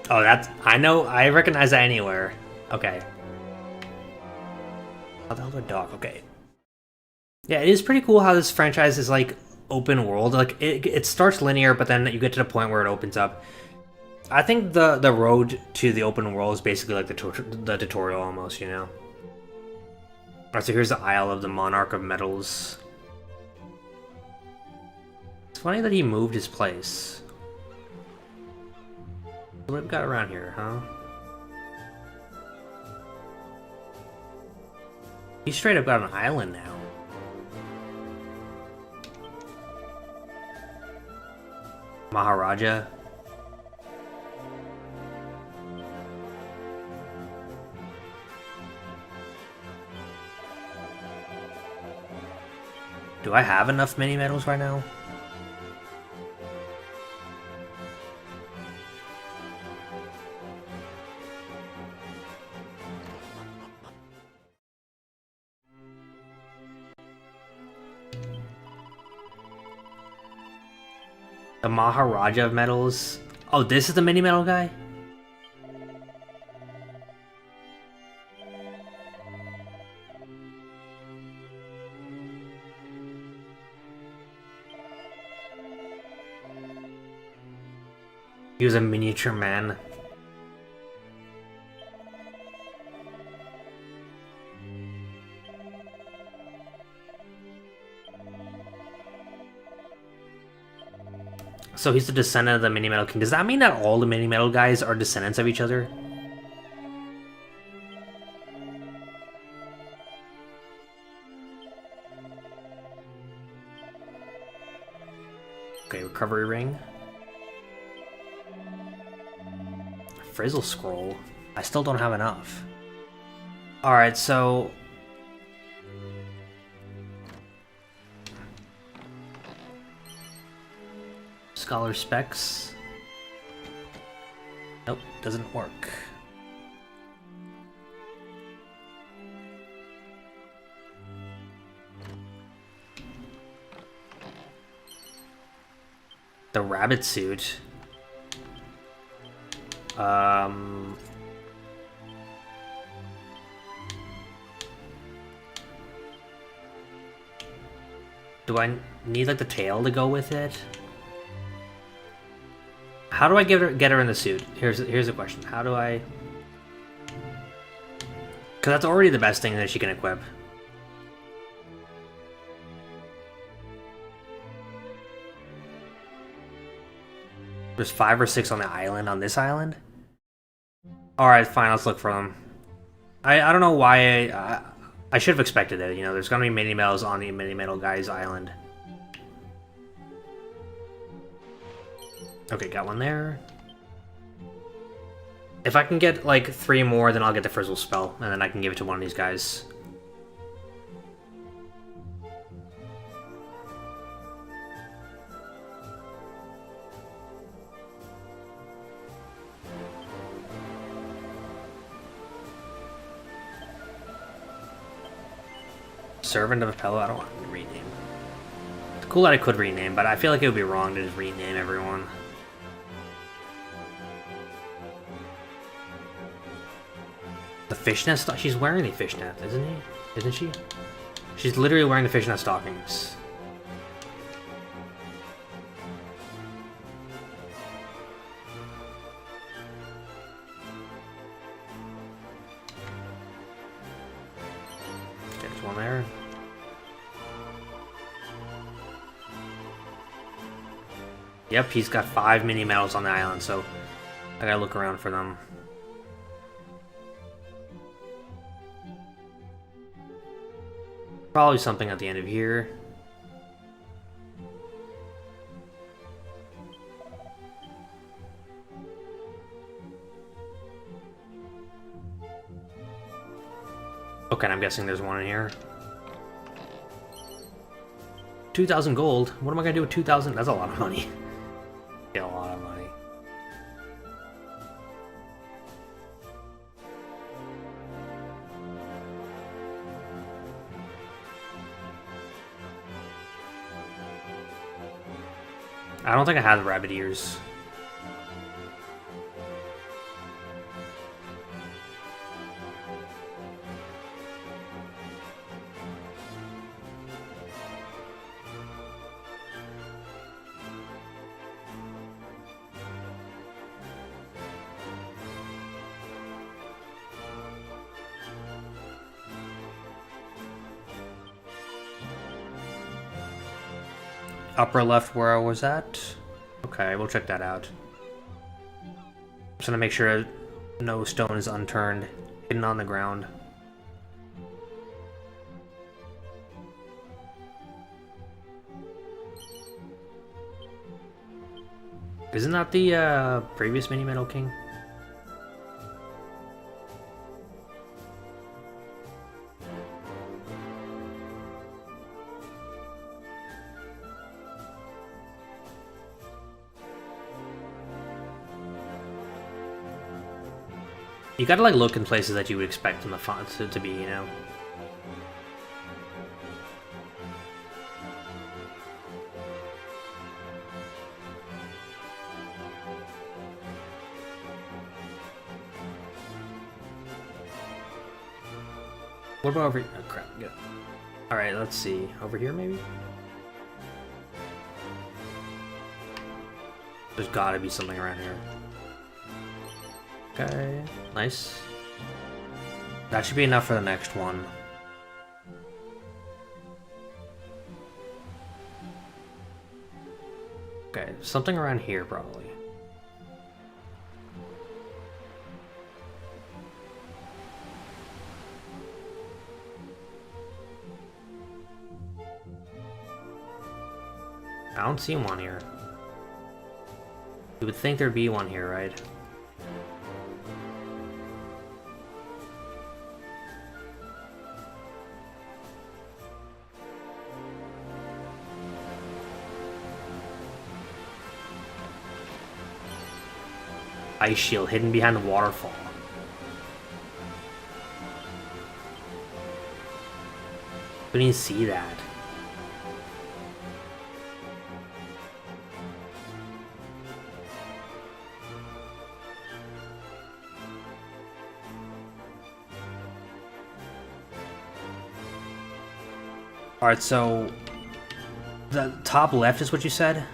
Oh, that's... I know, I recognize that anywhere. Okay. How the hell do I dock? Okay. Yeah, it is pretty cool how this franchise is, like, open world. Like, it starts linear, but then you get to the point where it opens up. I think the road to the open world is basically like the tutorial almost, you know? Alright, so here's the Isle of the Monarch of Metals. It's funny that he moved his place. What have we got around here, huh? He's straight up got an island now. Maharaja. Do I have enough mini medals right now? The Maharaja of Metals. Oh, this is the mini medal guy? He was a miniature man. So he's the descendant of the Mini Metal King. Does that mean that all the Mini Metal guys are descendants of each other? Okay, recovery ring. Frizzle scroll. I still don't have enough. Alright, so... Scholar specs. Nope, doesn't work. The rabbit suit. Do I need like the tail to go with it? How do I get her in the suit? Here's the question. How do I? Because that's already the best thing that she can equip. There's 5 or 6 on the island, on this island? Alright, fine, let's look for them. I don't know why I should have expected it, you know, there's gonna be mini medals on the mini medal guy's island. Okay, got one there. If I can get like 3 more, then I'll get the Frizzle spell, and then I can give it to one of these guys. Servant of Apello, I don't want to rename. It's cool that I could rename, but I feel like it would be wrong to just rename everyone. The fishnet stock? She's wearing the fishnet, isn't she? She's literally wearing the fishnet stockings. There's one there. Yep, he's got 5 mini medals on the island, so I gotta look around for them. Probably something at the end of here. Okay, I'm guessing there's one in here. 2,000 gold? What am I gonna do with 2,000? That's a lot of money. Get a lot of money. I don't think I have rabbit ears. Upper left where I was at? Okay, we'll check that out. Just gonna make sure no stone is unturned, hidden on the ground. Isn't that the previous mini Metal King? You gotta like look in places that you would expect in the font to be, you know? What about over here? Oh crap, good. Alright, let's see. Over here maybe? There's gotta be something around here. Okay, nice. That should be enough for the next one. Okay, something around here probably. I don't see one here. You would think there'd be one here, right? Ice shield hidden behind the waterfall. Couldn't even see that. Alright, so the top left is what you said?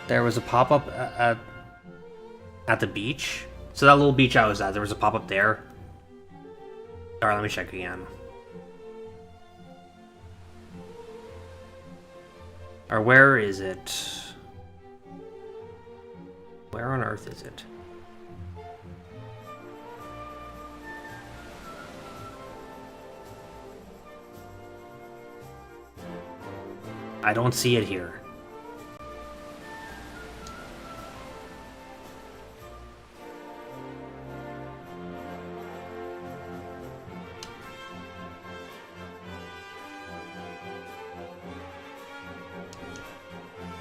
There was a pop-up at the beach. So that little beach I was at, there was a pop-up there. Alright, let me check again. Or where is it? Where on earth is it? I don't see it here.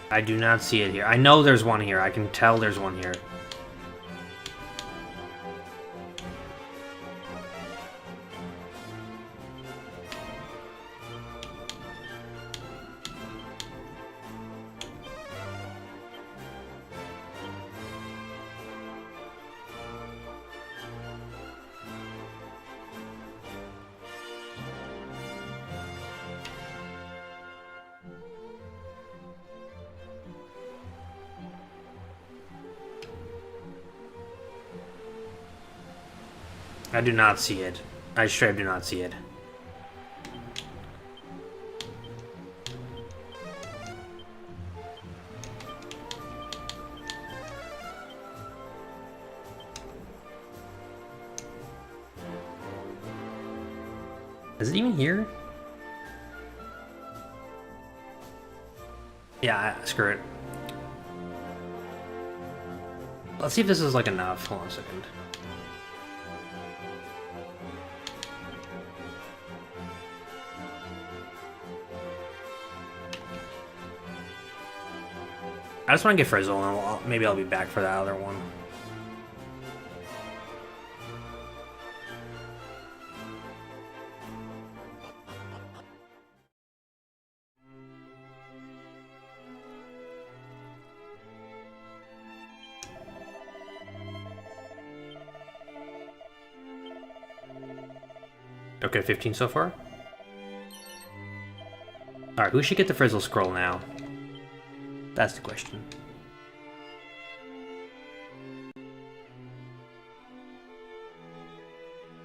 I do not see it here. I know there's one here. I can tell there's one here. I do not see it. I straight up do not see it. Is it even here? Yeah, screw it. Let's see if this is like enough. Hold on a second. I just want to get Frizzle, and maybe I'll be back for that other one. Okay, 15 so far. Alright, who should get the Frizzle Scroll now? That's the question.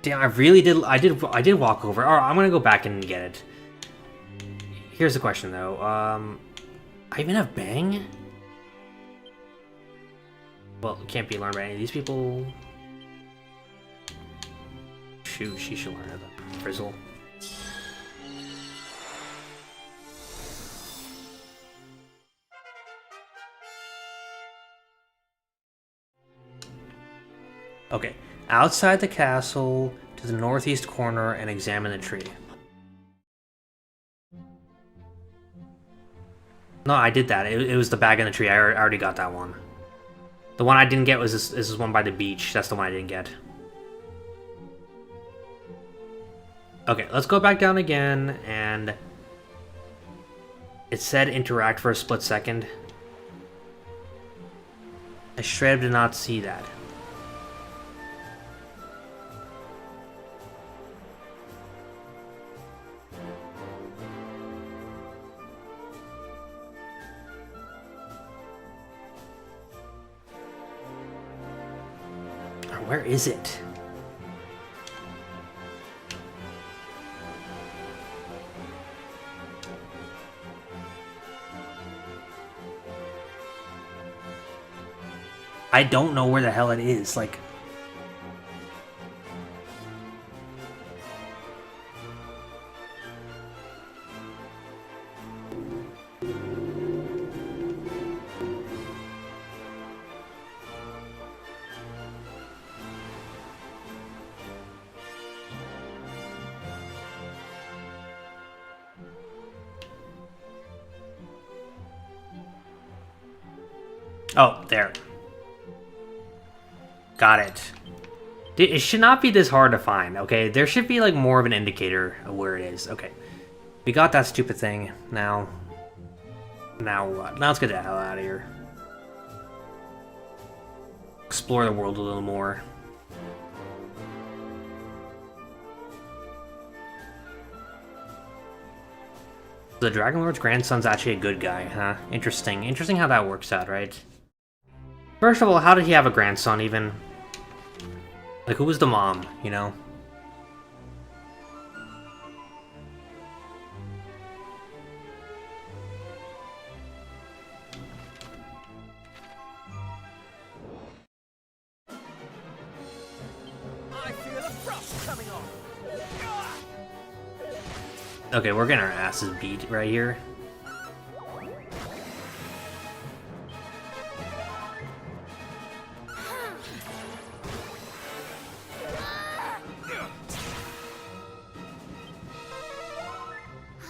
Damn, I did walk over. Alright, I'm gonna go back and get it. Here's the question though. I even have Bang? Well, it can't be learned by any of these people. Shoot, she should learn the Frizzle. Okay, outside the castle to the northeast corner and examine the tree. No, I did that. It was the bag in the tree. I already got that one. The one I didn't get was this is one by the beach. That's the one I didn't get. Okay, let's go back down again, and it said interact for a split second. I straight up did not see that. Where is it? I don't know where the hell it is, like... Oh, there. Got it. It should not be this hard to find, okay? There should be, like, more of an indicator of where it is. Okay. We got that stupid thing. Now what? Now let's get the hell out of here. Explore the world a little more. The Dragon Lord's grandson's actually a good guy, huh? Interesting. Interesting how that works out, right? First of all, how did he have a grandson, even? Like, who was the mom, you know? I feel a frost coming on. Okay, we're getting our asses beat right here.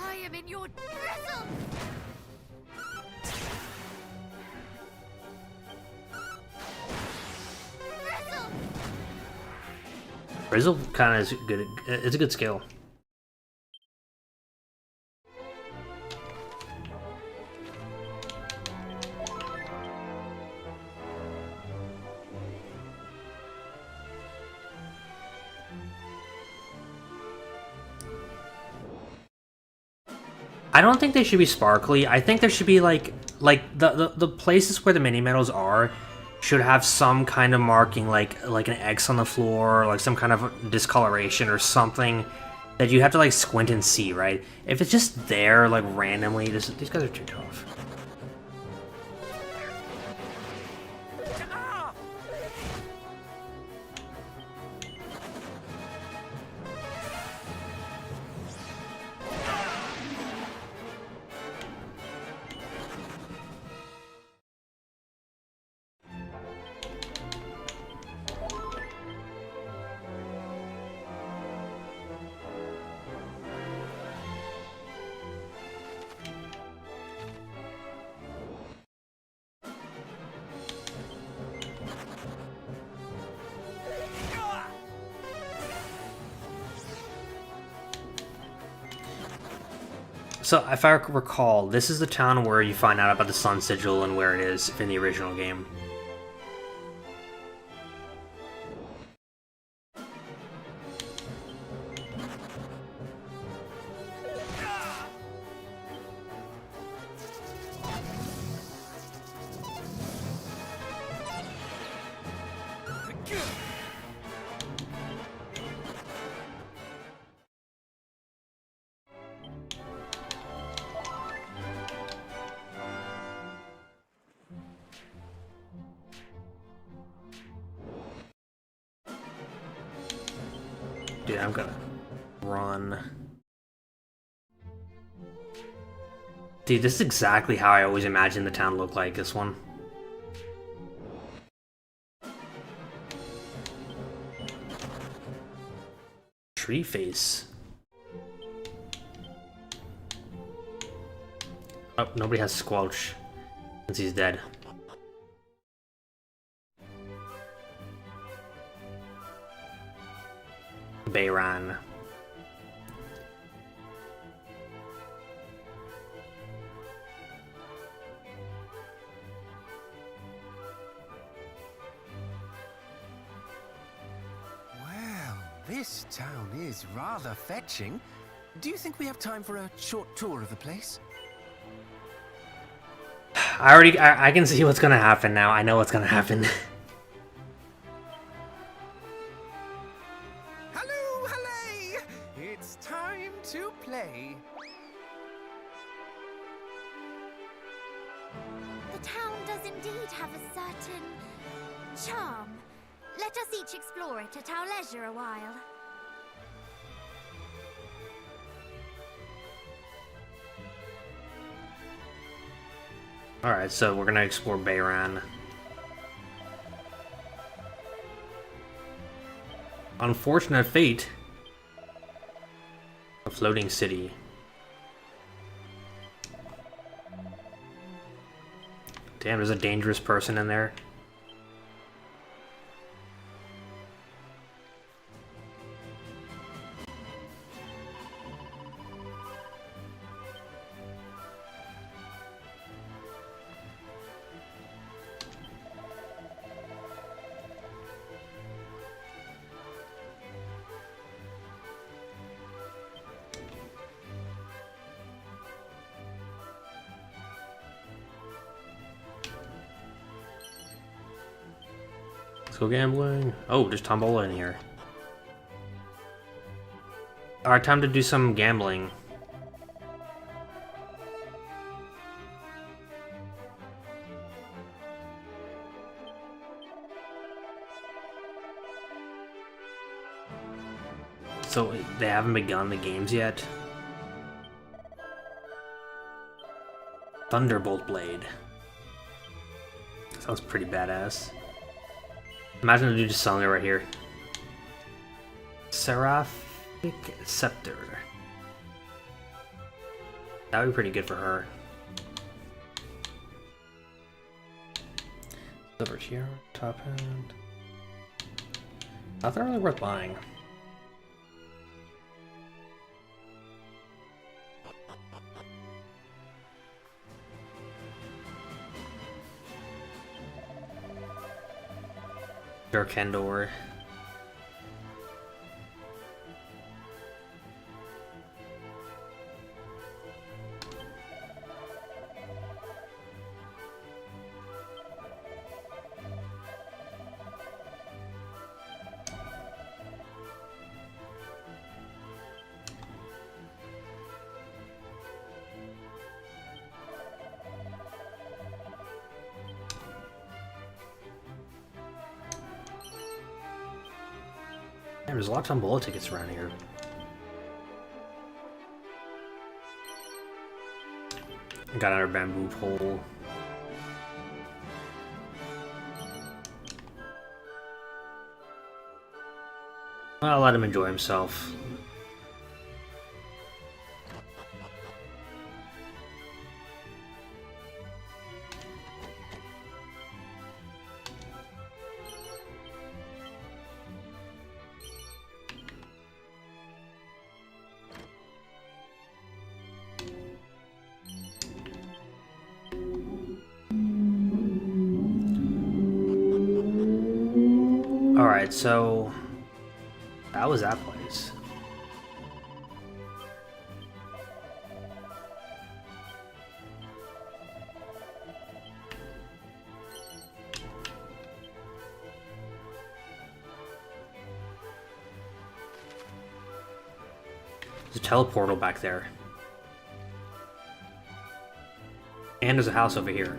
I am in your drizzle! Drizzle! Frizzle kind of is good. It's a good skill. I don't think they should be sparkly. I think there should be like the places where the mini medals are should have some kind of marking, like an X on the floor, or like some kind of discoloration or something that you have to like squint and see, right? If it's just there like randomly, these guys are too tough. So, if I recall, this is the town where you find out about the Sun Sigil and where it is in the original game. Dude, I'm gonna run. Dude, this is exactly how I always imagined the town looked like, this one. Tree face. Oh, nobody has Squelch since he's dead. Bayran. Well, this town is rather fetching. Do you think we have time for a short tour of the place? I can see what's gonna happen now. I know what's gonna happen. Hello, hallay! It's time to play. The town does indeed have a certain charm. Let us each explore it at our leisure a while. Alright, so we're gonna explore Bayran. Unfortunate fate. A floating city. Damn, there's a dangerous person in there. Let's go gambling. Oh, there's Tombola in here. Alright, time to do some gambling. So, they haven't begun the games yet? Thunderbolt Blade. Sounds pretty badass. Imagine the dude just selling it right here. Seraphic Scepter. That would be pretty good for her. Silver Tiara, top hand. Not that really worth buying. Darkendor. Damn, there's a lot of Tombola tickets around here. Got another bamboo pole. Well, I'll let him enjoy himself. Alright, so that was that place. There's a teleportal back there. And there's a house over here.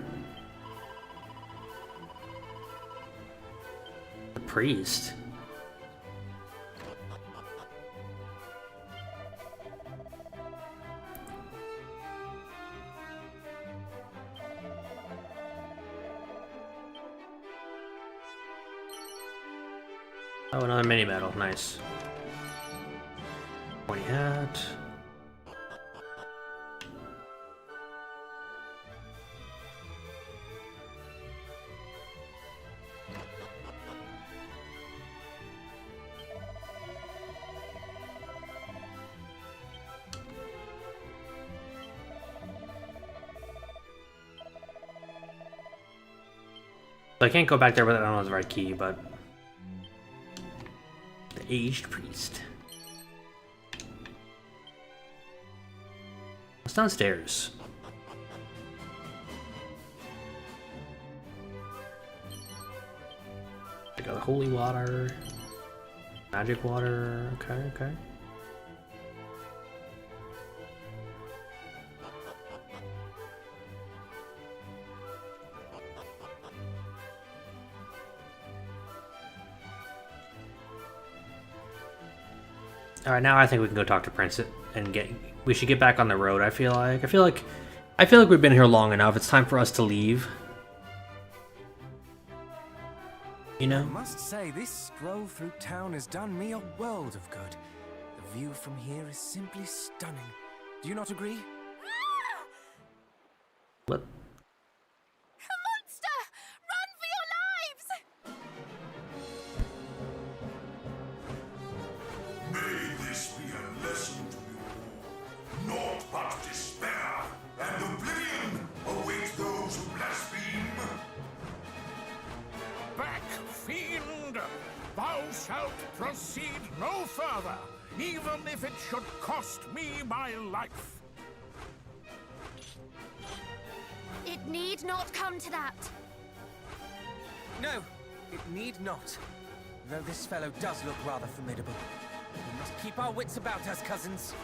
The priest. Oh, another mini medal. Nice. Pointy hat. So I can't go back there without I don't know the right key, but the aged priest. What's downstairs? I got holy water, magic water. Okay, okay. All right, now I think we can go talk to Prince and get. We should get back on the road. I feel like we've been here long enough. It's time for us to leave. You know? I must say, this stroll through town has done me a world of good. The view from here is simply stunning. Do you not agree? What? A monster! Run for your lives! May this be a lesson to you all. Naught but despair and oblivion await those who blaspheme. Back, fiend! Thou shalt proceed no further, even if it should cost me my life. It need not come to that. No, it need not. Though this fellow does look rather formidable. We must keep our wits about us, cousins.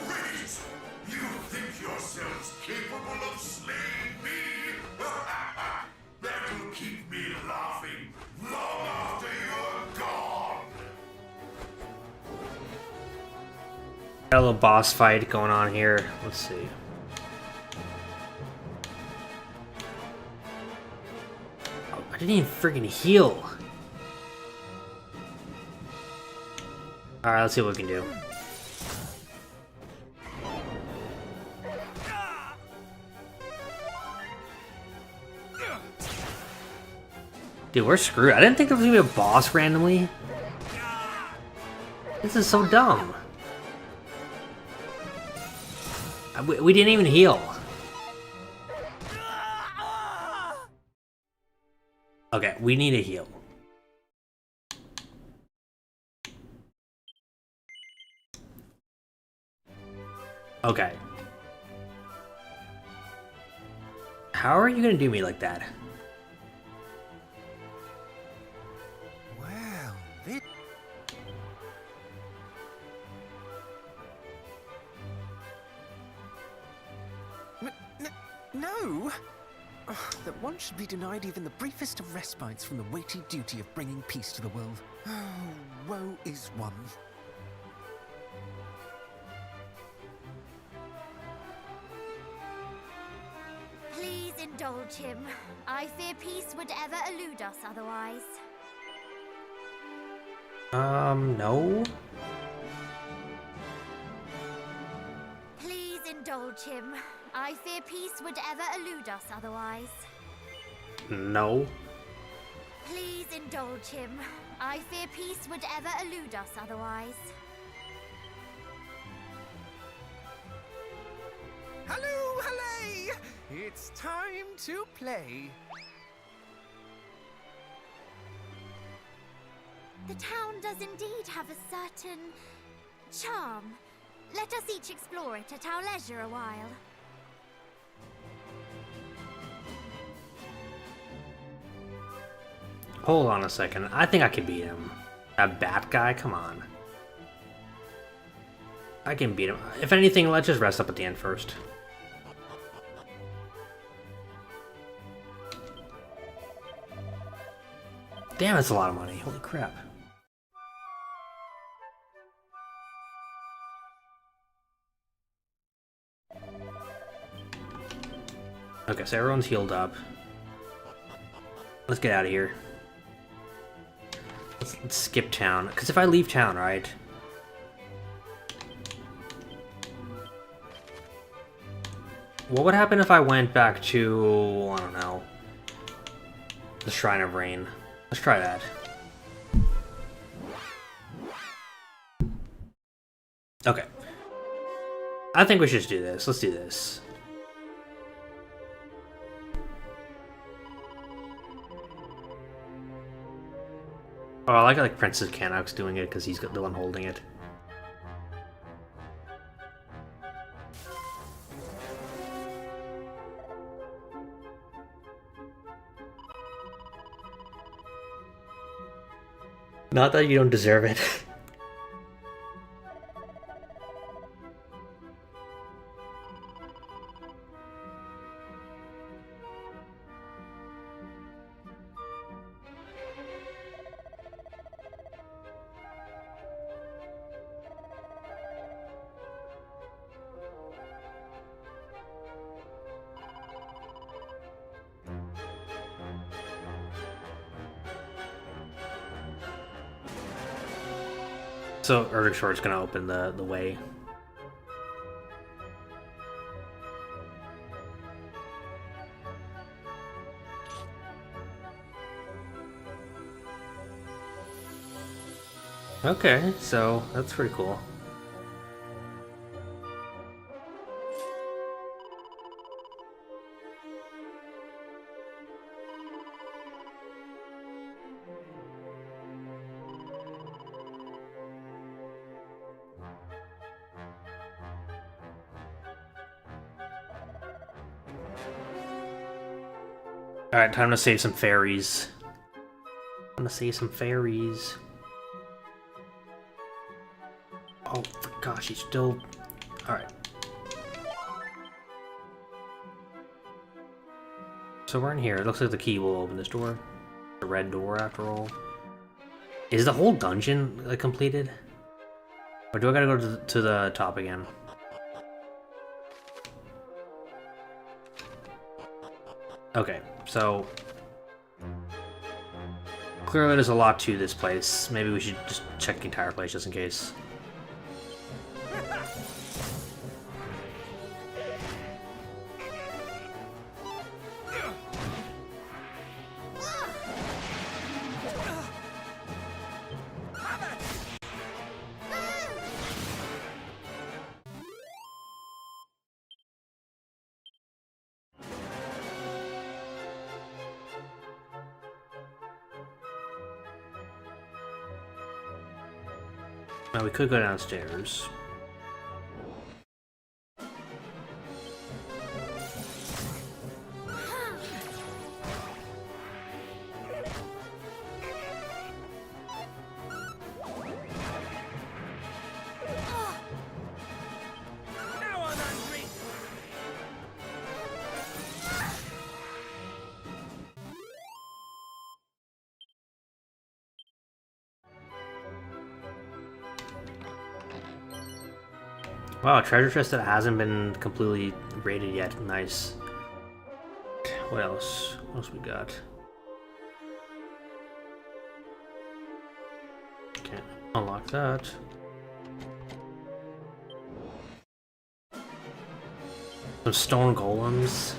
Wait! You think yourselves capable of slaying me? That'll keep me laughing long after you're gone! Got a little boss fight going on here. Let's see. Oh, I didn't even freaking heal. Alright, let's see what we can do. Dude, we're screwed. I didn't think there was gonna be a boss randomly. This is so dumb. We didn't even heal. Okay, we need a heal. Okay. How are you gonna do me like that? Well, this... No! That one should be denied even the briefest of respites from the weighty duty of bringing peace to the world. Oh, woe is one. Please indulge him. I fear peace would ever elude us otherwise. No. Please indulge him. I fear peace would ever elude us otherwise. No. Please indulge him. I fear peace would ever elude us otherwise. Halloo, hallay! It's time to play. The town does indeed have a certain charm. Let us each explore it at our leisure a while. Hold on a second. I think I can beat him. That bat guy? Come on. I can beat him. If anything, let's just rest up at the end first. Damn, that's a lot of money. Holy crap. Okay, so everyone's healed up. Let's get out of here. Let's skip town. Because if I leave town, right? What would happen if I went back to, I don't know, the Shrine of Rain? Let's try that. Okay. I think we should just do this. Let's do this. Oh, I like Princess Cannock's doing it because he's the one holding it. Not that you don't deserve it. So Erdrick Sword's gonna open the way. Okay, so that's pretty cool. Alright, time to save some fairies. I'm gonna save some fairies. Oh, for gosh, he's still... Alright. So we're in here. It looks like the key will open this door. The red door, after all. Is the whole dungeon completed? Or do I gotta go to the top again? Okay, so... Clearly there's a lot to this place. Maybe we should just check the entire place just in case. Now we could go downstairs. Now I'm angry! Wow, treasure chest that hasn't been completely raided yet. Nice. What else? What else we got? Can't unlock that. Some stone golems.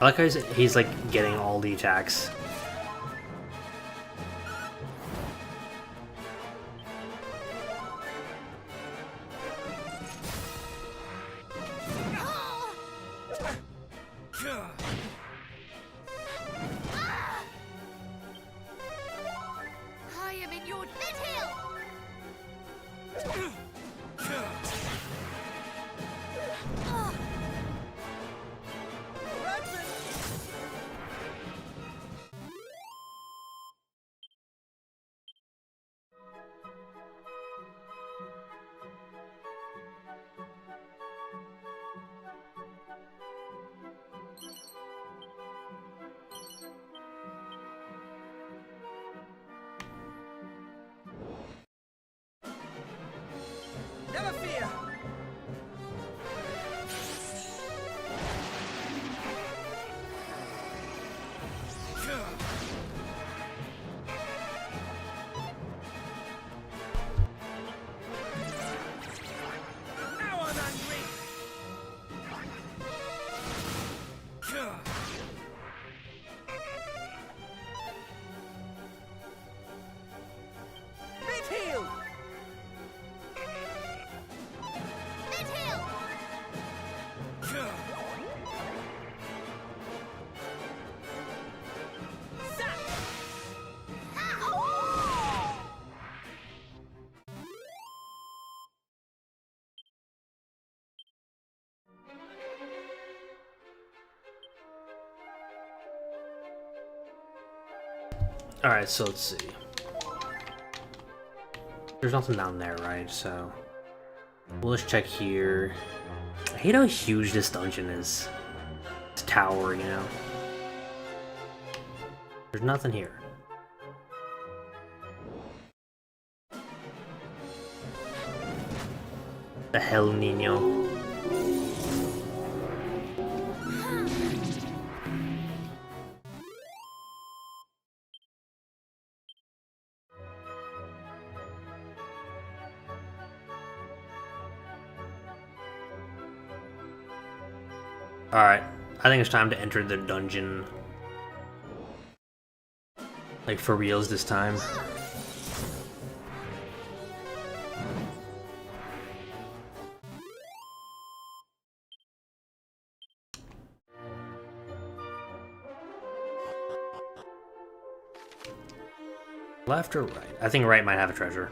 I like how he's like getting all the attacks. I am in your mid heel. Never fear. Now I'm angry. Mid heel. Mid heel. Sack. Ow! Alright, so let's see. There's nothing down there, right? So we'll just check here. I hate how huge this dungeon is. This tower, you know? There's nothing here. The hell, Nino? Alright, I think it's time to enter the dungeon. Like, for reals this time. Left or right? I think right might have a treasure.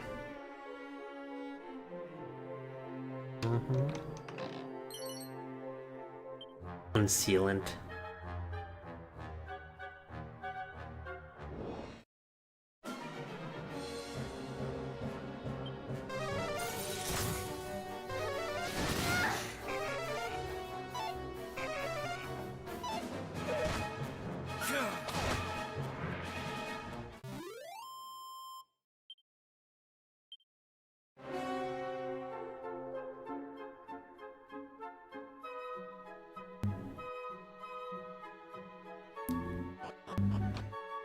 Concealant.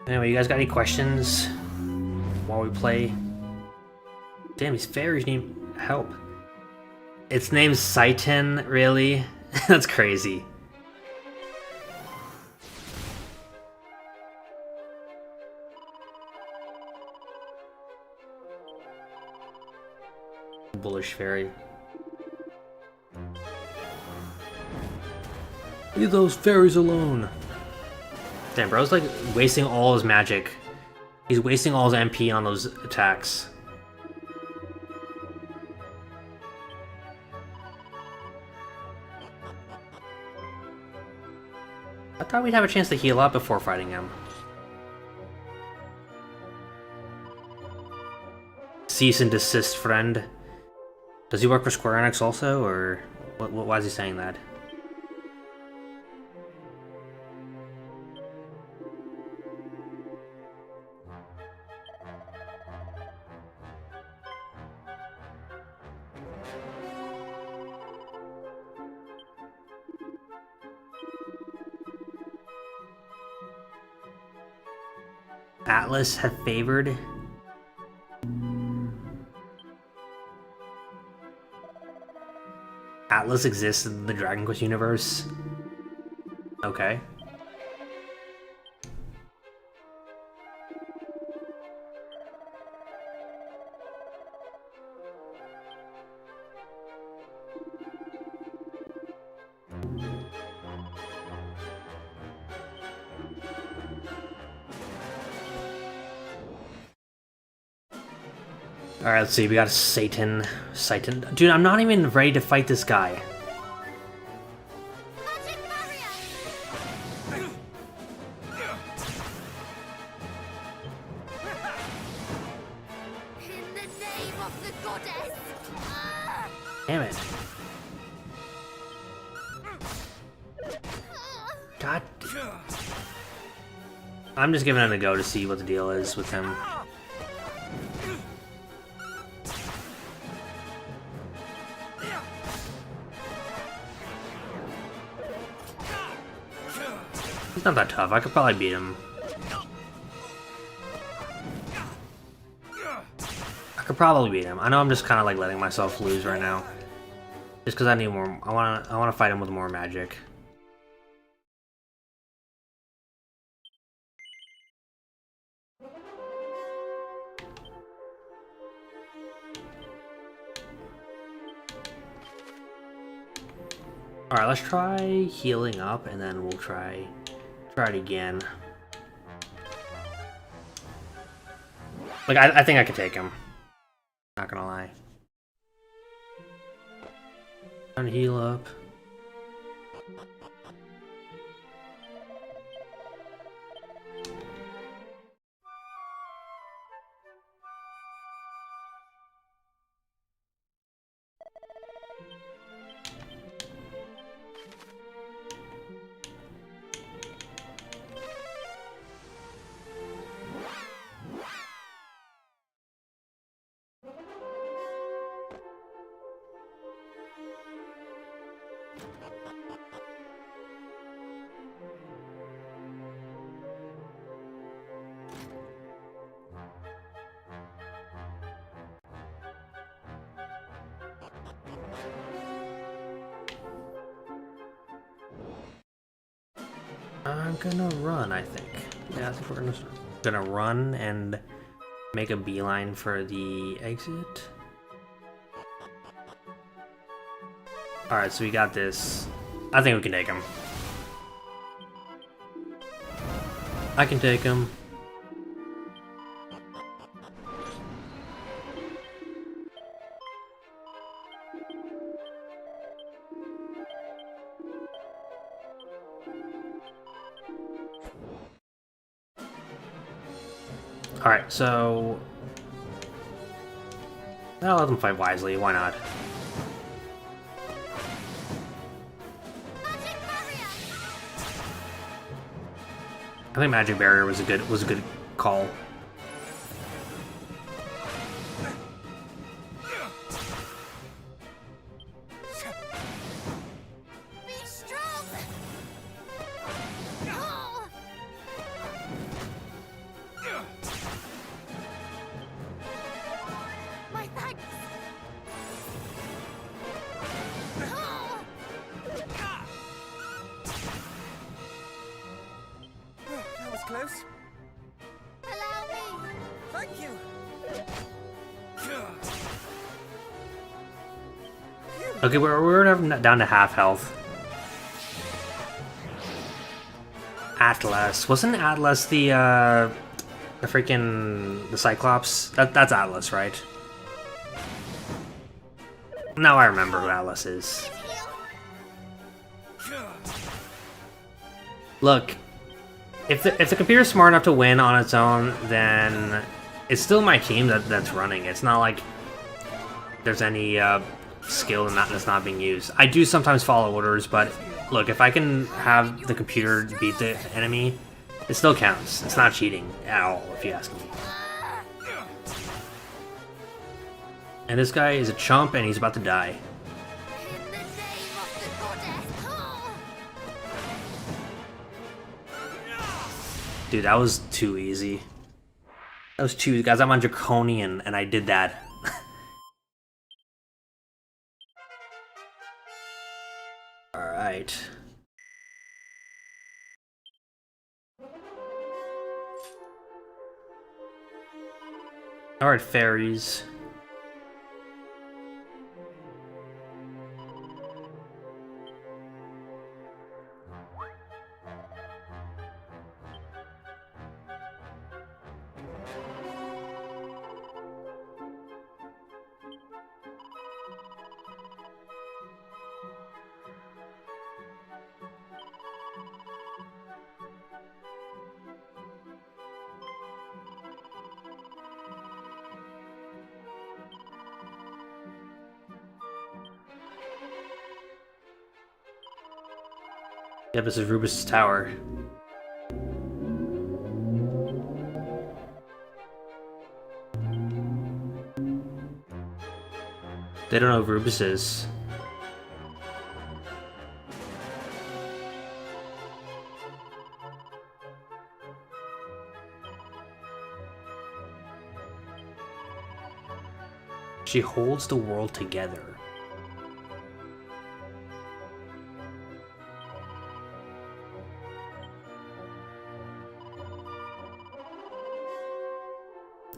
Anyway, you guys got any questions while we play? Damn, these fairies need help. Its name's Saitan, really? That's crazy. Bullish fairy. Leave those fairies alone. Damn, bro's like wasting all his magic. He's wasting all his MP on those attacks. I thought we'd have a chance to heal up before fighting him. Cease and desist, friend. Does he work for Square Enix also, or why is he saying that? Atlas have favored. Atlas exists in the Dragon Quest universe. Okay. Alright, let's see, we got a Satan. Dude, I'm not even ready to fight this guy. Magic barrier! In the name of the goddess! Ah! Damn it. God. I'm just giving it a go to see what the deal is with him. He's not that tough. I could probably beat him. I could probably beat him. I know I'm just kind of like letting myself lose right now, just because I need more. I wanna fight him with more magic. All right, let's try healing up, and then we'll try it again. Like, I think I can take him. Not gonna lie. Time to heal up. I'm gonna run, I think. Yeah, I think we're gonna run and make a beeline for the exit. Alright, so we got this. I think we can take him. I can take him. Alright, so I'll let them fight wisely, why not? Magic barrier! I think Magic Barrier was a good call. Be strong! Oh! My thanks! Oh! That was close. Allow me! Thank you. Okay, we're down to half health. Atlas. Wasn't Atlas the freaking the Cyclops? That's Atlas, right? Now I remember who Atlas is. Look, if the computer's smart enough to win on its own, then it's still my team that's running. It's not like there's any skill that's not being used. I do sometimes follow orders, but look, if I can have the computer beat the enemy, it still counts. It's not cheating at all, if you ask me. And this guy is a chump, and he's about to die. In the name of the goddess! Oh! Dude, that was too easy. That was too... Guys, I'm on Draconian, and I did that. Alright. Alright, fairies. Yep, this is Rubus's tower. They don't know who Rubus is. She holds the world together.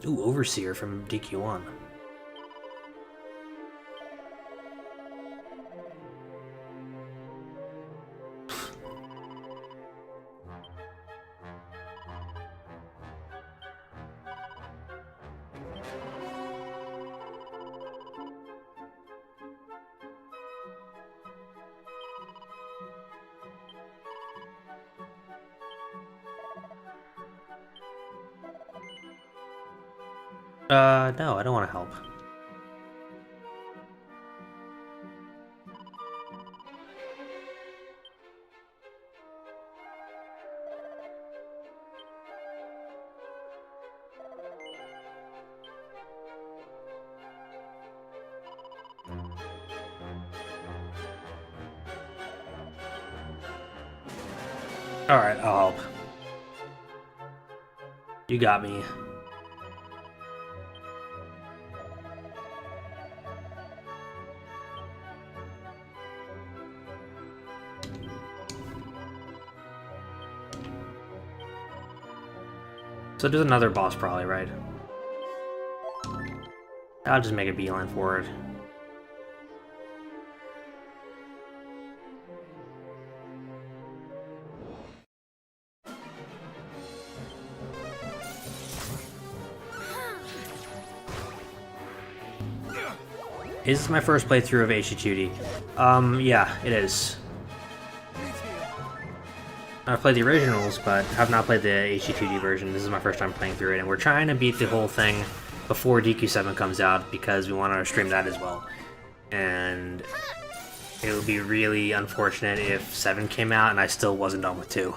Ooh, Overseer from DQ1. No, I don't want to help. Alright, I'll help. You got me. So there's another boss probably, right? I'll just make a beeline for it. Is this my first playthrough of HD2D? Yeah, it is. I've played the originals, but have not played the HD2D version. This is my first time playing through it, and we're trying to beat the whole thing before DQ7 comes out because we want to stream that as well. And it would be really unfortunate if 7 came out and I still wasn't done with 2.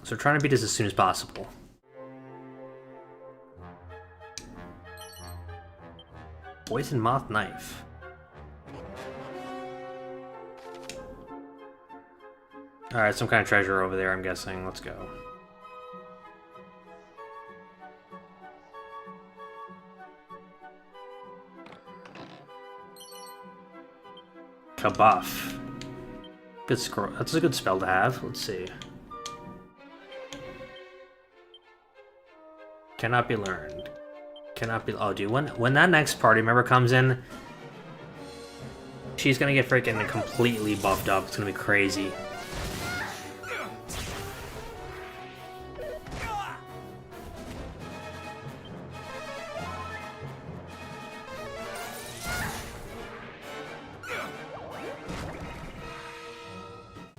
So we're trying to beat this as soon as possible. Poison Moth Knife. Alright, some kind of treasure over there, I'm guessing. Let's go. Kabuff. Good scroll. That's a good spell to have. Let's see. Cannot be learned. Cannot be. Oh, dude, when that next party member comes in, she's gonna get freaking completely buffed up. It's gonna be crazy.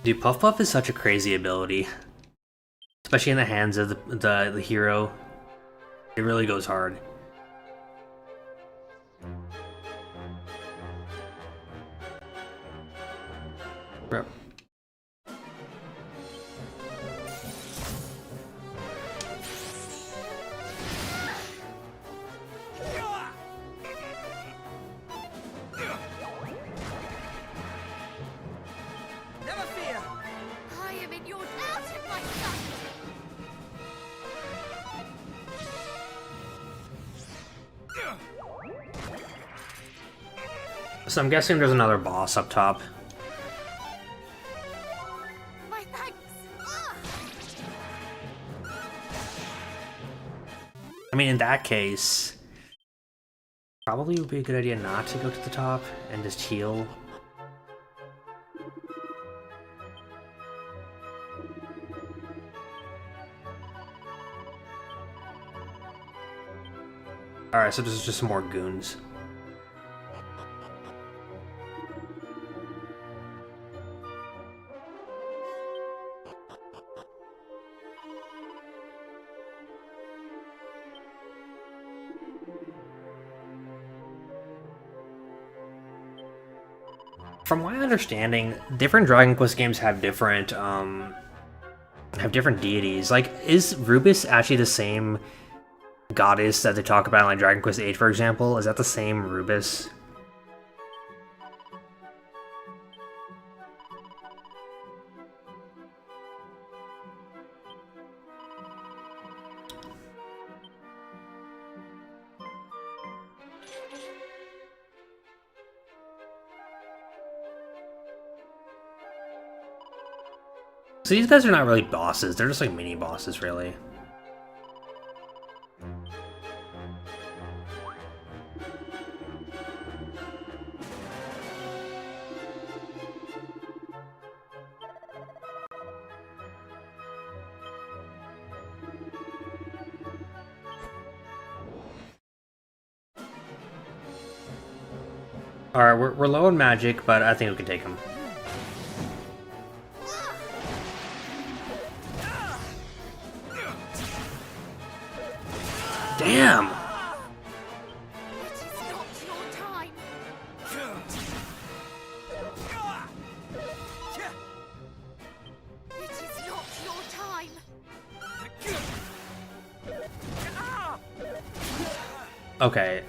Dude, Puff Puff is such a crazy ability, especially in the hands of the hero. It really goes hard. Bro. Never fear. I am in your out of my sight. So I'm guessing there's another boss up top. mean, in that case, probably would be a good idea not to go to the top and just heal. Alright, so this is just some more goons. From my understanding, different Dragon Quest games have different deities. Like, is Rubis actually the same goddess that they talk about in like Dragon Quest VIII, for example? Is that the same Rubis? So these guys are not really bosses, they're just like mini bosses, really. Alright, we're low on magic, but I think we can take him. Damn! It is not your time. It is not your time. Okay.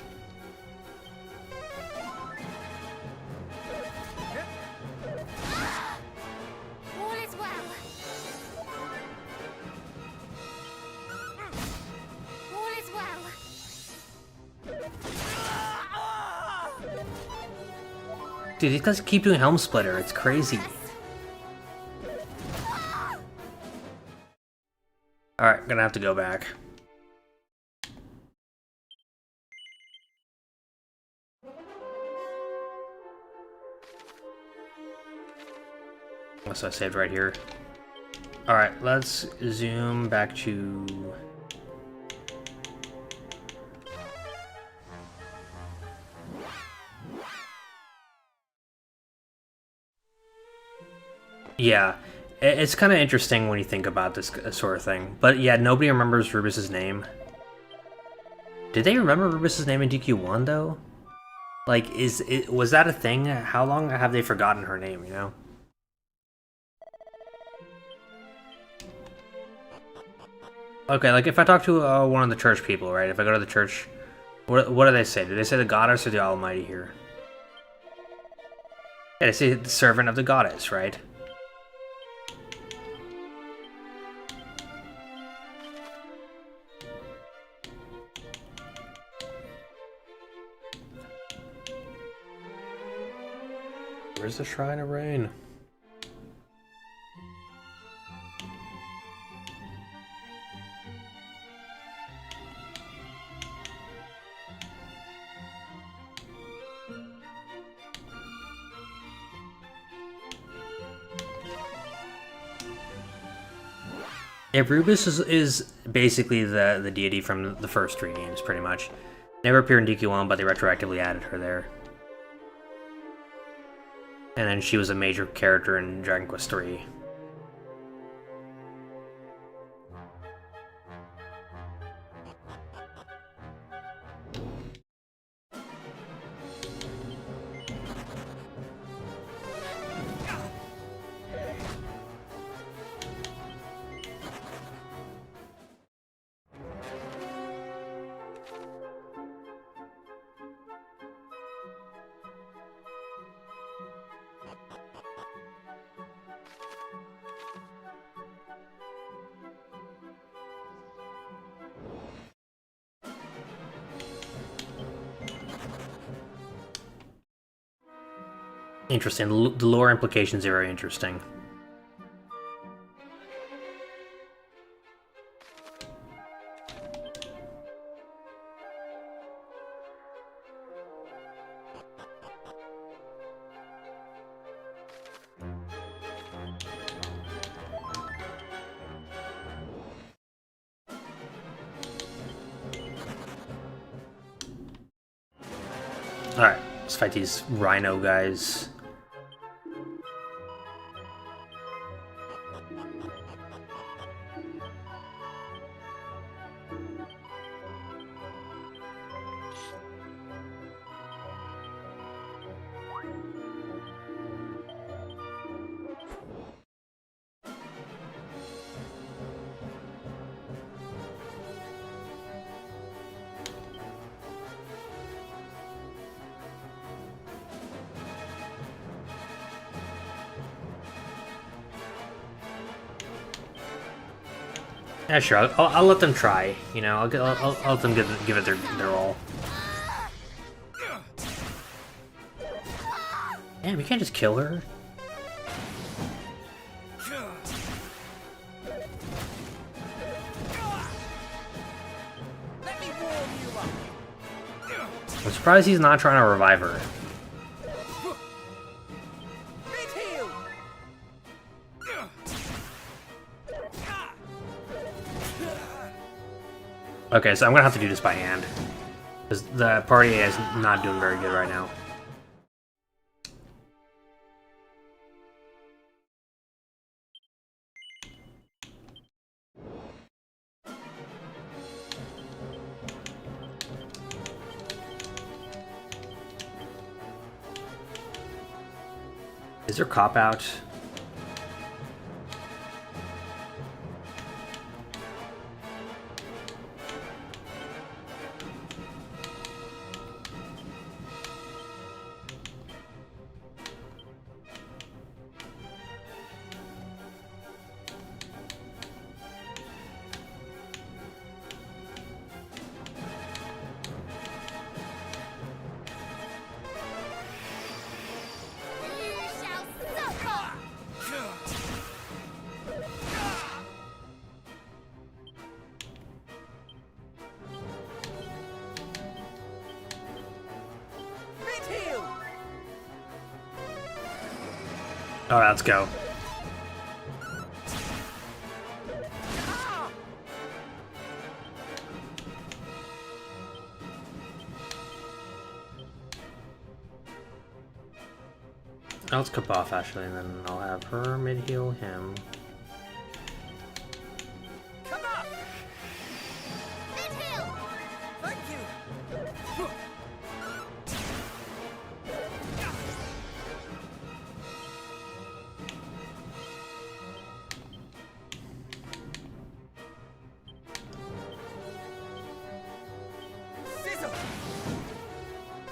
All is well. All is well. Dude, these guys keep doing Helm Splitter, it's crazy. Alright, gonna have to go back. So I saved right here. Alright, let's zoom back to... Yeah, it's kind of interesting when you think about this sort of thing. But yeah, nobody remembers Rubis's name. Did they remember Rubis's name in DQ1 though? Like, was that a thing? How long have they forgotten her name, you know? Okay, like if I talk to one of the church people, right? If I go to the church, what do they say? Do they say the goddess or the Almighty here? Yeah, they say the servant of the goddess, right? Where's the Shrine of Rain? Yeah, Rubis is basically the deity from the first three games, pretty much. Never appeared in DQ1, but they retroactively added her there. And then she was a major character in Dragon Quest III. Interesting. The lore implications are very interesting. Let's fight these rhino guys. Yeah, sure. I'll let them try. You know, I'll let them give it their all. Damn, we can't just kill her. Let me warm you up. I'm surprised he's not trying to revive her. Mid heel. Okay, so I'm gonna have to do this by hand. Because the party is not doing very good right now. Is there cop out? You shall suffer! Mid heel. Alright, let's go. Let's cup off Ashley, and then I'll have her mid-heal him. Come up. Mid-heel! Thank you. Sizzle.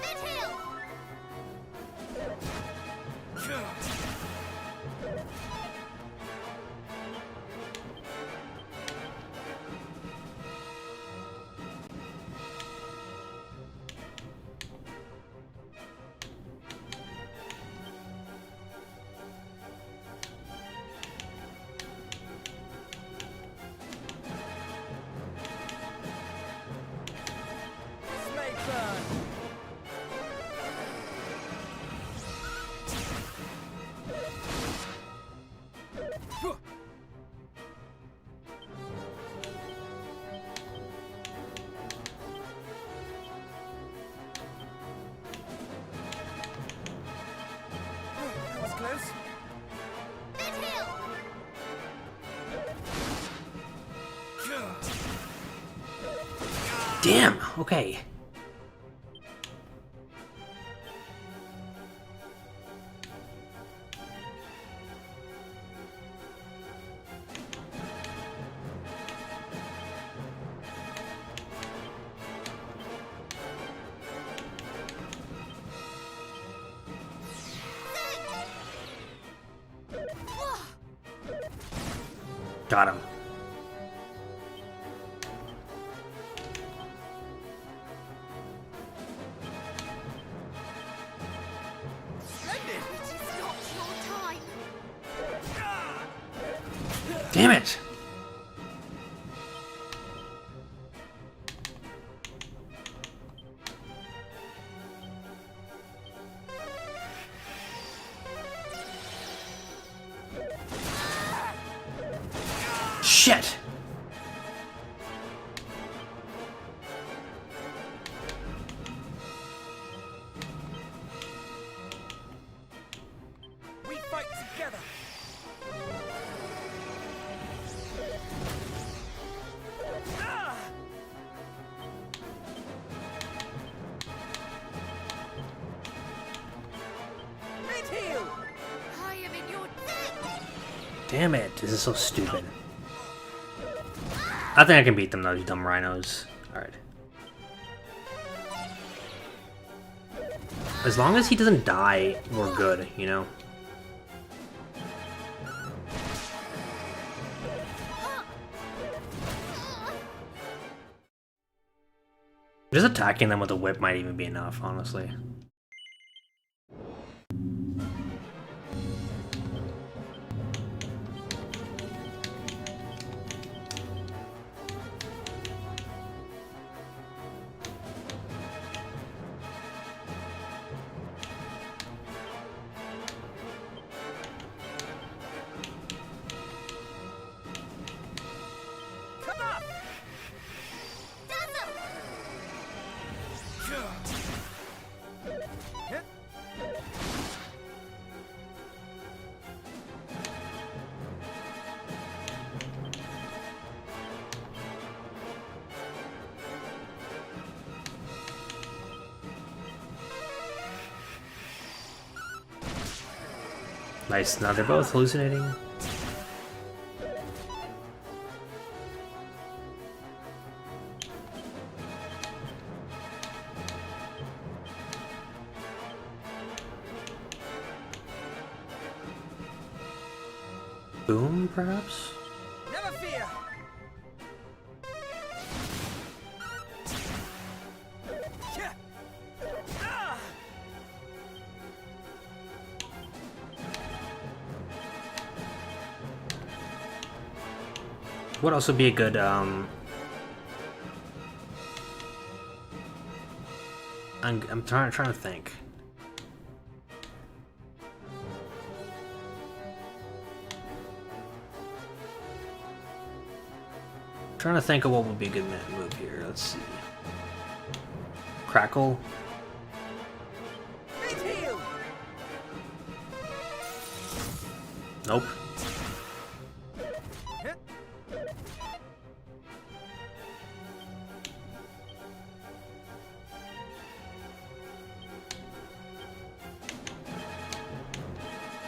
Mid-heel! This may burn. That was close. Mid-heel! Damn! Okay. Got him. Splendid. It is not your time. Damn it! Shit! together. Ah! Mid-heel! I am in your debt! Damn it, this is so stupid. I think I can beat them though, you dumb rhinos. Alright. As long as he doesn't die, we're good, you know? Just attacking them with a whip might even be enough, honestly. Come up! Dazzle! Hit. Nice, now they're both hallucinating. Boom, perhaps? Never fear! Yeah. Ah! What else would be a good, I'm trying to think. Trying to think of what would be a good move here. Let's see. Crackle. Mid-heel! Nope. Hit.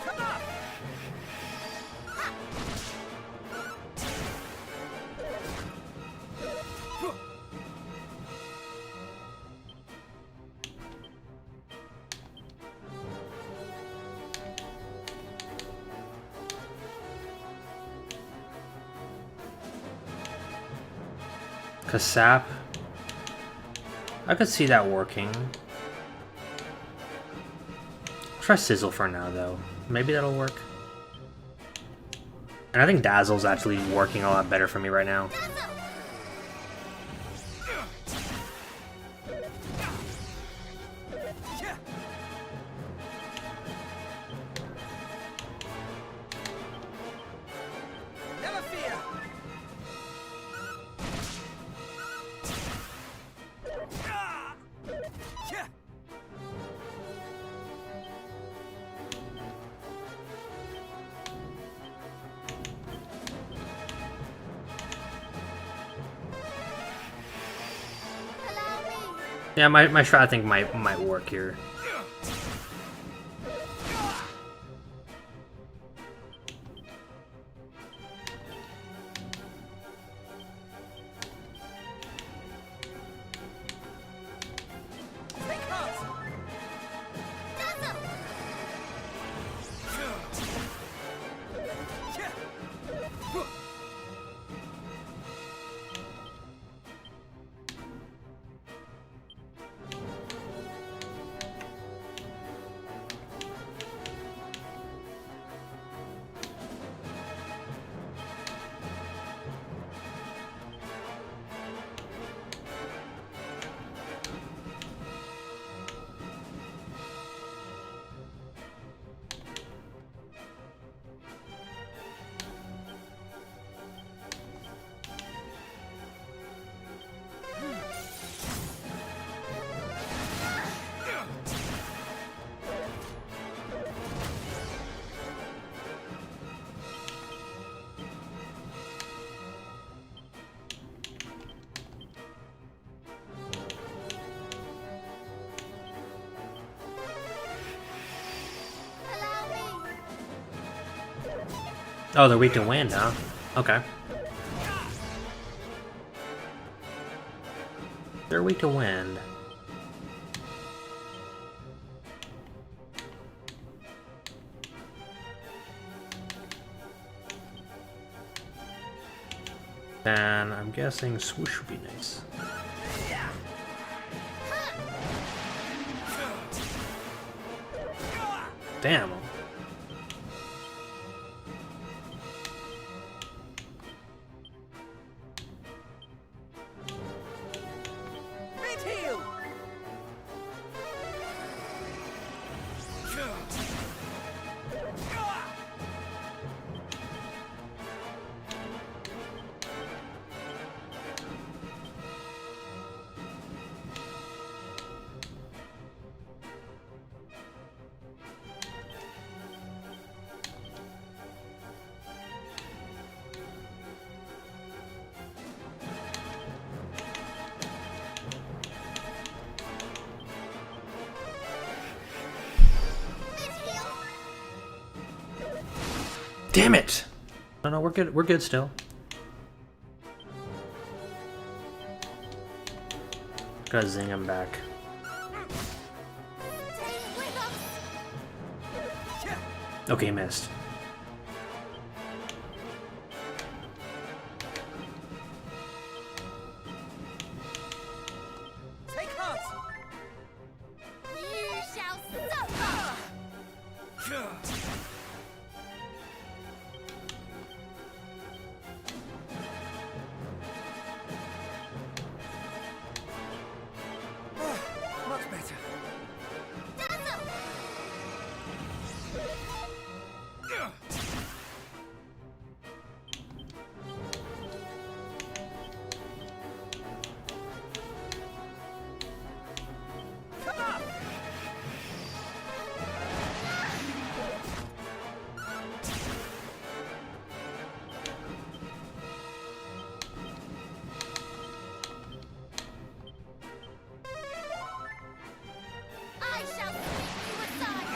Come up! Kasap. I could see that working. Try Sizzle for now, though. Maybe that'll work. And I think Dazzle's actually working a lot better for me right now. Yeah. Never fear! Ah! Yeah. Allow me! Yeah, my strat I think might work here. Take heart! Dazzle! Yeah. Oh, they're weak to wind, huh? Okay. They're weak to wind. And I'm guessing swoosh would be nice. Damn. Mid heel. Damn it! No, we're good. We're good still. Gotta zing him back. Okay, missed. Take heart. You shall suffer! Much better. Come on. I shall sweep you aside!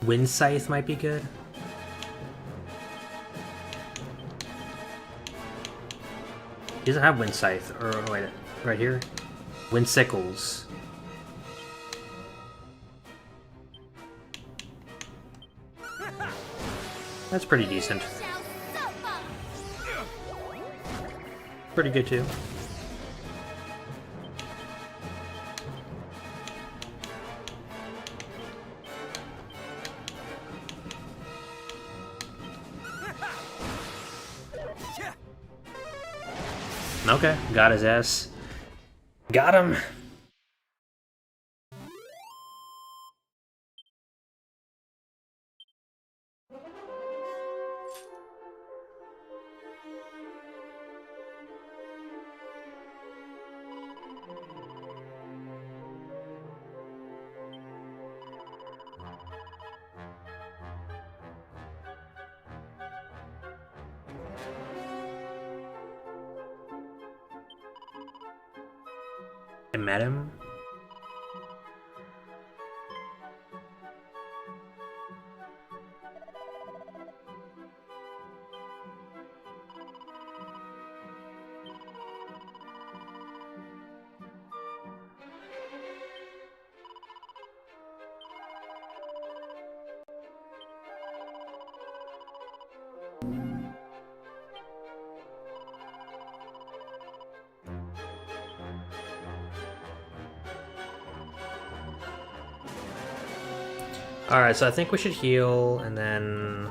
Wind Scythe might be good. He doesn't have Wind Scythe. Or wait, right here. Wind Sickles. That's pretty decent. You shall suffer! Pretty good too. Okay, got his ass. Got him. I met him. Alright, so I think we should heal, and then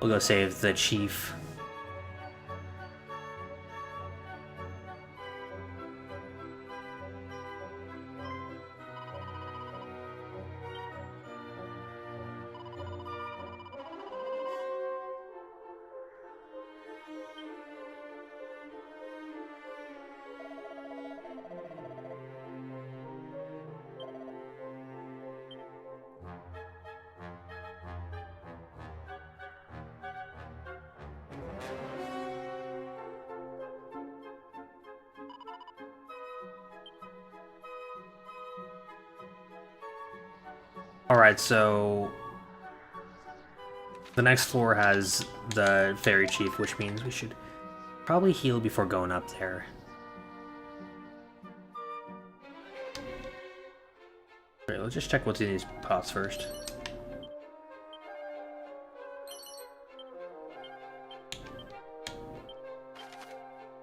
we'll go save the chief. Alright, so the next floor has the Fairy Chief, which means we should probably heal before going up there. Alright, let's just check what's in these pots first.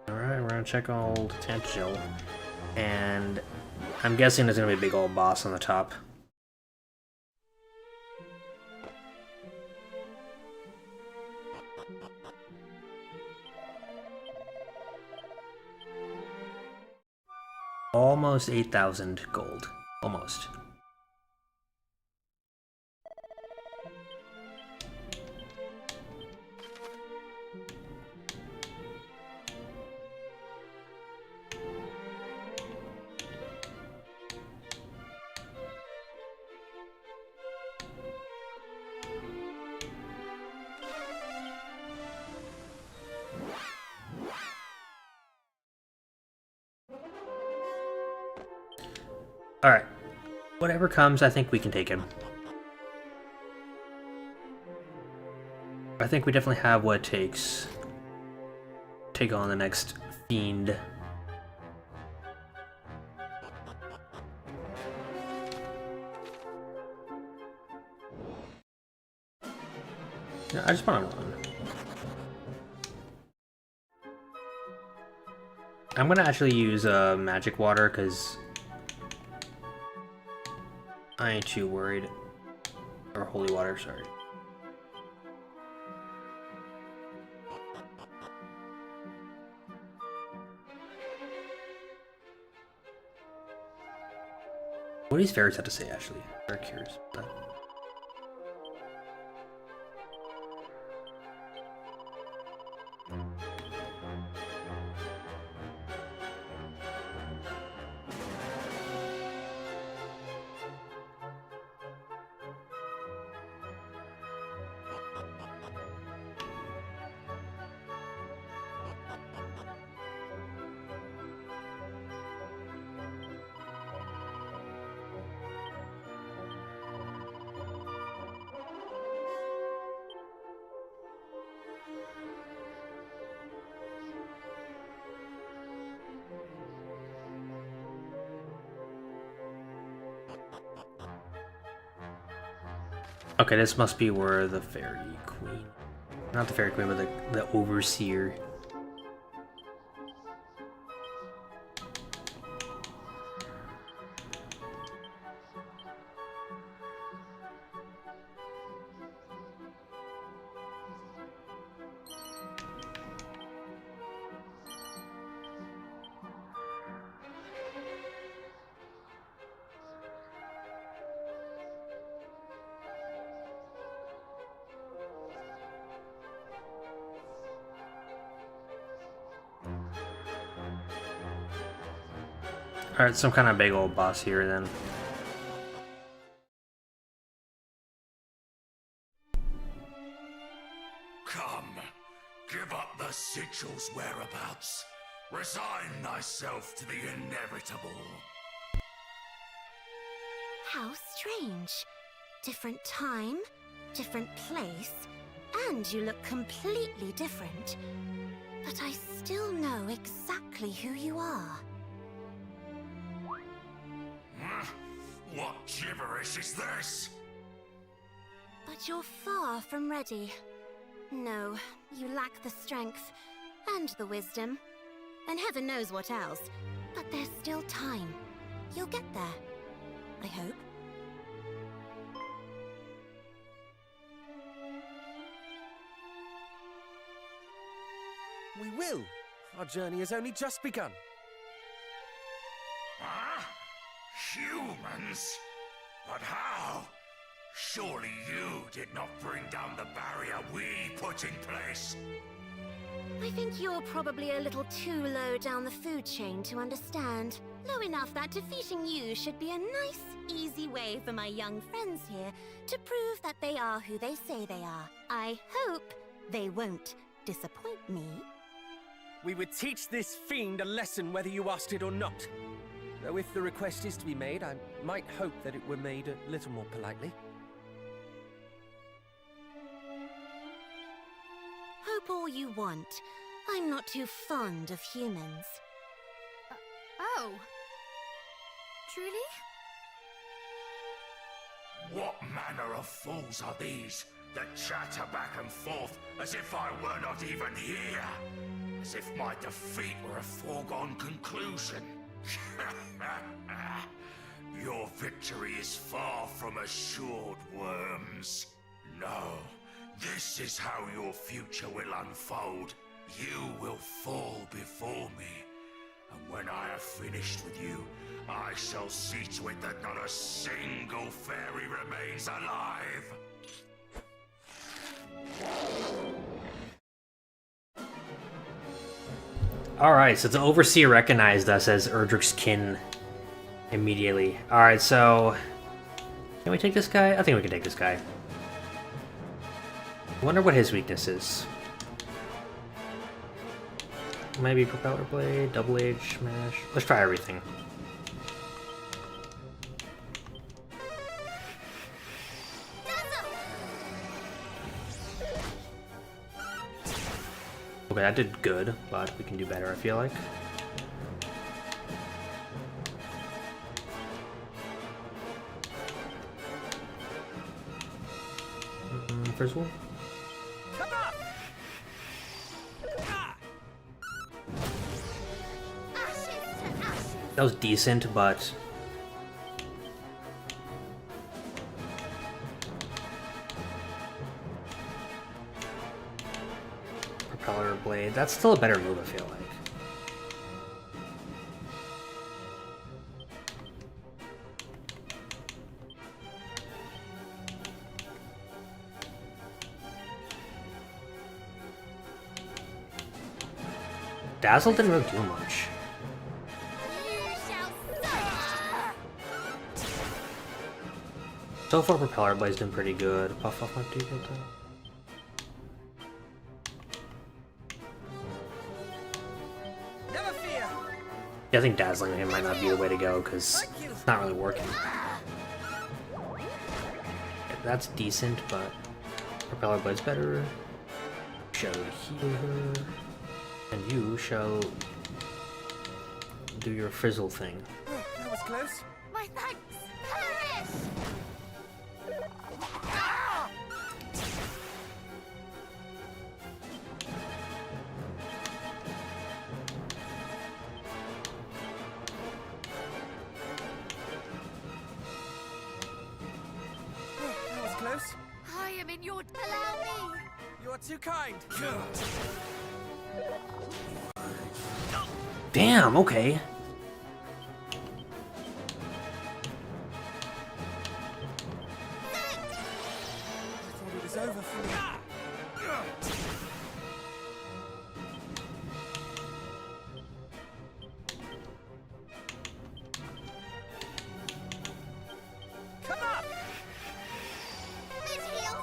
Alright, we're gonna check old Tantagel. And I'm guessing there's gonna be a big old boss on the top. Almost 8,000 gold. Almost. Alright. Whatever comes, I think we can take him. I think we definitely have what it takes to take on the next fiend. Yeah, I just want to run. I'm gonna actually use magic water because I ain't too worried. Or holy water, sorry. What do these fairies have to say, actually? Very curious about that. Okay, this must be where the fairy queen, not the fairy queen, but the overseer. Alright, some kind of big old boss here then. Come, give up the sigil's whereabouts. Resign thyself to the inevitable. How strange. Different time, different place, and you look completely different. But I still know exactly who you are. What gibberish is this? But you're far from ready. No, you lack the strength, and the wisdom, and heaven knows what else. But there's still time. You'll get there. I hope. We will. Our journey has only just begun. Huh? Humans? But how? Surely you did not bring down the barrier we put in place. I think you're probably a little too low down the food chain to understand. Low enough that defeating you should be a nice, easy way for my young friends here to prove that they are who they say they are. I hope they won't disappoint me. We would teach this fiend a lesson whether you asked it or not. Though if the request is to be made, I might hope that it were made a little more politely. Hope all you want. I'm not too fond of humans. Oh. Truly? What manner of fools are these that chatter back and forth as if I were not even here? As if my defeat were a foregone conclusion. Your victory is far from assured, worms. No, this is how your future will unfold. You will fall before me. And when I have finished with you, I shall see to it that not a single fairy remains alive. Alright, so the Overseer recognized us as Erdrick's kin immediately. Alright, so... Can we take this guy? I think we can take this guy. I wonder what his weakness is. Maybe Propeller Blade, Double Edge, Smash. Let's try everything. Okay, that did good, but we can do better, I feel like. First one. Come up! That was decent, but... Propeller Blade, that's still a better move, I feel like. Dazzle didn't really do much. So far, Propeller Blade's been pretty good. Puff off might do good though. Never fear! Yeah, I think dazzling him might not be the way to go because it's not really working. Yeah, that's decent, but Propeller Blade's better. Shall heal her, and you shall do your frizzle thing. Oh, that was close. My thanks! Perish! Oh, that was close. I am in your... Allow me! You are too kind. Damn, okay. I thought it was over for me. Come up! Mid heal!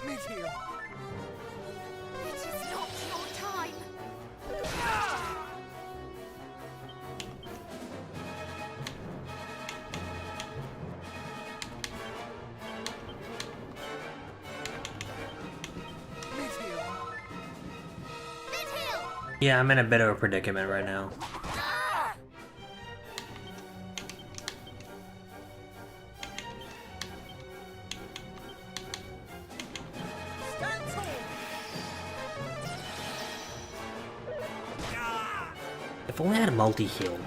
Mid heal. It is not your time! Mid heal. Mid heal! Yeah, I'm in a bit of a predicament right now. Stand tall. If only I had a multi-heal.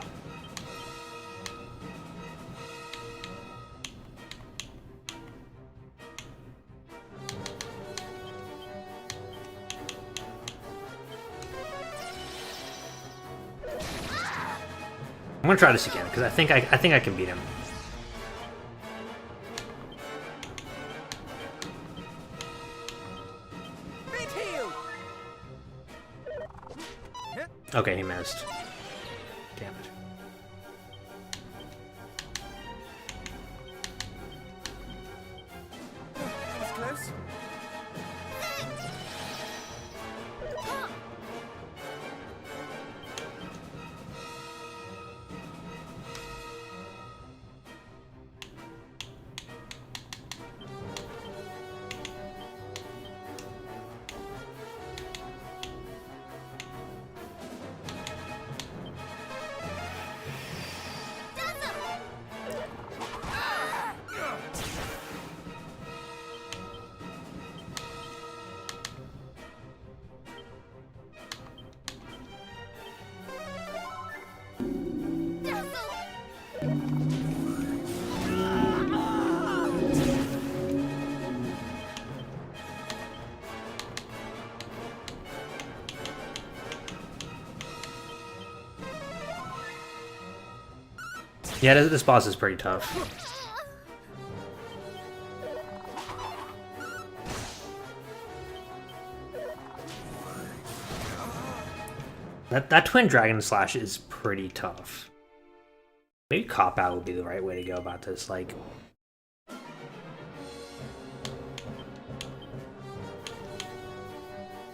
I'm gonna try this again because I think I can beat him. Mid heal. Okay, he missed. Damn it. Yeah, this boss is pretty tough. That twin dragon slash is pretty tough. Maybe cop out would be the right way to go about this, like.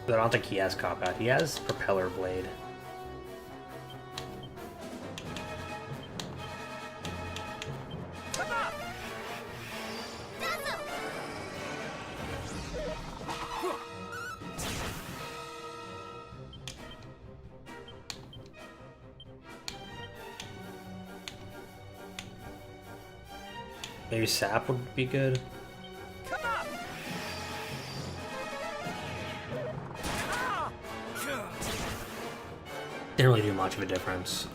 But I don't think he has cop out. He has propeller blade. Maybe sap would be good. Didn't really do much of a difference.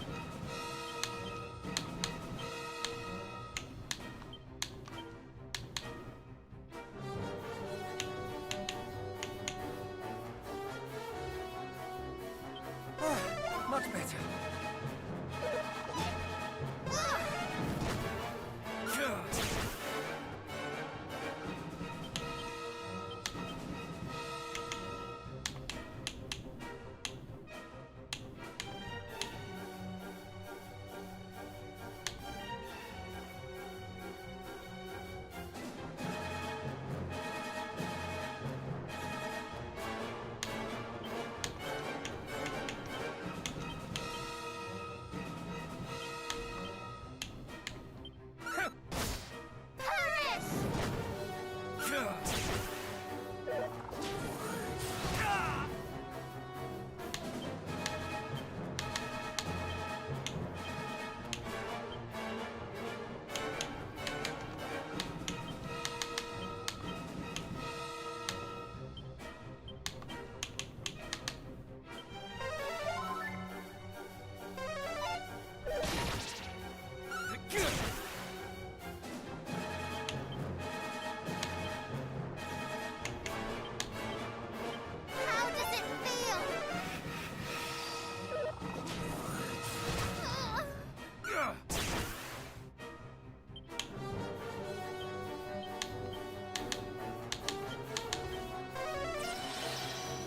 Much better. How does it feel?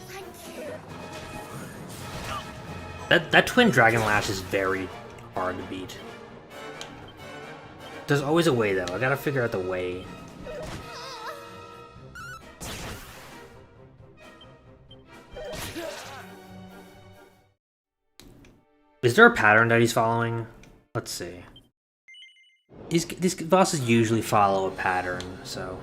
Thank you. That twin dragon lash is very hard to beat. There's always a way though. I gotta figure out the way. Is there a pattern that he's following? Let's see. These bosses usually follow a pattern, so.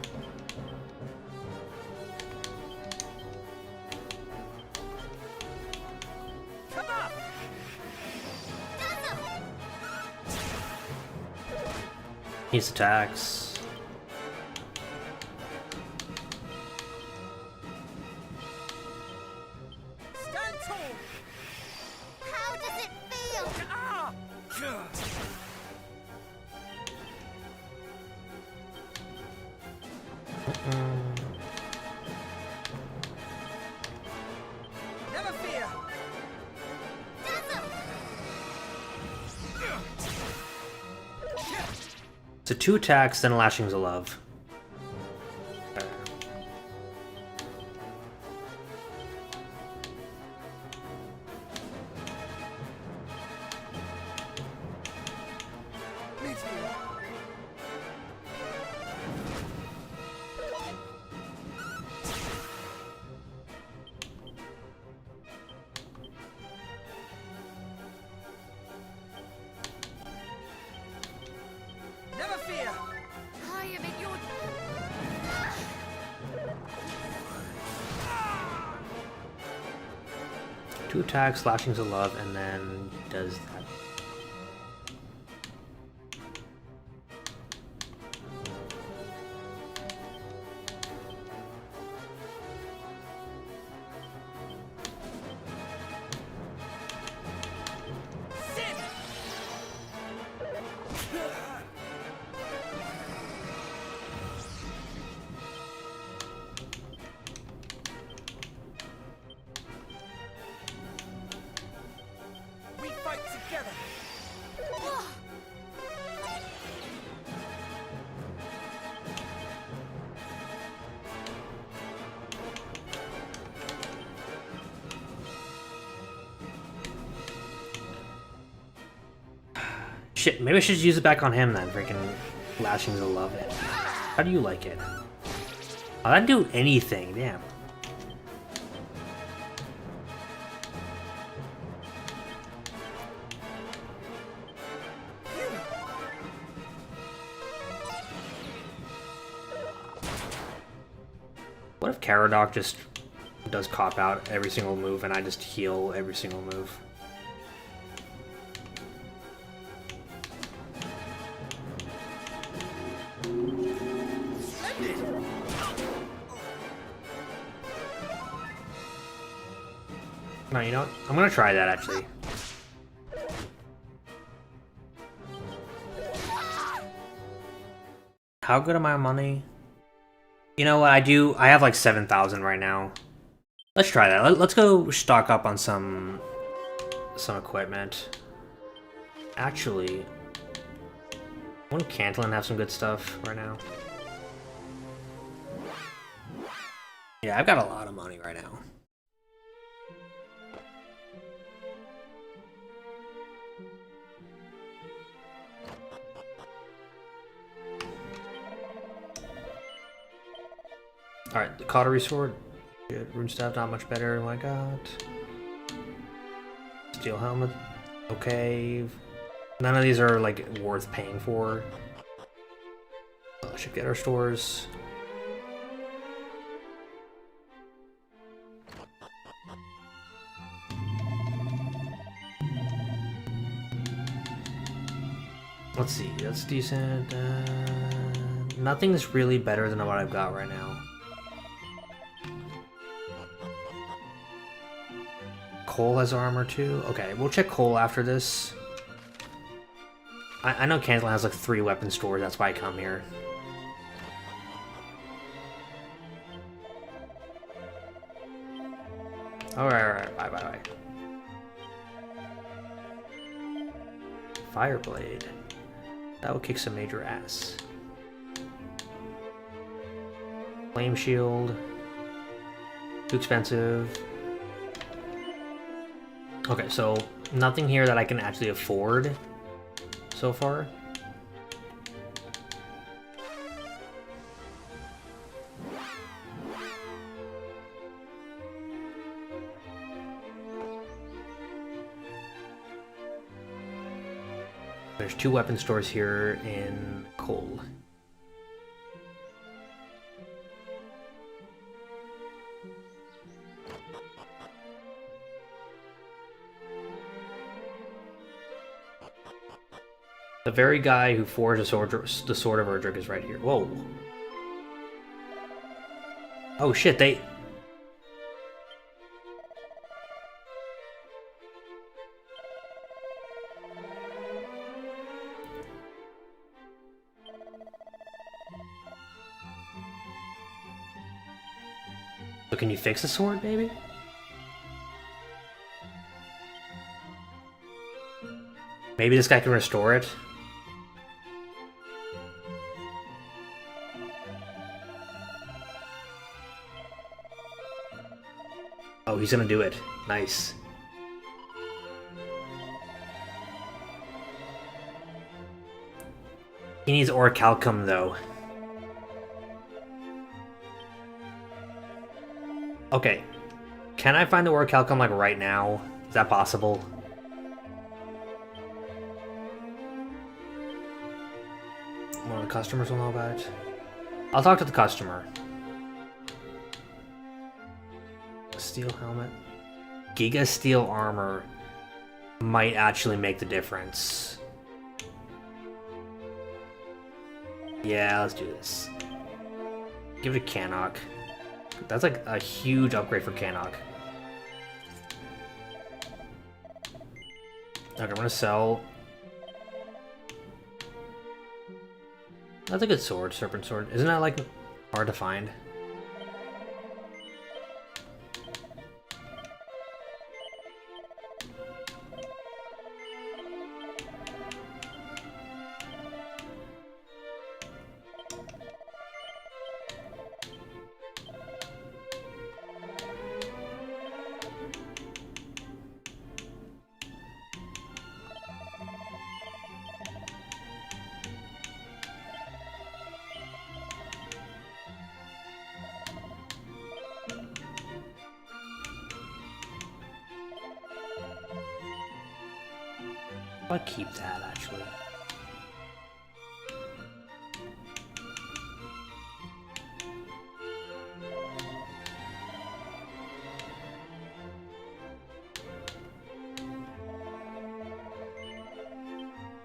He's attacks. Stand tall. How does it feel? Ah! Never fear. So 2 attacks, then lashings of love. Me too. Never fear. I am in your... 2 attacks, lashings of love, and then he does that. We fight together. Shit, maybe I should just use it back on him then. Freaking Lashings of Love. How do you like it? Oh, that didn't do anything, damn. What if Caradoc just does cop out every single move and I just heal every single move? No, you know what? I'm gonna try that actually. How good am I on money? You know what, I have like 7,000 right now. Let's try that. Let's go stock up on some equipment. Actually, won't Cantillon have some good stuff right now? Yeah, I've got a lot of money right now. Alright, the Cautery Sword. Good. Rune Staff, not much better than what I got. Steel Helmet. Okay. None of these are, like, worth paying for. Should get our stores. Let's see, that's decent. Nothing's really better than what I've got right now. Cole has armor too? Okay, we'll check Cole after this. I know Cantillon has like 3 weapon stores, that's why I come here. Alright, bye. Fireblade. That will kick some major ass. Flame Shield. Too expensive. Okay, so nothing here that I can actually afford so far. There's 2 weapon stores here in Cole. The very guy who forged the sword of Erdrick is right here. Whoa. Oh shit, they... So can you fix the sword, baby? Maybe this guy can restore it? Oh, he's gonna do it. Nice. He needs Orichalcum, though. Okay. Can I find the Orichalcum, like, right now? Is that possible? One of the customers will know about it. I'll talk to the customer. Steel helmet. Giga Steel armor might actually make the difference. Yeah, let's do this. Give it a Cannock. That's like a huge upgrade for Cannock. Okay, I'm gonna sell. That's a good sword, Serpent Sword. Isn't that like hard to find? want to keep that, actually.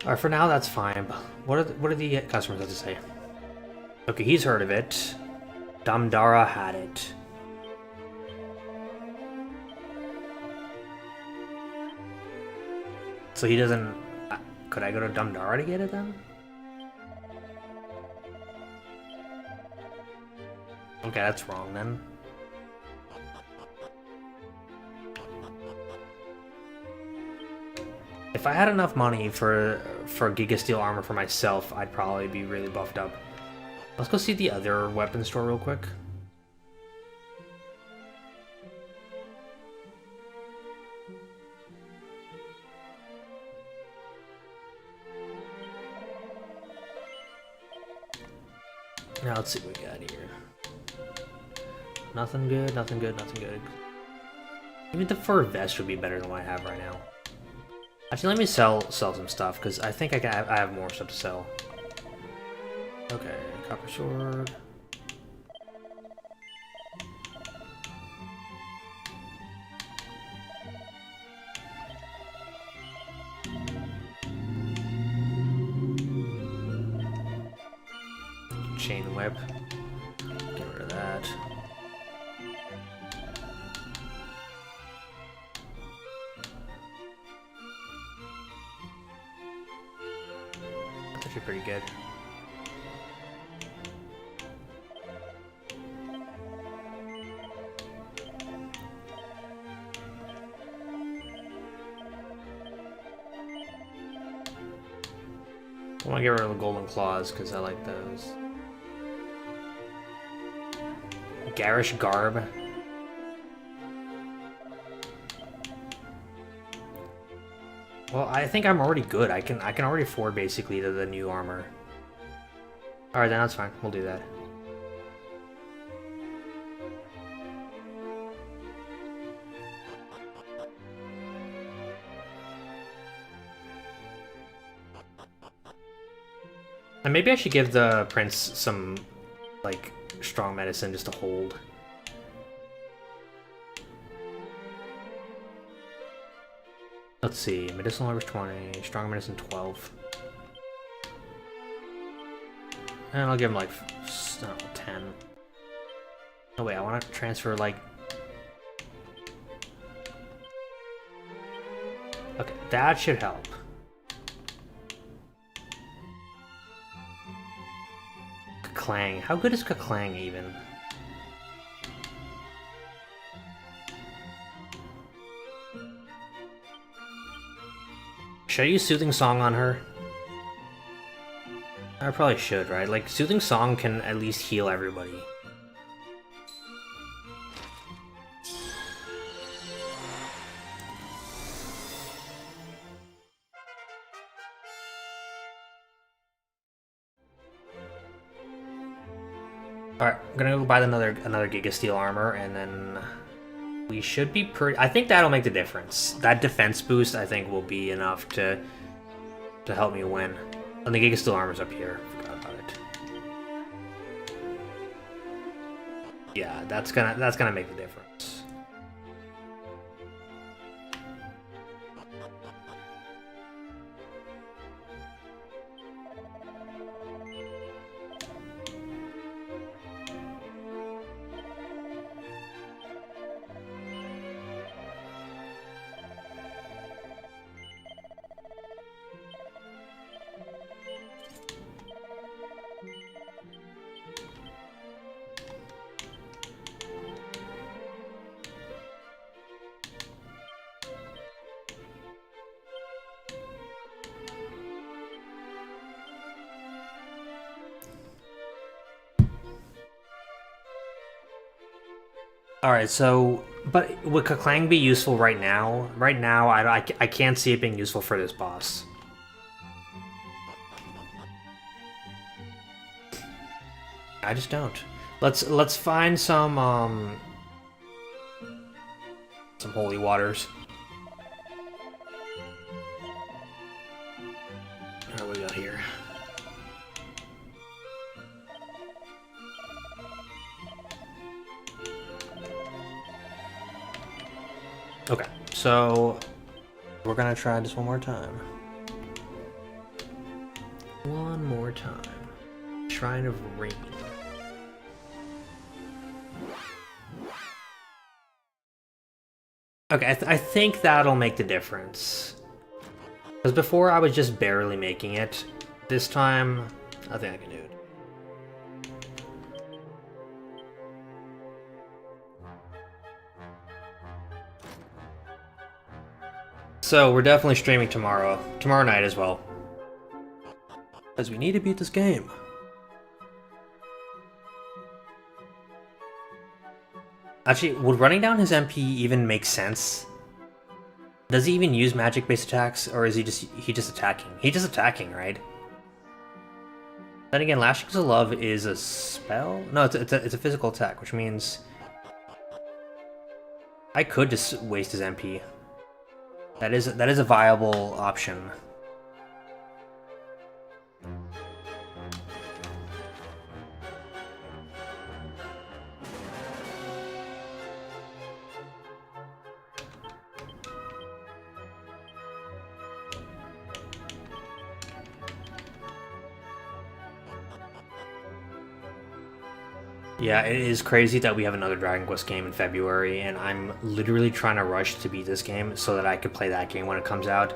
Alright, for now that's fine. But what are the customers have to say? Okay, he's heard of it. Damdara had it. So he doesn't... Could I go to Damdara to get it then? Okay, that's wrong then. If I had enough money for Giga Steel armor for myself, I'd probably be really buffed up. Let's go see the other weapon store real quick. Now let's see what we got here. Nothing good, nothing good, nothing good. Even the fur vest would be better than what I have right now. Actually, let me sell some stuff, because I think I have more stuff to sell. Okay, copper sword. Chain whip. Get rid of that. That's actually pretty good. I want to get rid of the golden claws because I like those. Garish garb. Well, I think I'm already good. I can already afford basically the new armor. Alright, then that's fine. We'll do that. And maybe I should give the prince some, like, strong medicine just to hold. Let's see, medicinal leverage 20, strong medicine 12. And I'll give him like, I don't know, 10. Oh wait, I want to transfer like... Okay, that should help. Kaklang, how good is Kaklang even? Should I use Soothing Song on her? I probably should, right? Like, Soothing Song can at least heal everybody. Alright, I'm gonna go buy another Giga Steel armor, and then we should be pretty... I think that'll make the difference. That defense boost, I think, will be enough to help me win. And the Giga Steel armor's up here. Forgot about it. Yeah, that's gonna make the difference. Alright, so... But would Kaklang be useful right now? Right now, I can't see it being useful for this boss. I just don't. Let's find some holy waters. Okay, so we're gonna try this one more time. One more time. Shrine of Rain. Okay, I think that'll make the difference. Because before I was just barely making it. This time, I think I can do it. So, we're definitely streaming tomorrow night as well. Because we need to beat this game. Actually, would running down his MP even make sense? Does he even use magic-based attacks, or is he just attacking? He's just attacking, right? Then again, Lashings of Love is a spell? No, it's a physical attack, which means I could just waste his MP. That is a viable option. Yeah, it is crazy that we have another Dragon Quest game in February, and I'm literally trying to rush to beat this game so that I could play that game when it comes out.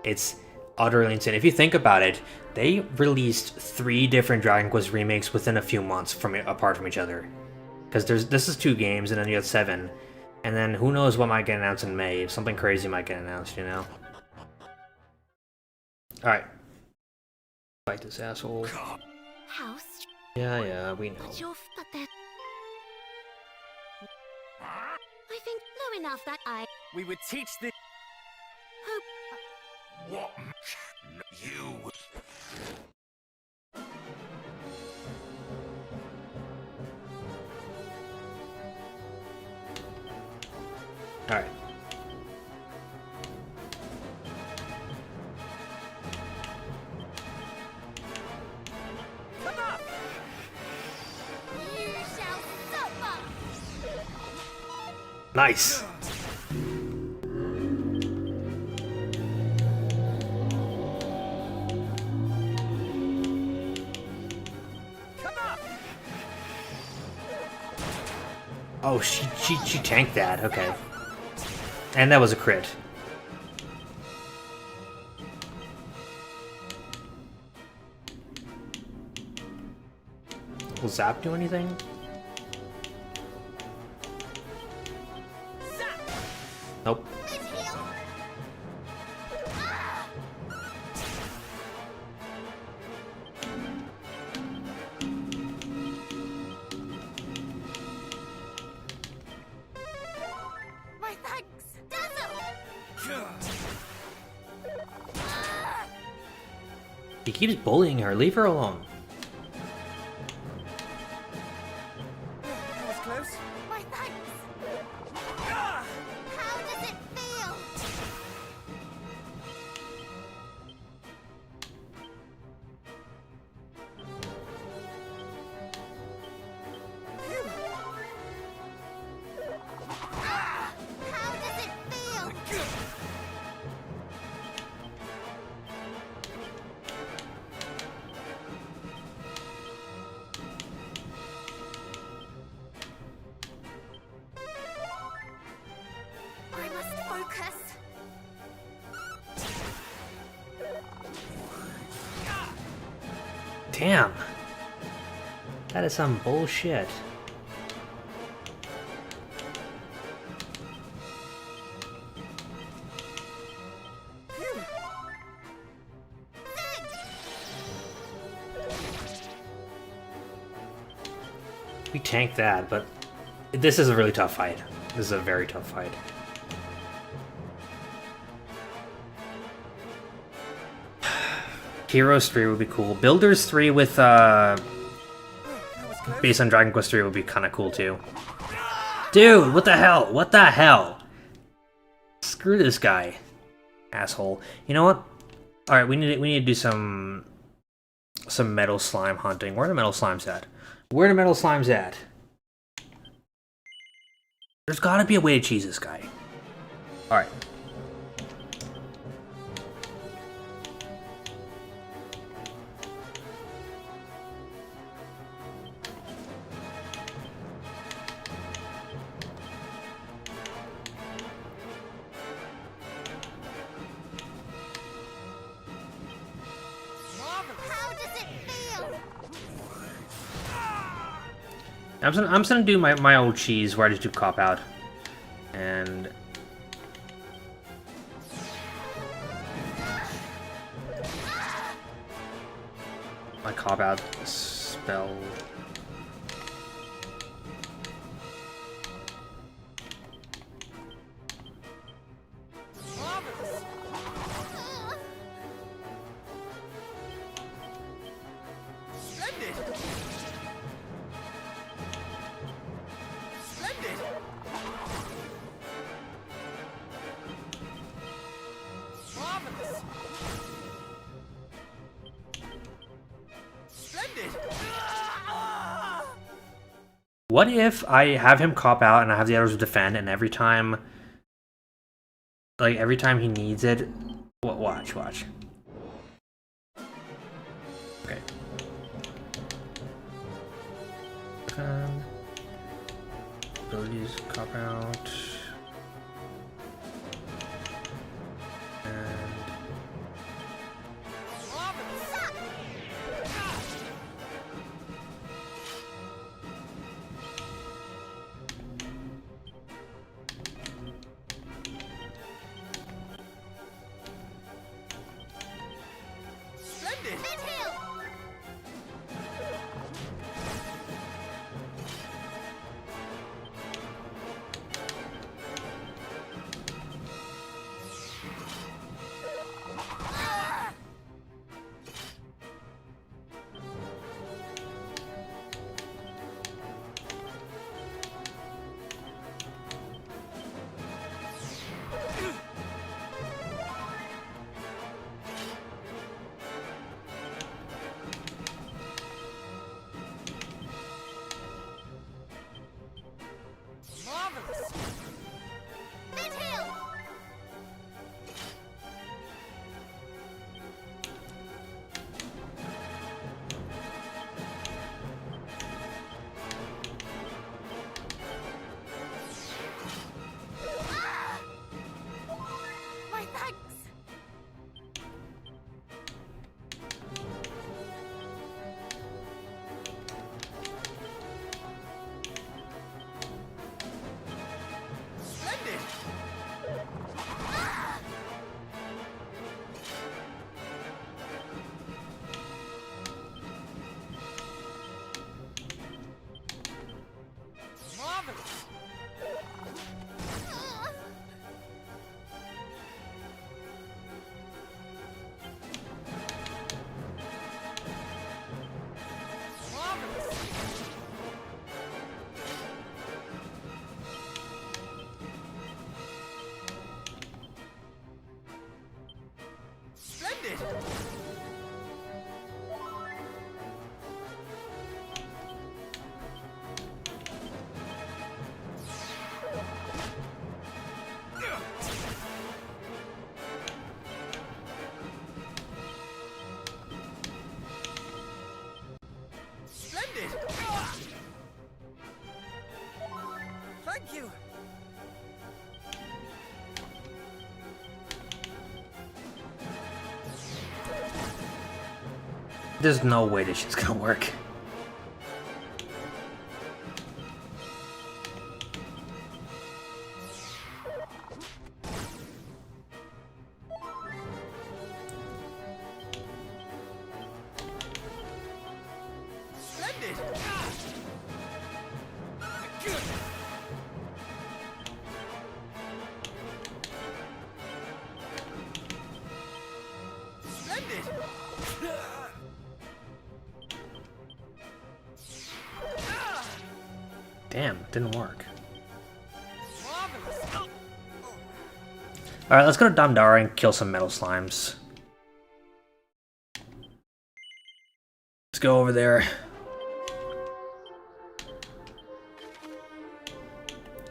It's utterly insane. If you think about it, they released 3 different Dragon Quest remakes within a few months apart from each other. Because this is 2 games, and then you have 7. And then who knows what might get announced in May. Something crazy might get announced, you know? Alright. Fight this asshole. House. Yeah, we know. But then I think low enough that I We would teach the... hope. What? You. Alright. You shall suffer! Nice! Oh, she tanked that, okay. And that was a crit. Will Zap do anything? Nope. My thanks, Dazzle! He keeps bullying her, leave her alone. That was close. My thanks! How does it feel? How does it feel? I must focus. Damn. That is some bullshit. We tanked that, but this is a really tough fight. This is a very tough fight. Heroes 3 would be cool. Builders 3 with, based on Dragon Quest 3 would be kind of cool too. Dude, what the hell? What the hell? Screw this guy. Asshole. You know what? Alright, we need to do some metal slime hunting. Where are the metal slimes at? Where are the metal slimes at? There's gotta be a way to cheese this guy. Alright. How does it feel? I'm just gonna do my old cheese where I just do cop out. And my cop out spell. Splendid! Splendid! Marvelous! Splendid! What if I have him cop out and I have the others defend, and every time he needs it, watch. Okay. Defend. Abilities, cop out. And Splendid! Marvelous! My thanks. Splendid! Marvelous! Marvelous! Splendid! Splendid! Thank you! there's no way this shit's gonna work. Splendid! Splendid! Damn, didn't work. Marvelous! Alright, let's go to Damdara and kill some metal slimes. Let's go over there.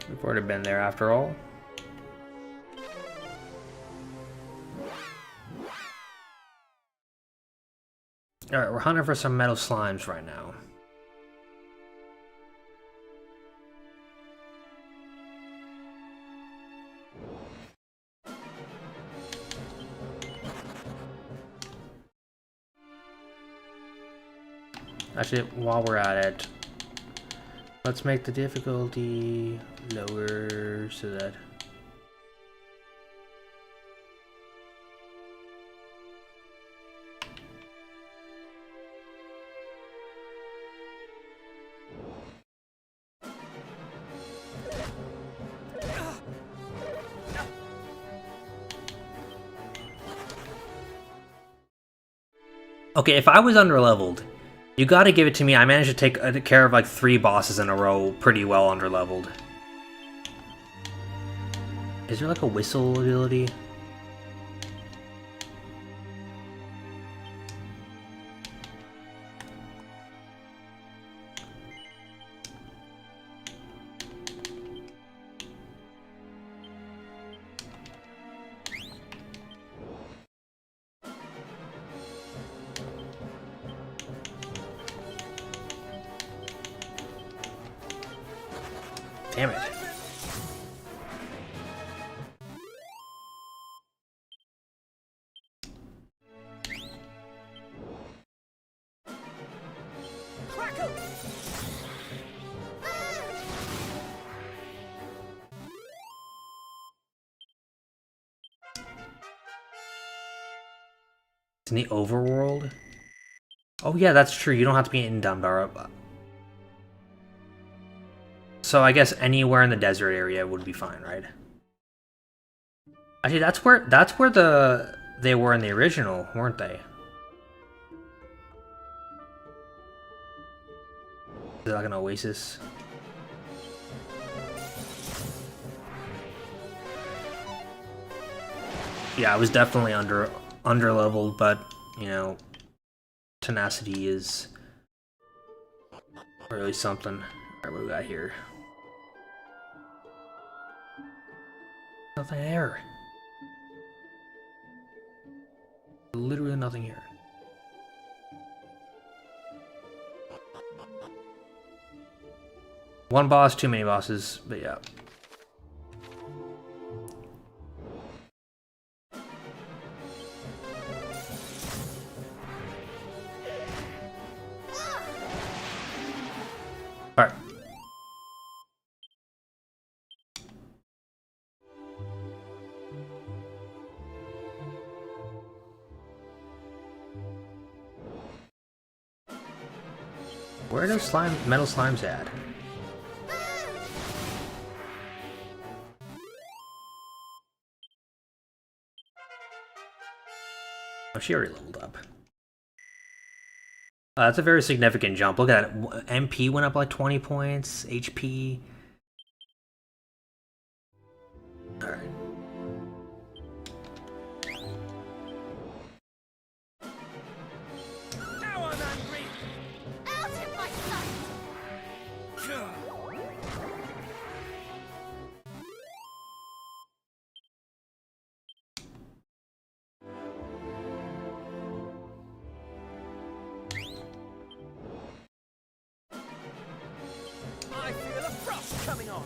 We've already been there after all. Alright, we're hunting for some metal slimes right now. Actually, while we're at it, let's make the difficulty lower so that... Okay, if I was underleveled, you gotta give it to me. I managed to take care of like 3 bosses in a row pretty well underleveled. Is there like a whistle ability? Damn it. Crackle! In the overworld? Oh yeah, that's true. You don't have to be in Dumdara. So I guess anywhere in the desert area would be fine, right? Actually, that's where they were in the original, weren't they? Is it like an oasis? Yeah, I was definitely underleveled, but you know, tenacity is really something. Alright, what do we got here? Nothing there. Literally nothing here. One boss, too many bosses, but yeah. Alright. Where are those metal slimes at? Oh, she already leveled up. That's a very significant jump. Look at that. MP went up like 20 points. HP. Alright. Now I'm angry! Out of my sight! I feel a frost coming on!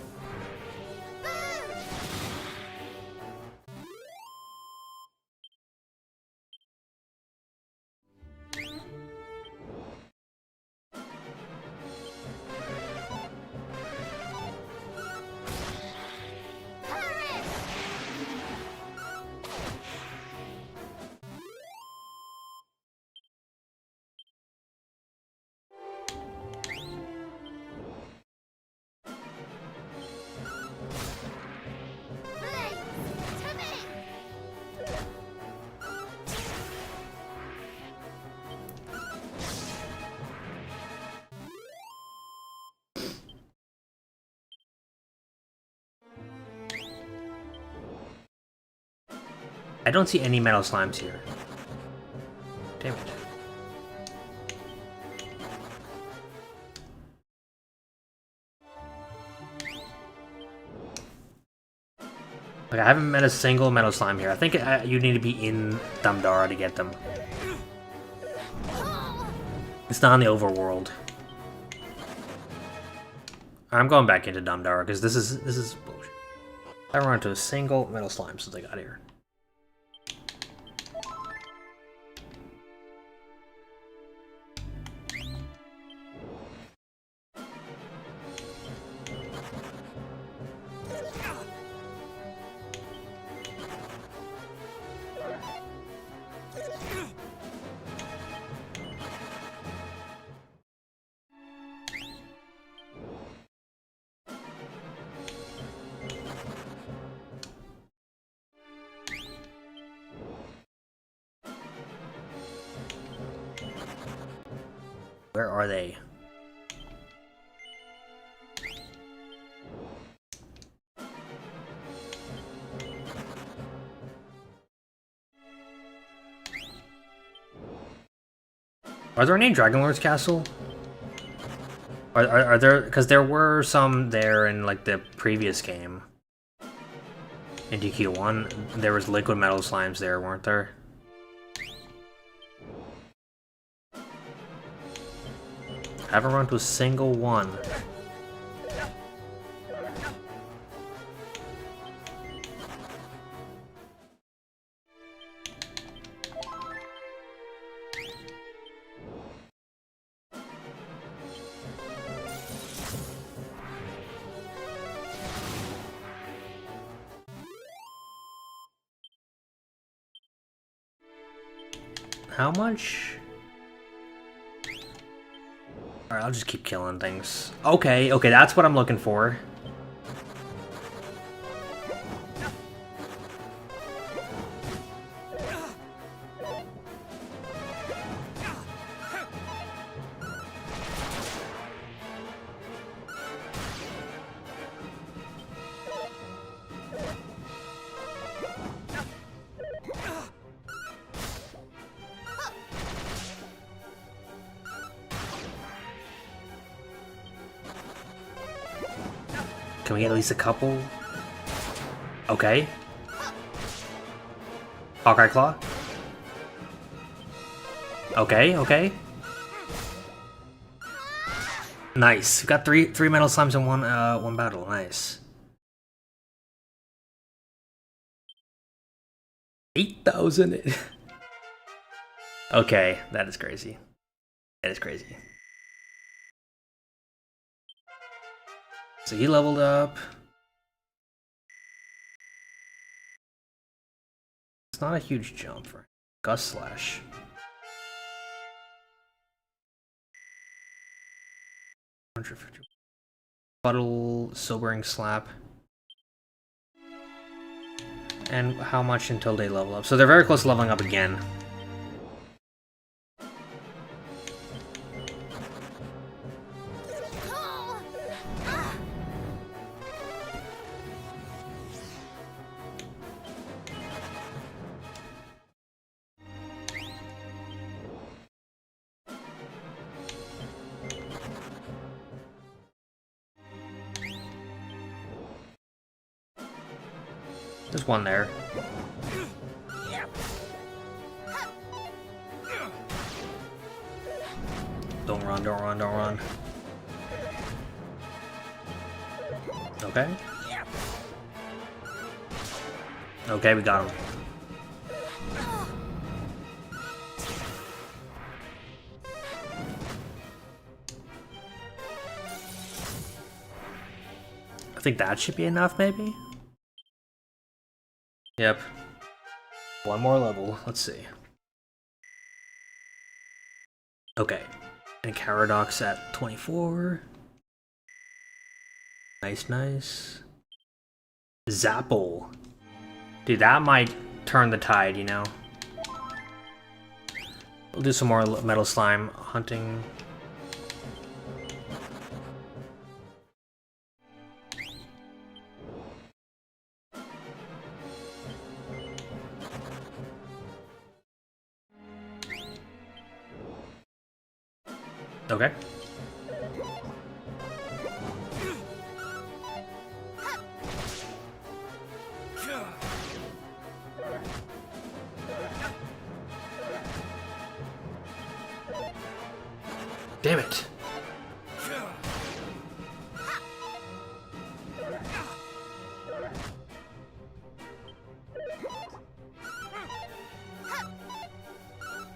I don't see any metal slimes here. Damn it. Like, I haven't met a single metal slime here. I think you need to be in Dumdara to get them. Oh! It's not in the overworld. I'm going back into Dumdara because this is bullshit. I run into a single metal slime since I got here. Where are they? Are there any Dragon Lord's castle? Are there? Because there were some there in like the previous game. In DQ1, there was liquid metal slimes there, weren't there? I haven't run to a single one. How much? Alright, I'll just keep killing things. Okay, okay, that's what I'm looking for. Can we get at least a couple? Okay. Hawkeye Claw? Okay, okay. Nice. We got three metal slimes in one battle. Nice. 8,000. Okay, that is crazy. That is crazy. So he leveled up. It's not a huge jump for Gust Slash. Fuddle, Sobering Slap. And how much until they level up? So they're very close to leveling up again. There's one there. Don't run, don't run, don't run. Okay. Okay, we got him. I think that should be enough, maybe? Yep. One more level. Let's see. Okay. And Caradox at 24. Nice, nice. Zapple. Dude, that might turn the tide, you know? We'll do some more metal slime hunting. Okay. Damn it.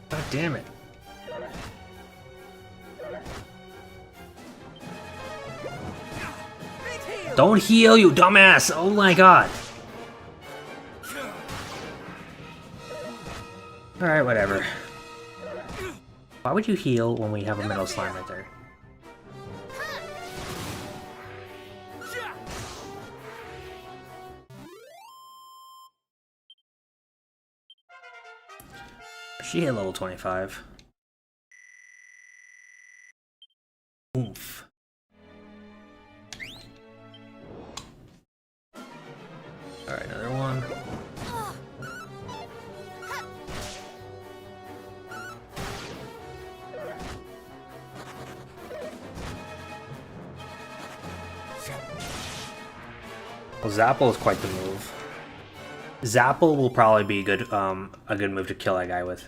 God damn it. Don't heal, you dumbass! Oh my god. Alright, whatever. Why would you heal when we have a metal slime right there? She hit level 25. Oomph. Alright, another one. Well, Zapple is quite the move. Zapple will probably be good, a good move to kill that guy with.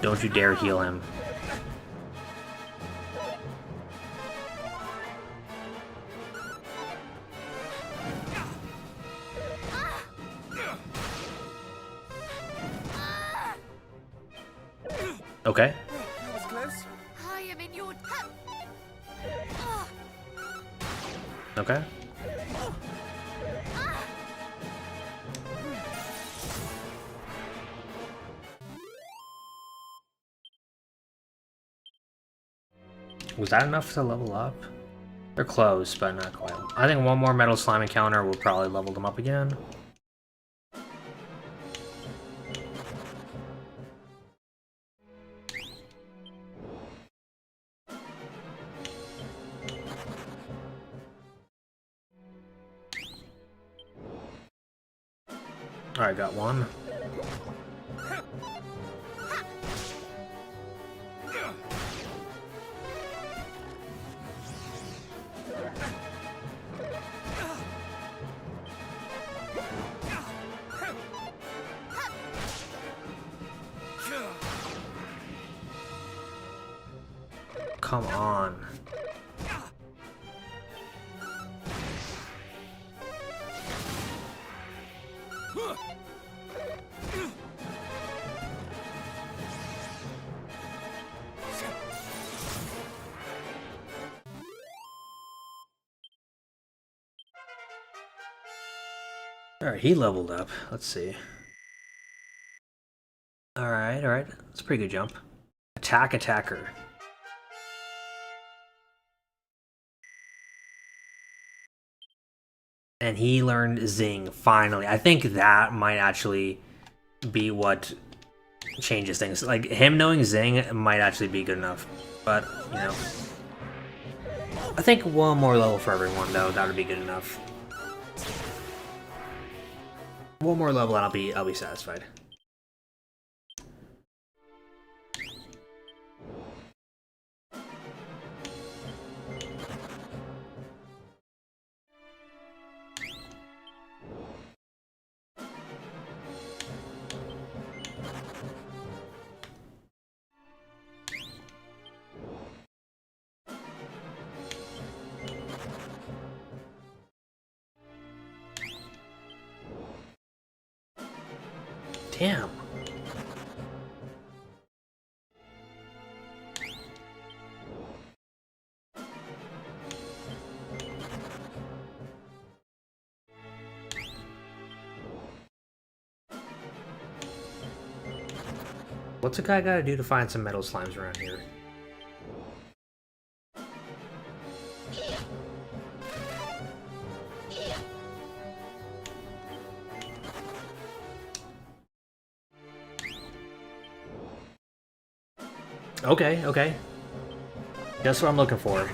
Don't you dare heal him. Okay. That was close. I am in your... Okay. Was that enough to level up? They're close, but not quite. I think one more metal slime encounter will probably level them up again. Alright, got one. Come on. Alright, he leveled up. Let's see. Alright, alright. That's a pretty good jump. Attack attacker. And he learned Zing, finally. I think that might actually be what changes things. Like, him knowing Zing might actually be good enough. But, you know. I think one more level for everyone, though. That would be good enough. One more level and I'll be satisfied. Damn. What's a guy gotta do to find some metal slimes around here? Okay, okay. Just what I'm looking for.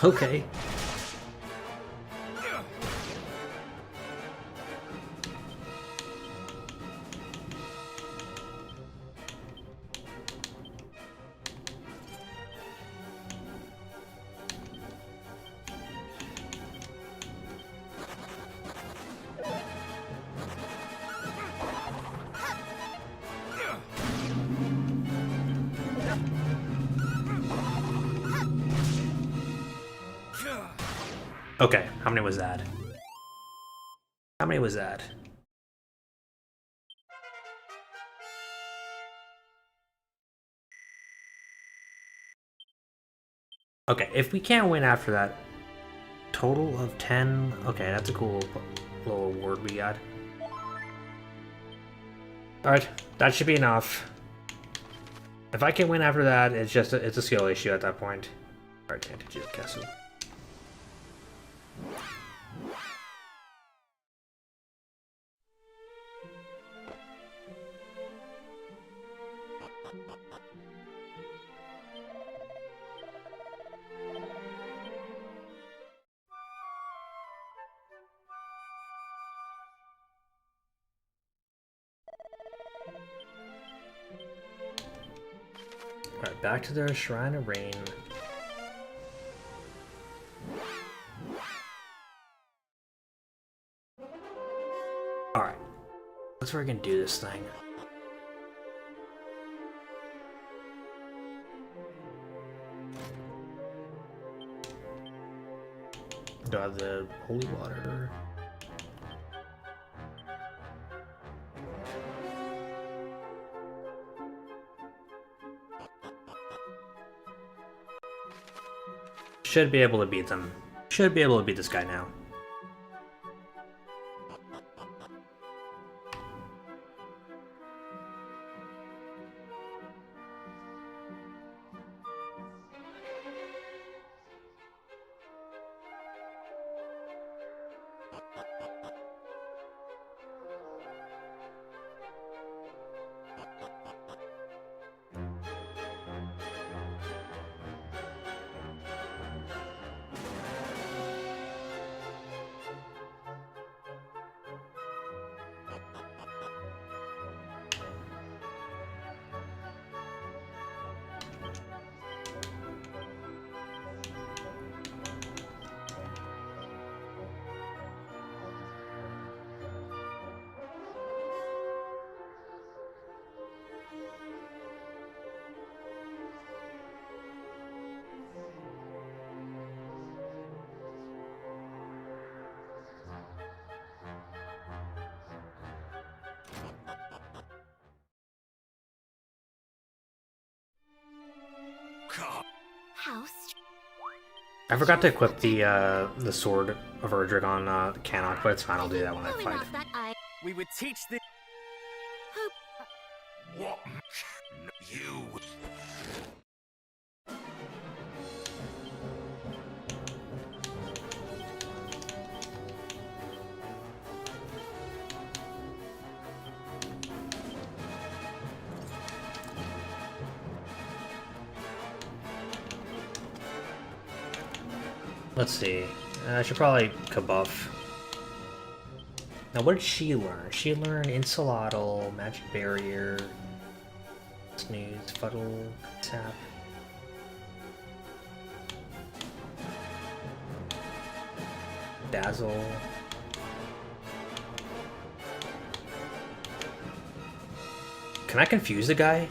Okay. Okay, how many was that? How many was that? Okay, if we can't win after that, total of 10. Okay, that's a cool little award we got. Alright, that should be enough. If I can win after that, it's just it's a skill issue at that point. Alright, advantage of castle. Alright, back to the Shrine of Rain. Alright, let's freaking do this thing. Do I have the holy water? Should be able to beat them. Should be able to beat this guy now. House. I forgot to equip the sword of Erdrick on Cannock, but it's fine. I'll do that when I Well fight. enough that I We would teach the... What? You... Let's see. I should probably kabuff. Now, what did she learn? She learned Insolotl, Magic Barrier, Snooze, Fuddle, Tap. Dazzle. Can I confuse the guy?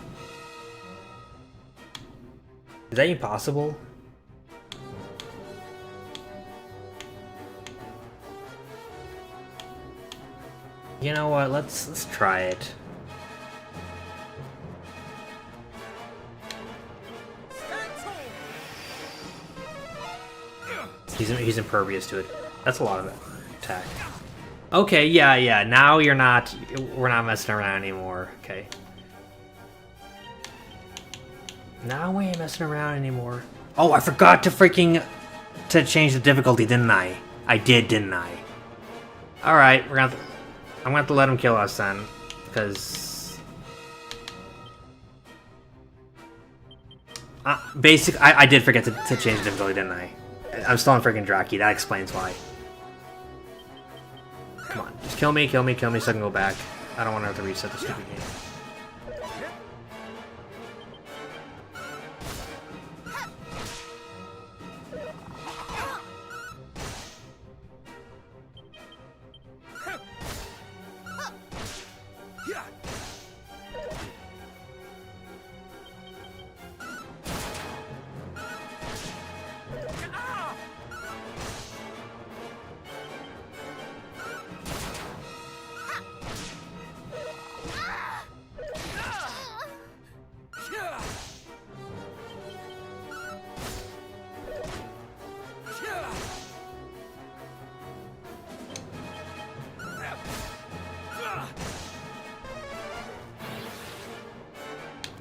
Is that even possible? You know what? Let's try it. He's impervious to it. That's a lot of attack. Okay, yeah. Now we're not messing around anymore. Okay. Now we ain't messing around anymore. Oh, I forgot to change the difficulty, didn't I? I did, didn't I? All right, I'm gonna have to let him kill us then, because I did forget to change the difficulty, didn't I? I'm still on freaking Draki. That explains why. Come on, just kill me, kill me, kill me so I can go back. I don't want to have to reset the stupid game.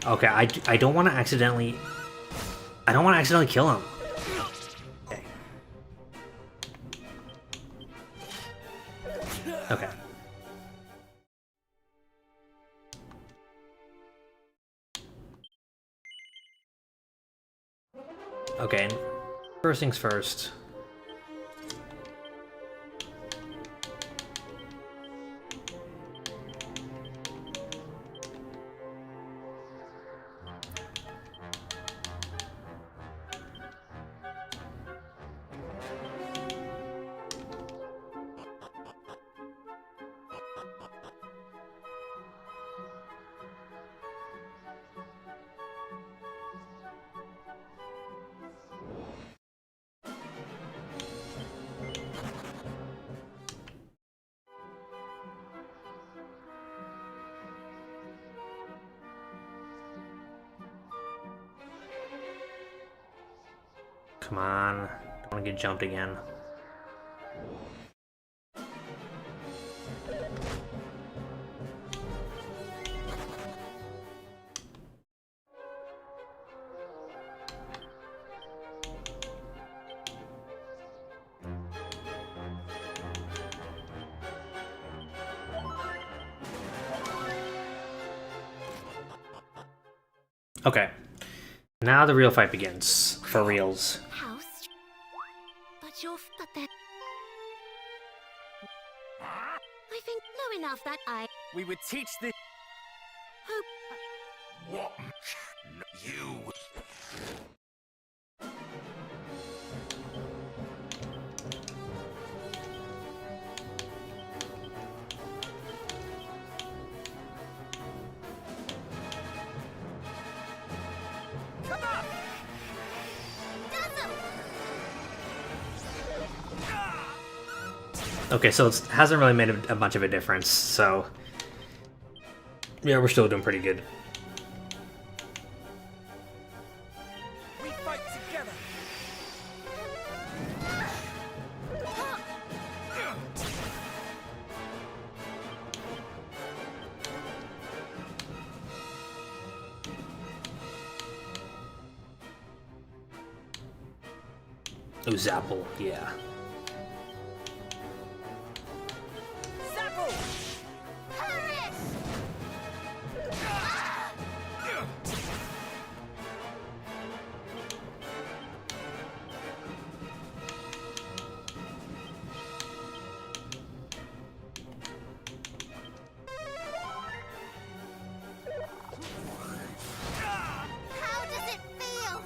Okay, I don't want to accidentally... I don't want to accidentally kill him. Okay. Okay. Okay, first things first. Come on, don't want to get jumped again. Okay, now the real fight begins, for reals. House. But that... I think low enough that I... We would teach the... hope... What? You... Come on! Okay, so it hasn't really made a bunch of a difference, so... Yeah, we're still doing pretty good. We fight together! Oh, Zapple, yeah. Zapple! How does it feel?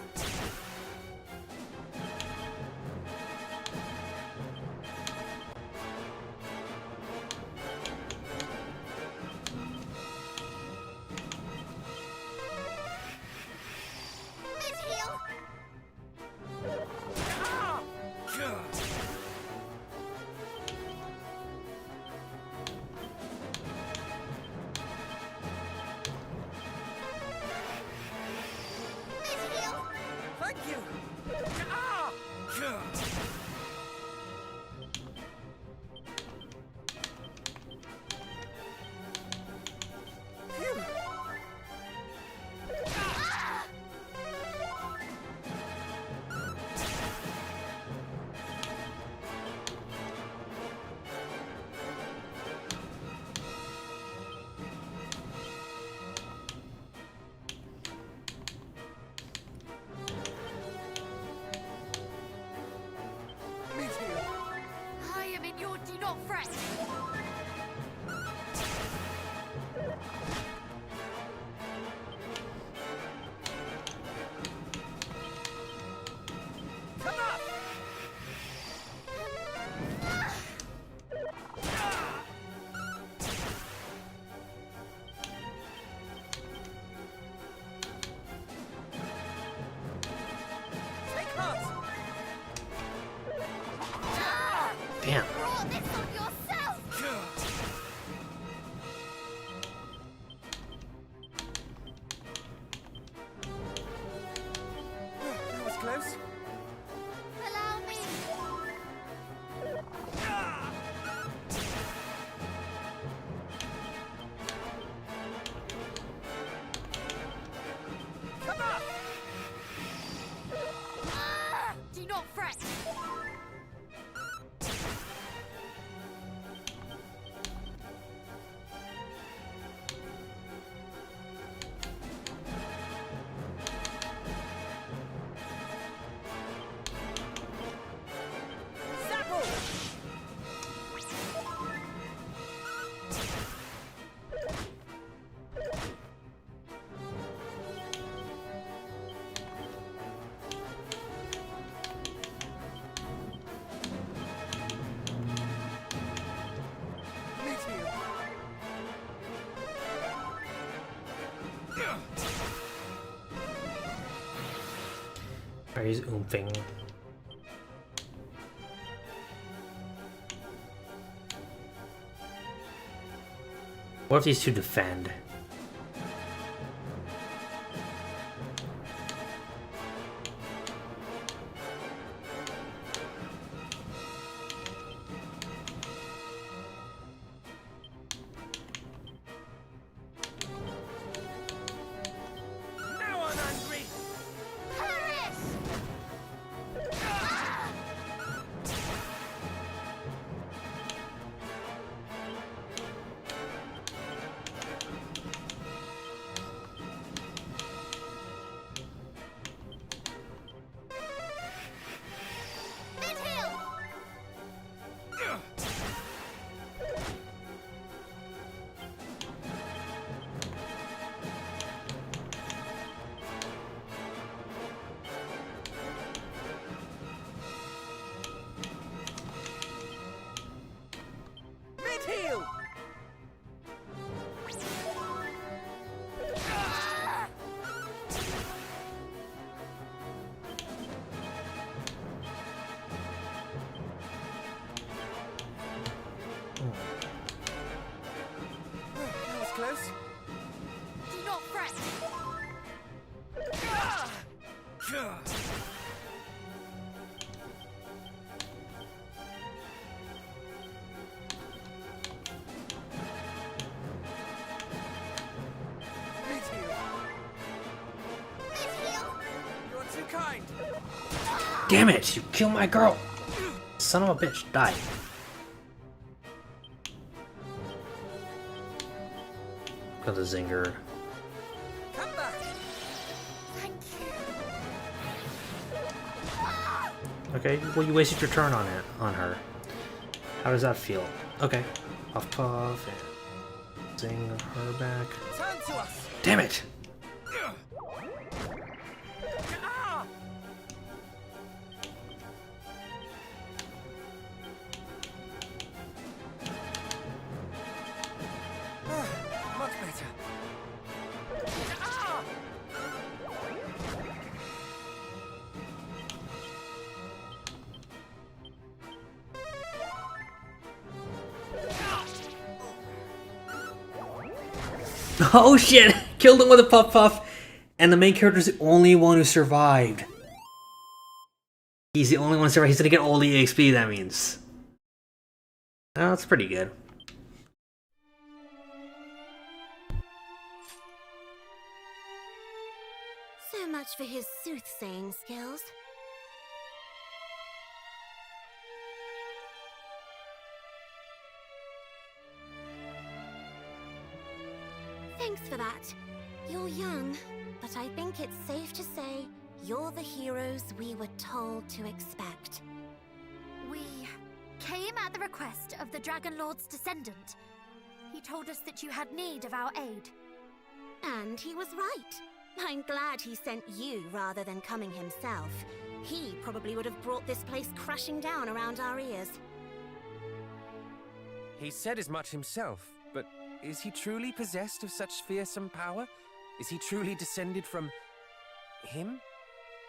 not fret. Come up! Take heart! Damn. Brought this on yourself. That was close. Allow me. Come up! Do not fret. Zapple! Meet you. Alright, he's oomping. What if these two defend? Now I'm angry! Perish! Mid-heel! Mid-heel! That was close. Do not fret. Mid-heel! Mid-heel! You're too kind! Damn it! You killed my girl! Son of a bitch, die. Got the zinger. Come back! Thank you. Okay, well you wasted your turn on it, on her. How does that feel? Okay. Puff puff and zing her back. Turn to us! Damn it! Ah! Much better. Ah! Oh shit! Killed him with a puff puff! And the main character's the only one who survived. He's the only one who survived. He's gonna get all the EXP, that means. Oh, that's pretty good. So much for his soothsaying skills. Thanks for that. You're young, but I think it's safe to say you're the heroes we were told to expect. We came at at the request of the Dragon Lord's descendant. He told us that you had need of our aid. And he was right. I'm glad he sent you rather than coming himself. He probably would have brought this place crashing down around our ears. He said as much himself, but is he truly possessed of such fearsome power? Is he truly descended from... him?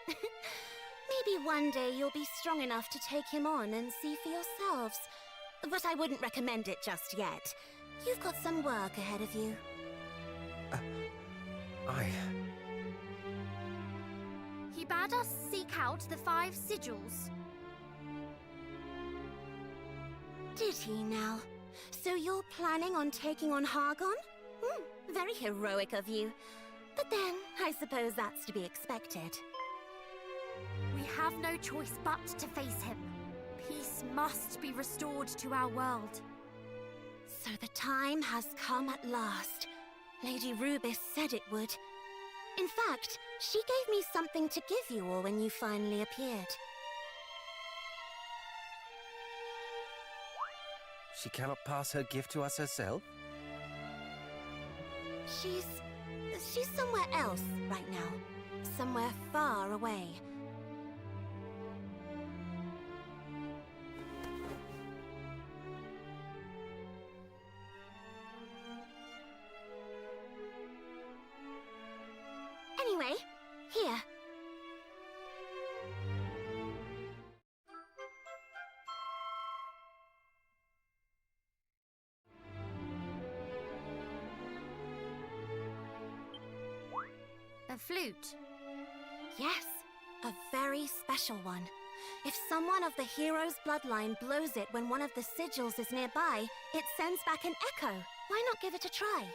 Maybe one day you'll be strong enough to take him on and see for yourselves. But I wouldn't recommend it just yet. You've got some work ahead of you. He bade us seek out the 5 sigils. Did he now? So you're planning on taking on Hargon? Very heroic of you. But then, I suppose that's to be expected. We have no choice but to face him. Peace must be restored to our world. So the time has come at last. Lady Rubis said it would. In fact, she gave me something to give you all when you finally appeared. She cannot pass her gift to us herself? She's somewhere else right now. Somewhere far away. Anyway, here. A flute. Yes, a very special one. If someone of the hero's bloodline blows it when one of the sigils is nearby, it sends back an echo. Why not give it a try?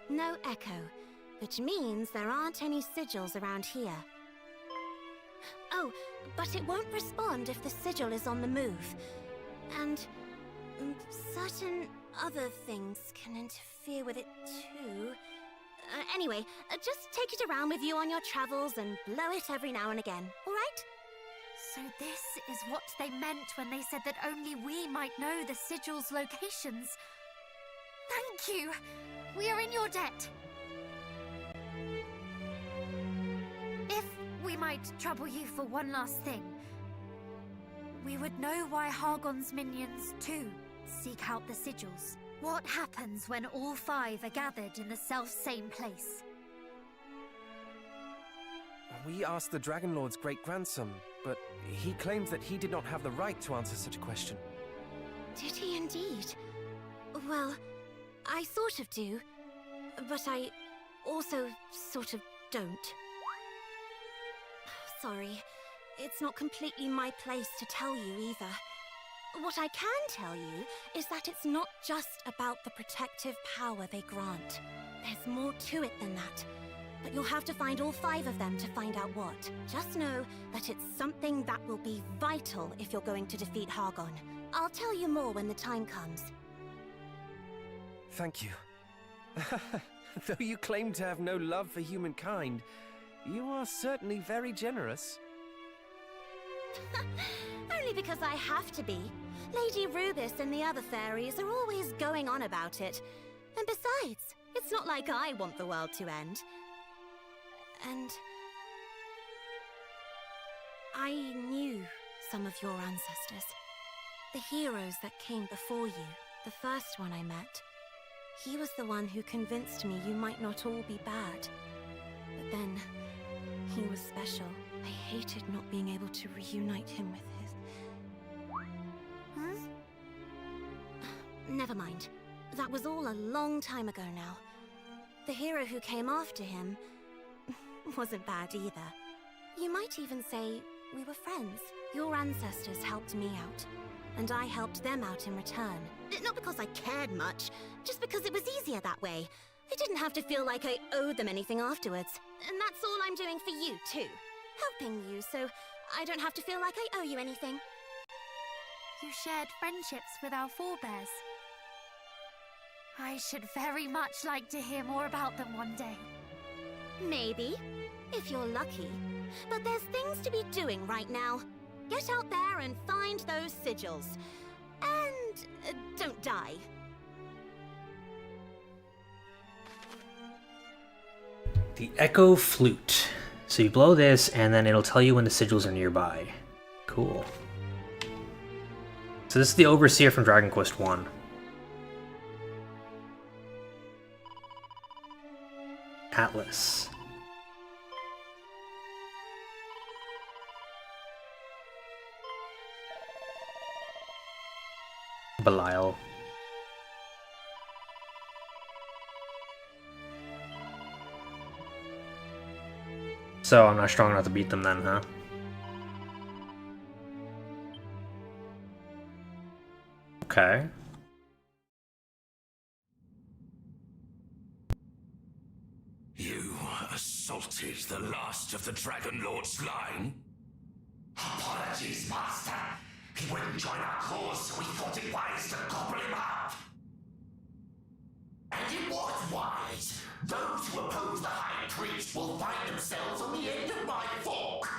No echo, which means there aren't any sigils around here. Oh, but it won't respond if the sigil is on the move. And certain other things can interfere with it too. Anyway, just take it around with you on your travels and blow it every now and again, alright? So this is what they meant when they said that only we might know the sigil's locations. Thank you! We are in your debt. If we might trouble you for one last thing, we would know why Hargon's minions, too, seek out the sigils. What happens when all 5 are gathered in the self-same place? We asked the Dragon Lord's great-grandson, but he claims that he did not have the right to answer such a question. Did he indeed? Well, I sort of do, but I also sort of don't. Sorry, it's not completely my place to tell you either. What I can tell you is that it's not just about the protective power they grant. There's more to it than that. But you'll have to find all 5 of them to find out what. Just know that it's something that will be vital if you're going to defeat Hargon. I'll tell you more when the time comes. Thank you. Though you claim to have no love for humankind, you are certainly very generous. Only because I have to be. Lady Rubis and the other fairies are always going on about it. And besides, it's not like I want the world to end. And I knew some of your ancestors. The heroes that came before you, the first one I met. He was the one who convinced me you might not all be bad. But then, he was special. I hated not being able to reunite him with his... Huh? Never mind. That was all a long time ago now. The hero who came after him wasn't bad either. You might even say we were friends. Your ancestors helped me out, and I helped them out in return. Not because I cared much, just because it was easier that way. It didn't have to feel like I owed them anything afterwards. And that's all I'm doing for you, too. Helping you, so I don't have to feel like I owe you anything. You shared friendships with our forebears. I should very much like to hear more about them one day. Maybe, if you're lucky. But there's things to be doing right now. Get out there and find those sigils. And don't die. The Echo Flute. So you blow this, and then it'll tell you when the sigils are nearby. Cool. So this is the Overseer from Dragon Quest 1. Atlas. Belial. So I'm not strong enough to beat them then, huh? Okay. You assaulted the last of the Dragon Lord's line? Apologies, Master. He wouldn't join our cause, so we thought it wise to gobble him up. And it was wise. Those who oppose the High Priest will find themselves on the end of my fork.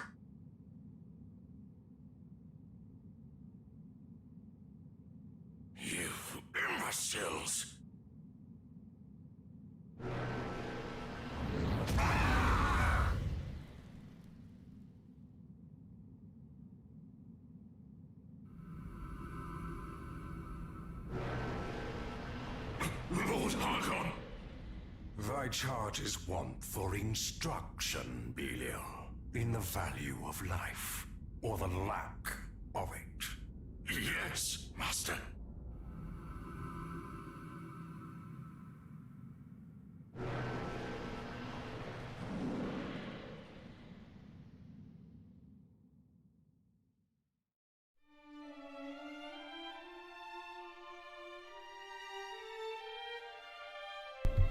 You imbeciles! Lord Harkon! Thy charges want for instruction, Belial, in the value of life, or the lack of it. Yes, Master.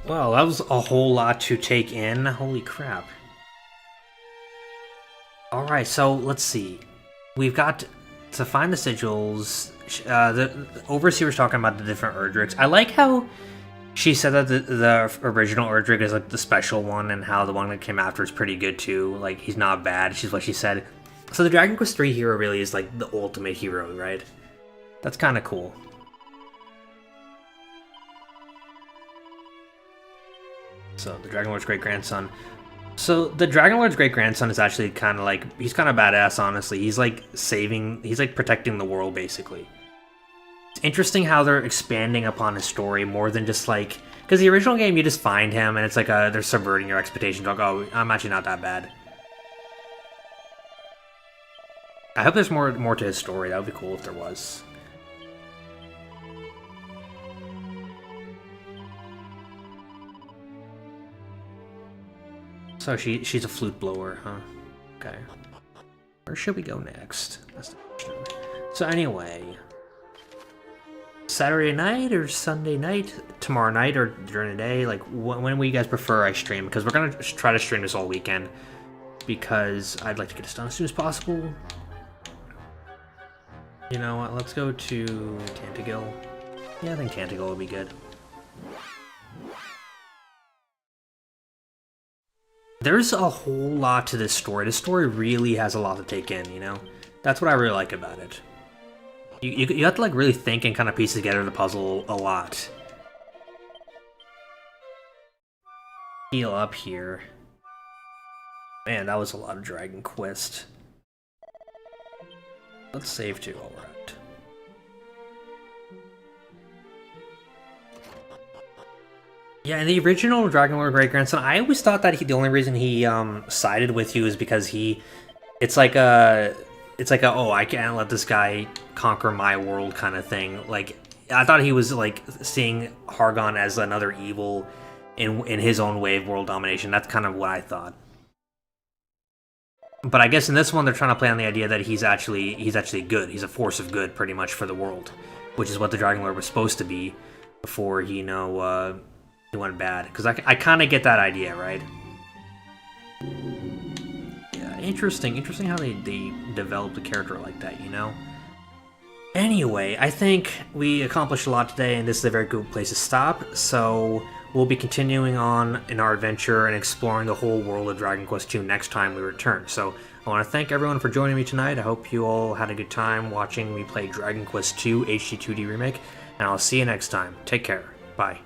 Well, that was a whole lot to take in. Holy crap. Alright, so let's see. We've got to find the sigils. The Overseer was talking about the different Erdricks. I like how she said that the original Erdrick is like the special one, and how the one that came after is pretty good too. Like, he's not bad. She's what she said. So the Dragon Quest III hero really is like the ultimate hero, right? That's kind of cool. So, the Dragon Lord's great-grandson. So, the Dragon Lord's great-grandson is actually kind of like... He's kind of badass, honestly. He's like saving... He's like protecting the world, basically. It's interesting how they're expanding upon his story more than just like... Because the original game, you just find him, and it's like they're subverting your expectations. Like, oh, I'm actually not that bad. I hope there's more to his story. That would be cool if there was. So she's a flute blower, huh? Okay. Where should we go next? That's the question. So anyway, Saturday night or Sunday night, tomorrow night or during the day, like when will you guys prefer I stream? Because we're gonna try to stream this all weekend because I'd like to get this done as soon as possible. You know what? Let's go to Tantegil. Yeah, I think Tantegil will be good. There's a whole lot to this story. This story really has a lot to take in, you know? That's what I really like about it. You have to like really think and kind of piece together the puzzle a lot. Heal up here. Man, that was a lot of Dragon Quest. Let's save too, alright. Yeah, in the original Dragon Lord Great Grandson, I always thought that the only reason he sided with you is because it's like a oh, I can't let this guy conquer my world kind of thing. Like, I thought he was like seeing Hargon as another evil in his own way of world domination. That's kind of what I thought. But I guess in this one they're trying to play on the idea that he's actually good. He's a force of good pretty much for the world, which is what the Dragon Lord was supposed to be before he he went bad. Because I kind of get that idea, right? Yeah, interesting. Interesting how they developed a character like that, you know? Anyway, I think we accomplished a lot today, and this is a very good place to stop. So we'll be continuing on in our adventure and exploring the whole world of Dragon Quest II next time we return. So I want to thank everyone for joining me tonight. I hope you all had a good time watching me play Dragon Quest II HD 2D Remake, and I'll see you next time. Take care. Bye.